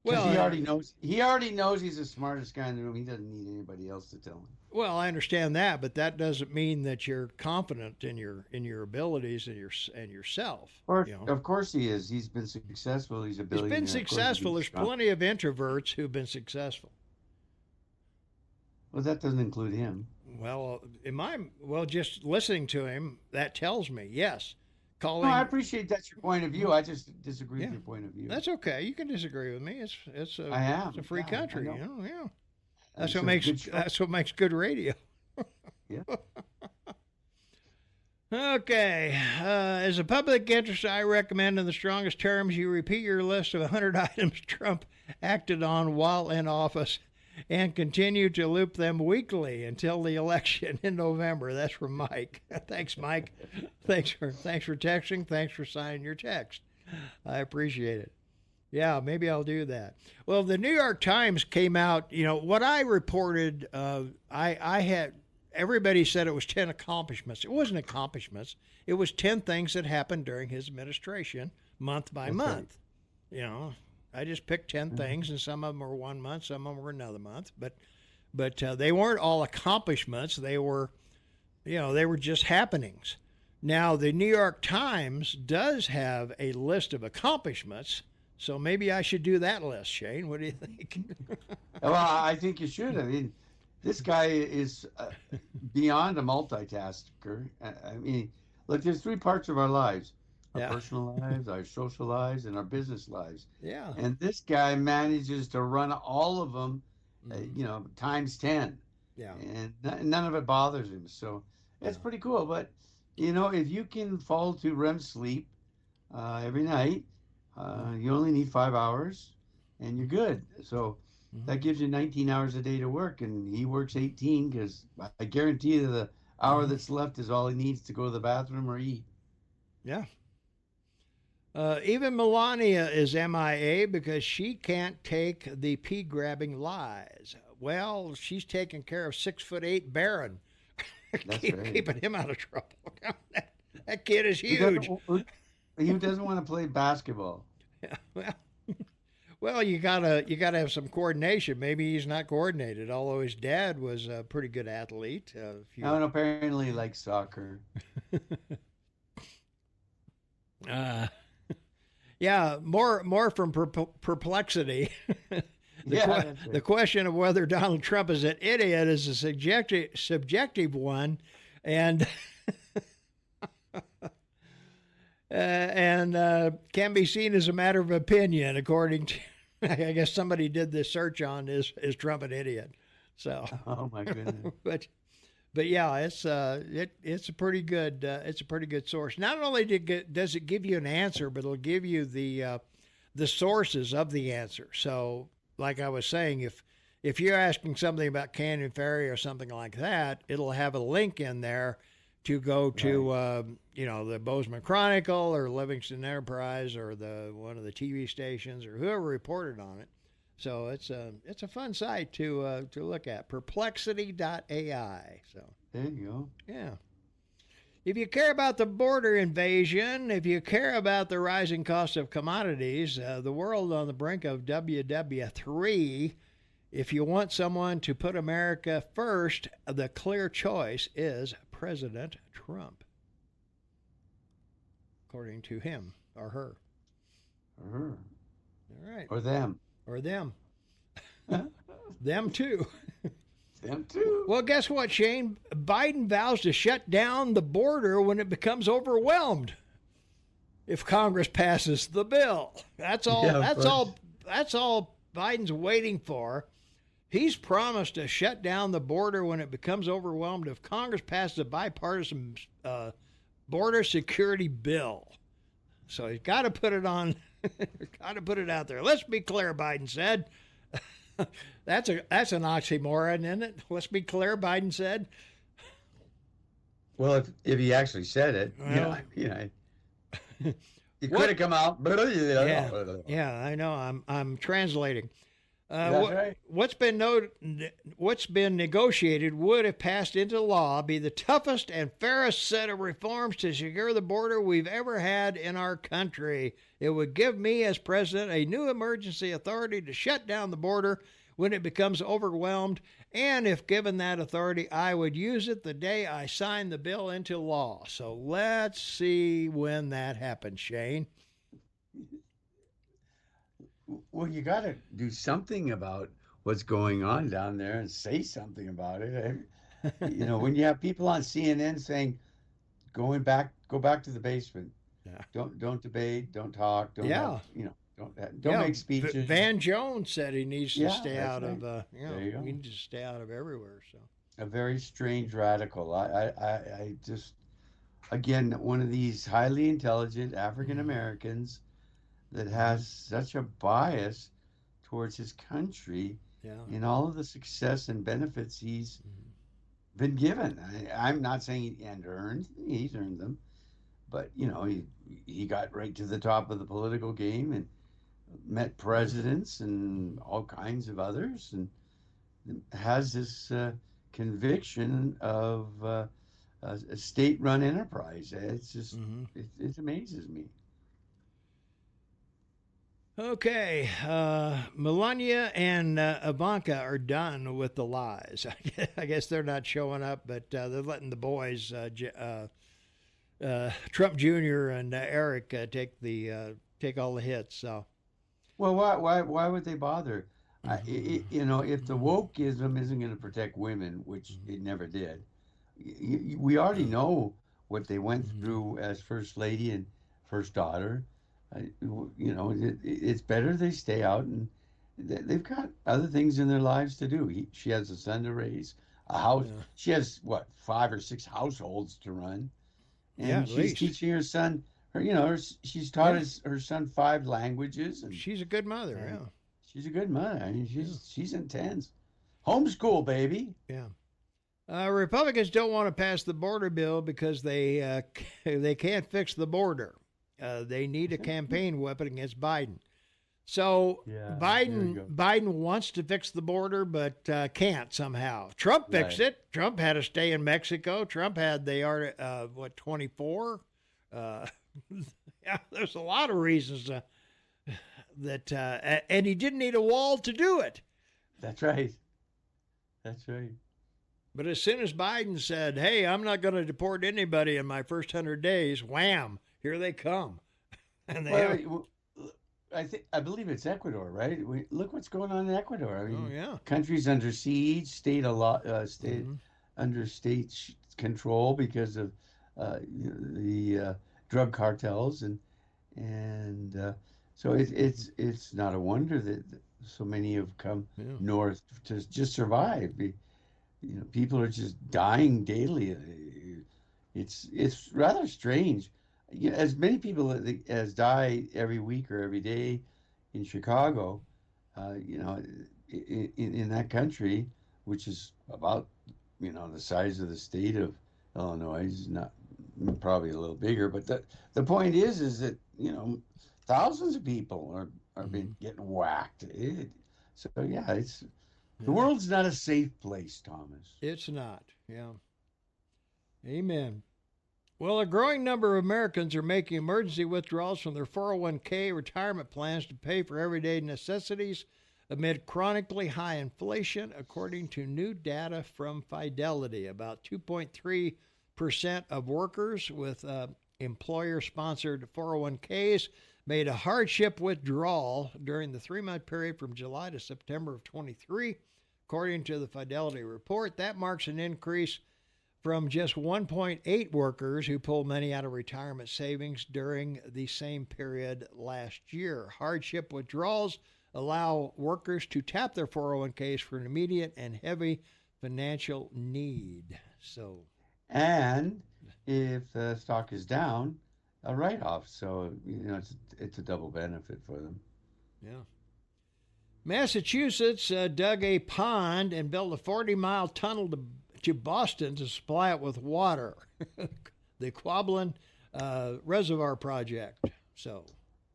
Well, he already knows. He already knows he's the smartest guy in the room. He doesn't need anybody else to tell him. Well, I understand that, but that doesn't mean that you're confident in your abilities and yourself. Or, of course he is. He's been successful. He's a billionaire. He's been successful. There's plenty of introverts who've been successful. Well, that doesn't include him. Well, just listening to him, that tells me yes. No, I appreciate that's your point of view. I just disagree with your point of view. That's okay. You can disagree with me. It's a free country, you know. Yeah. That's what makes good radio. Yeah. Okay. As a public interest, I recommend in the strongest terms you repeat your list of 100 items Trump acted on while in office and continue to loop them weekly until the election in November. That's from Mike. Thanks, Mike. Thanks for texting. Thanks for signing your text. I appreciate it. Yeah, maybe I'll do that. Well, the New York Times came out, what I reported, I had, everybody said it was 10 accomplishments. It wasn't accomplishments. It was 10 things that happened during his administration, month by month. Right. I just picked 10 things, and some of them were 1 month, some of them were another month. But they weren't all accomplishments. They were, they were just happenings. Now, the New York Times does have a list of accomplishments, so maybe I should do that list, Shane. What do you think? Well, I think you should. I mean, this guy is beyond a multitasker. I mean, look, there's 3 parts of our lives. Our personal lives, our social lives, and our business lives. Yeah. And this guy manages to run all of them, times 10. Yeah. And none of it bothers him. So it's pretty cool. But, if you can fall to REM sleep every night, you only need 5 hours and you're good. So that gives you 19 hours a day to work. And he works 18 because I guarantee you the hour that's left is all he needs to go to the bathroom or eat. Yeah. Even Melania is MIA because she can't take the pee-grabbing lies. Well, she's taking care of 6'8" Barron, keeping him out of trouble. That kid is huge. He doesn't want to play basketball. Yeah, well, you gotta have some coordination. Maybe he's not coordinated. Although his dad was a pretty good athlete. And apparently he likes soccer. Yeah, more from perplexity. The question of whether Donald Trump is an idiot is a subjective one, and can be seen as a matter of opinion, according to, I guess somebody did this search on is Trump an idiot? So. Oh my goodness. But yeah, it's a pretty good source. Not only does it give you an answer, but it'll give you the sources of the answer. So, like I was saying, if you're asking something about Canyon Ferry or something like that, it'll have a link in there to go to, the Bozeman Chronicle or Livingston Enterprise or one of the TV stations or whoever reported on it. So it's a fun site to look at. Perplexity.ai. So There you go. yeah. If you care about the border invasion, if you care about the rising cost of commodities, the world on the brink of WW3, if you want someone to put America first, the clear choice is President Trump, according to him or her. Uh-huh. All right. Or them. Or them. Them too. Them too. Well, guess what, Shane? Biden vows to shut down the border when it becomes overwhelmed. If Congress passes the bill, that's all. Yeah, that's right. all. That's all Biden's waiting for. He's promised to shut down the border when it becomes overwhelmed if Congress passes a bipartisan border security bill. So he's got to put it on. Got to put it out there. Let's be clear, Biden said. That's an oxymoron, isn't it? Let's be clear, Biden said. Well, if he actually said it, Well, it could have come out. Yeah, I know. I'm translating. That's right. What's been negotiated would, if passed into law, be the toughest and fairest set of reforms to secure the border we've ever had in our country. It would give me, as president, a new emergency authority to shut down the border when it becomes overwhelmed, and if given that authority, I would use it the day I sign the bill into law. So let's see when that happens, Shane. Well, you got to do something about what's going on down there and say something about it. When you have people on CNN saying, go back to the basement. Yeah. Don't debate. Don't talk. Don't Yeah. don't make speeches. Van Jones said he needs to stay that's out of. right. There you go. We need to stay out of everywhere. So A very strange radical. I just, again, one of these highly intelligent African Americans that has such a bias towards his country in all of the success and benefits he's been given. I'm not saying he's earned them, but he got right to the top of the political game and met presidents and all kinds of others, and has this conviction of a state-run enterprise. It's just it amazes me. okay, Melania and Ivanka are done with the lies. I guess they're not showing up, but they're letting the boys, Trump Jr. and Eric, take all the hits. So, Well, why would they bother? If the wokeism isn't going to protect women, which it never did, we already know what they went through as first lady and first daughter. It's better they stay out, and they've got other things in their lives to do. She has a son to raise, a house. Yeah. She has 5 or 6 households to run, and she's teaching her son. She's taught her son 5 languages, and she's a good mother. Yeah, she's a good mother. I mean, she's intense. Homeschool, baby. Yeah. Republicans don't want to pass the border bill because they can't fix the border. They need a campaign weapon against Biden. So Biden wants to fix the border, but can't somehow. Trump fixed it. Trump had to stay in Mexico. Trump had 24. There's a lot of reasons and he didn't need a wall to do it. That's right. That's right. But as soon as Biden said, "Hey, I'm not going to deport anybody in my first 100 days," wham, here they come. And I believe it's Ecuador, right? Look what's going on in Ecuador. I mean, country's under siege, state under state control because of the drug cartels, and so it's not a wonder that so many have come north to just survive. People are just dying daily. It's rather strange. As many people as die every week or every day in Chicago, in that country, which is about, the size of the state of Illinois, is not probably a little bigger, but the point is that, thousands of people are being getting whacked. So yeah, the world's not a safe place, Thomas. It's not. Yeah. Amen. Well, a growing number of Americans are making emergency withdrawals from their 401k retirement plans to pay for everyday necessities amid chronically high inflation, according to new data from Fidelity. About 2.3% of workers with employer-sponsored 401ks made a hardship withdrawal during the 3-month period from July to September of 23, according to the Fidelity report. That marks an increase from just 1.8 workers who pulled money out of retirement savings during the same period last year. Hardship withdrawals allow workers to tap their 401ks for an immediate and heavy financial need. And if the stock is down, a write-off. So, it's a double benefit for them. Yeah. Massachusetts dug a pond and built a 40-mile tunnel to Boston to supply it with water. The Quablin Reservoir Project. So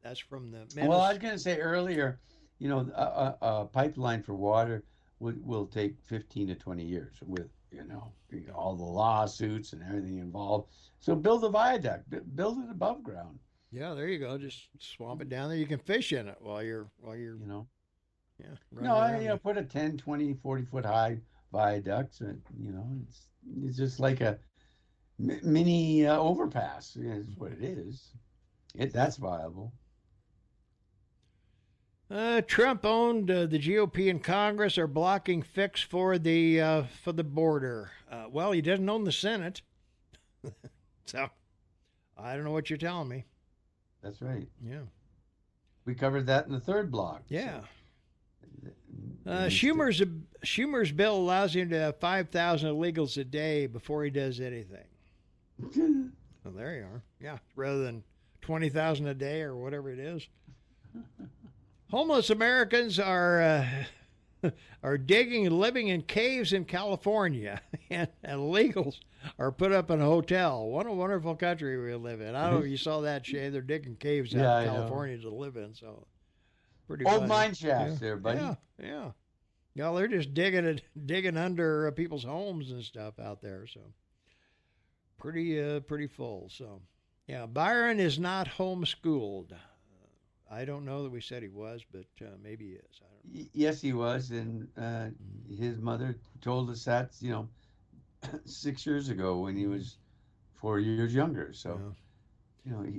that's from the... Well, I was going to say earlier, a pipeline for water will take 15 to 20 years with, all the lawsuits and everything involved. So build a viaduct, build it above ground. Yeah, there you go. Just swamp it down there. You can fish in it while you're Yeah. Put a 10, 20, 40-foot high viaduct. It's just like a mini overpass. Is what it is. That's viable. Trump-owned the GOP in Congress are blocking fix for the border. Well, he doesn't own the Senate, so I don't know what you're telling me. That's right. Yeah, we covered that in the third block. Yeah. So. Schumer's bill allows him to have 5,000 illegals a day before he does anything. Well, there you are. Yeah, rather than 20,000 a day or whatever it is. Homeless Americans are digging and living in caves in California, and illegals are put up in a hotel. What a wonderful country we live in. I don't know if you saw that, Shay. They're digging caves out in California to live in. So pretty old funny. mine shafts there, buddy. Yeah. Yeah, they're just digging under people's homes and stuff out there. So pretty full. So yeah, Byron is not homeschooled. I don't know that we said he was, but maybe he is. I don't know. Yes, he was, and his mother told us that 6 years ago when he was 4 years younger. So,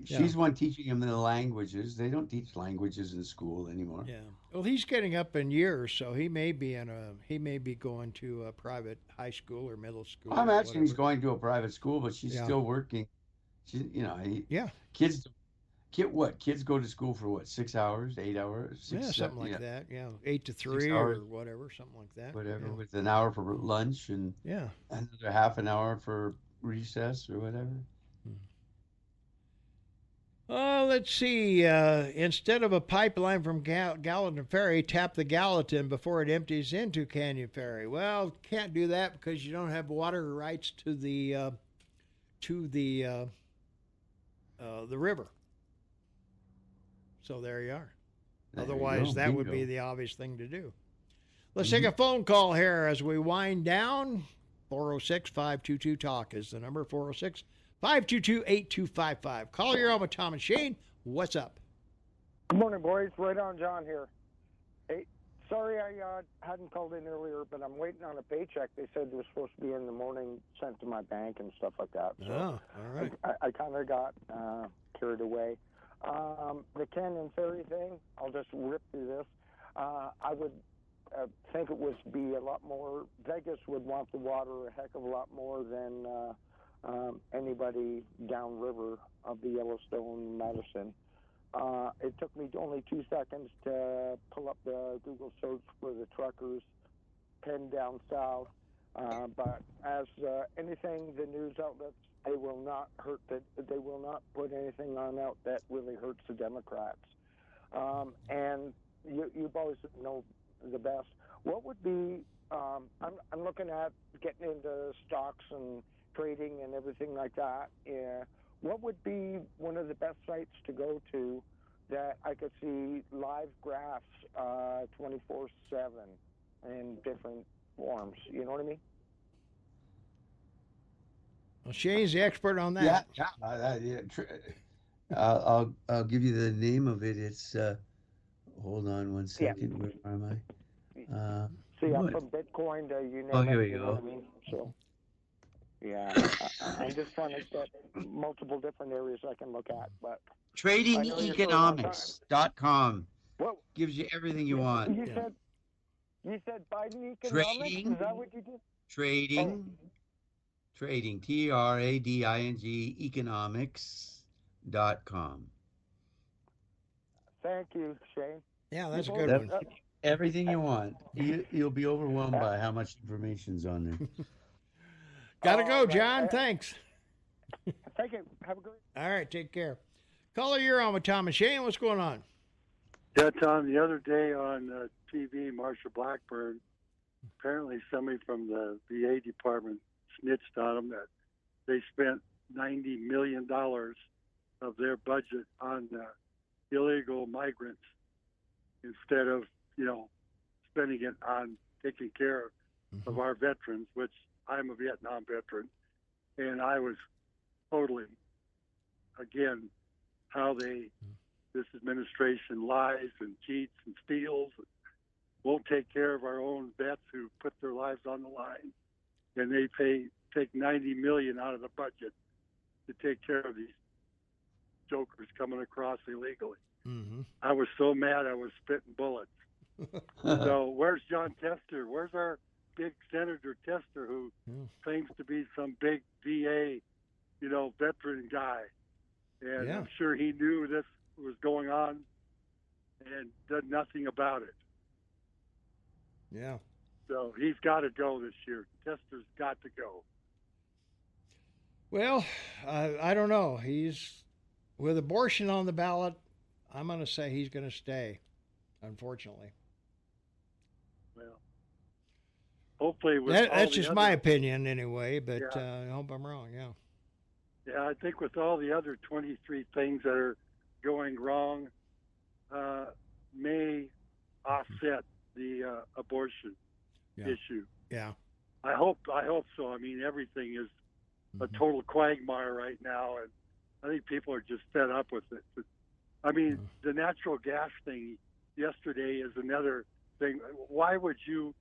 she's one teaching him the languages. They don't teach languages in school anymore. Yeah. Well, he's getting up in years, so he may be going to a private high school or middle school. I imagine he's going to a private school, but she's still working. Kids go to school for 6 hours, 8 hours? Something like that. Yeah, 8 to 3 or whatever, something like that. Whatever, with an hour for lunch and another half an hour for recess or whatever. Let's see. Instead of a pipeline from Gallatin Ferry, tap the Gallatin before it empties into Canyon Ferry. Well, can't do that because you don't have water rights to the river. So there you are. Otherwise, that would be the obvious thing to do. Let's take a phone call here as we wind down. 406-522-TALK is the number. 406-522-8255. Call your own with Tom and Shane. What's up? Good morning, boys. Right on, John here. Hey, sorry I hadn't called in earlier, but I'm waiting on a paycheck. They said it was supposed to be in the morning, sent to my bank and stuff like that. So all right. I kind of got carried away. The Canyon Ferry thing, I'll just rip through this. I would think it would be a lot more, Vegas would want the water a heck of a lot more than anybody downriver of the Yellowstone, Madison. It took me only 2 seconds to pull up the Google search for the truckers pinned down south. But as anything, the news outlets, they will not put anything on out that really hurts the Democrats. And you boys know the best. what would be? I'm looking at getting into stocks and trading and everything like that. What would be one of the best sites to go to that I could see live graphs 24/7 in different forms? You know what I mean? Well, Shane's the expert on Yeah, that. I'll give you the name of it. It's hold on one Yeah. second. Where am I? See, I'm What? from Bitcoin to you name Oh, it. here we You know what I go. mean? So, yeah, I'm just trying to get multiple different areas I can look at. But I know you're short on time. TradingEconomics.com What gives you everything you want. you said? You said Biden economics? Trading, Is that what you did? trading, trading. TRADING economics.com. Thank you, Shane. Yeah, that's a You good both- one. Everything you want. You'll be overwhelmed by how much information's on there. Gotta go, All right. John. Thanks. Thank you. Have a great. All right, take care. Caller, you're on with Tom and Shane. What's going on? Yeah, Tom, the other day on TV, Marsha Blackburn, apparently somebody from the VA department snitched on them that they spent $90 million of their budget on illegal migrants instead of, spending it on taking care of our veterans, which I'm a Vietnam veteran. And I was totally, again, how this administration lies and cheats and steals, won't take care of our own vets who put their lives on the line, and they take $90 million out of the budget to take care of these jokers coming across illegally. Mm-hmm. I was so mad I was spitting bullets. So where's John Tester? Where's our big Senator Tester who claims to be some big VA, veteran guy? And I'm sure he knew this was going on and did nothing about it. Yeah. So he's got to go this year. Tester's got to go. Well, I don't know. He's with abortion on the ballot. I'm going to say he's going to stay, unfortunately. Well, hopefully with that's just my opinion anyway, but I hope I'm wrong. Yeah. Yeah, I think with all the other 23 things that are going wrong, may offset the abortion issue. Yeah. I hope so. I mean, everything is a total quagmire right now, and I think people are just fed up with it. But, I mean, the natural gas thing yesterday is another thing. Why would you,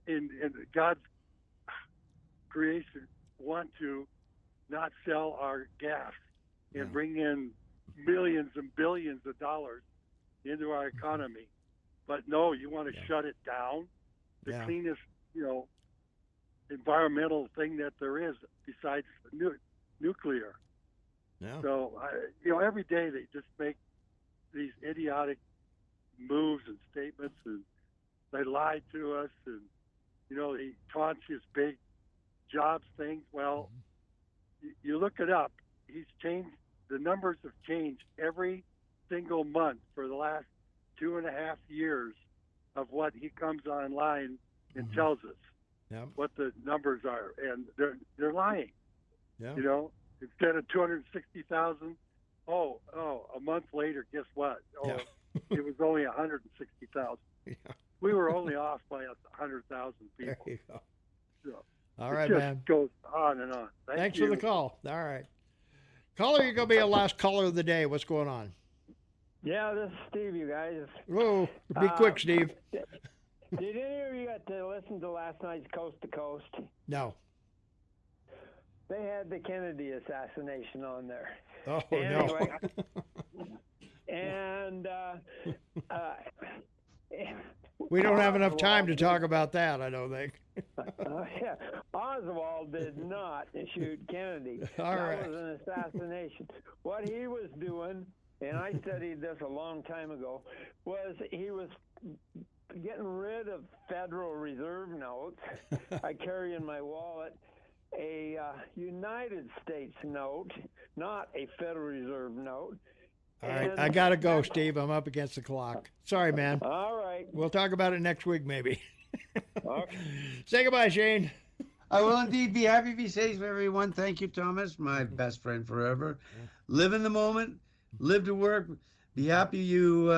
in God's creation, want to not sell our gas and bring in millions and billions of dollars into our economy? But no, you want to shut it down. The cleanest, environmental thing that there is besides nuclear. Yeah. So, every day they just make these idiotic moves and statements, and they lie to us, and, he taunts his big jobs thing. Well, you look it up. He's changed. The numbers have changed every single month for the last 2.5 years of what he comes online and tells us what the numbers are, and they're lying. Yeah. Instead of 260,000, a month later, guess what? It was only 160,000. Yeah. We were only off by 100,000 people. There you go. So, all right, it just man. goes on and on. Thanks for the call. All right. Caller, you're going to be our last caller of the day. What's going on? Yeah, this is Steve, you guys. Whoa, be quick, Steve. Did any of you get to listen to last night's Coast to Coast? No. They had the Kennedy assassination on there. Oh, anyway, no. And we don't have enough time to talk about that, I don't think. Yeah, Oswald did not shoot Kennedy. All that right. was an assassination. What he was doing, and I studied this a long time ago, was he was getting rid of Federal Reserve notes. I carry in my wallet a United States note, not a Federal Reserve note, All right, And- I got to go, Steve. I'm up against the clock. Sorry, man. All right. We'll talk about it next week, maybe. Okay. Say goodbye, Shane. I will indeed be happy. Be safe, everyone. Thank you, Thomas, my best friend forever. Live in the moment, live to work. Be happy you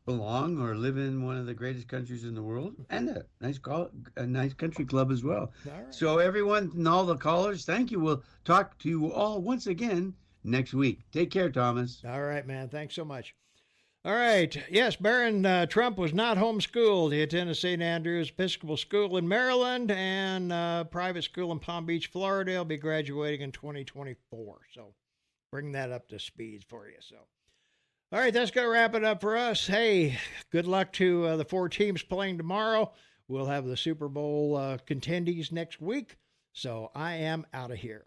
belong or live in one of the greatest countries in the world, and a nice country club as well. All right. So, everyone and all the callers, thank you. We'll talk to you all once again next week. Take care, Thomas. All right, man. Thanks so much. All right. Yes, Barron Trump was not homeschooled. He attended St. Andrew's Episcopal School in Maryland and private school in Palm Beach, Florida. He'll be graduating in 2024. So bring that up to speed for you. So, all right, that's going to wrap it up for us. Hey, good luck to the 4 teams playing tomorrow. We'll have the Super Bowl contendees next week. So I am out of here.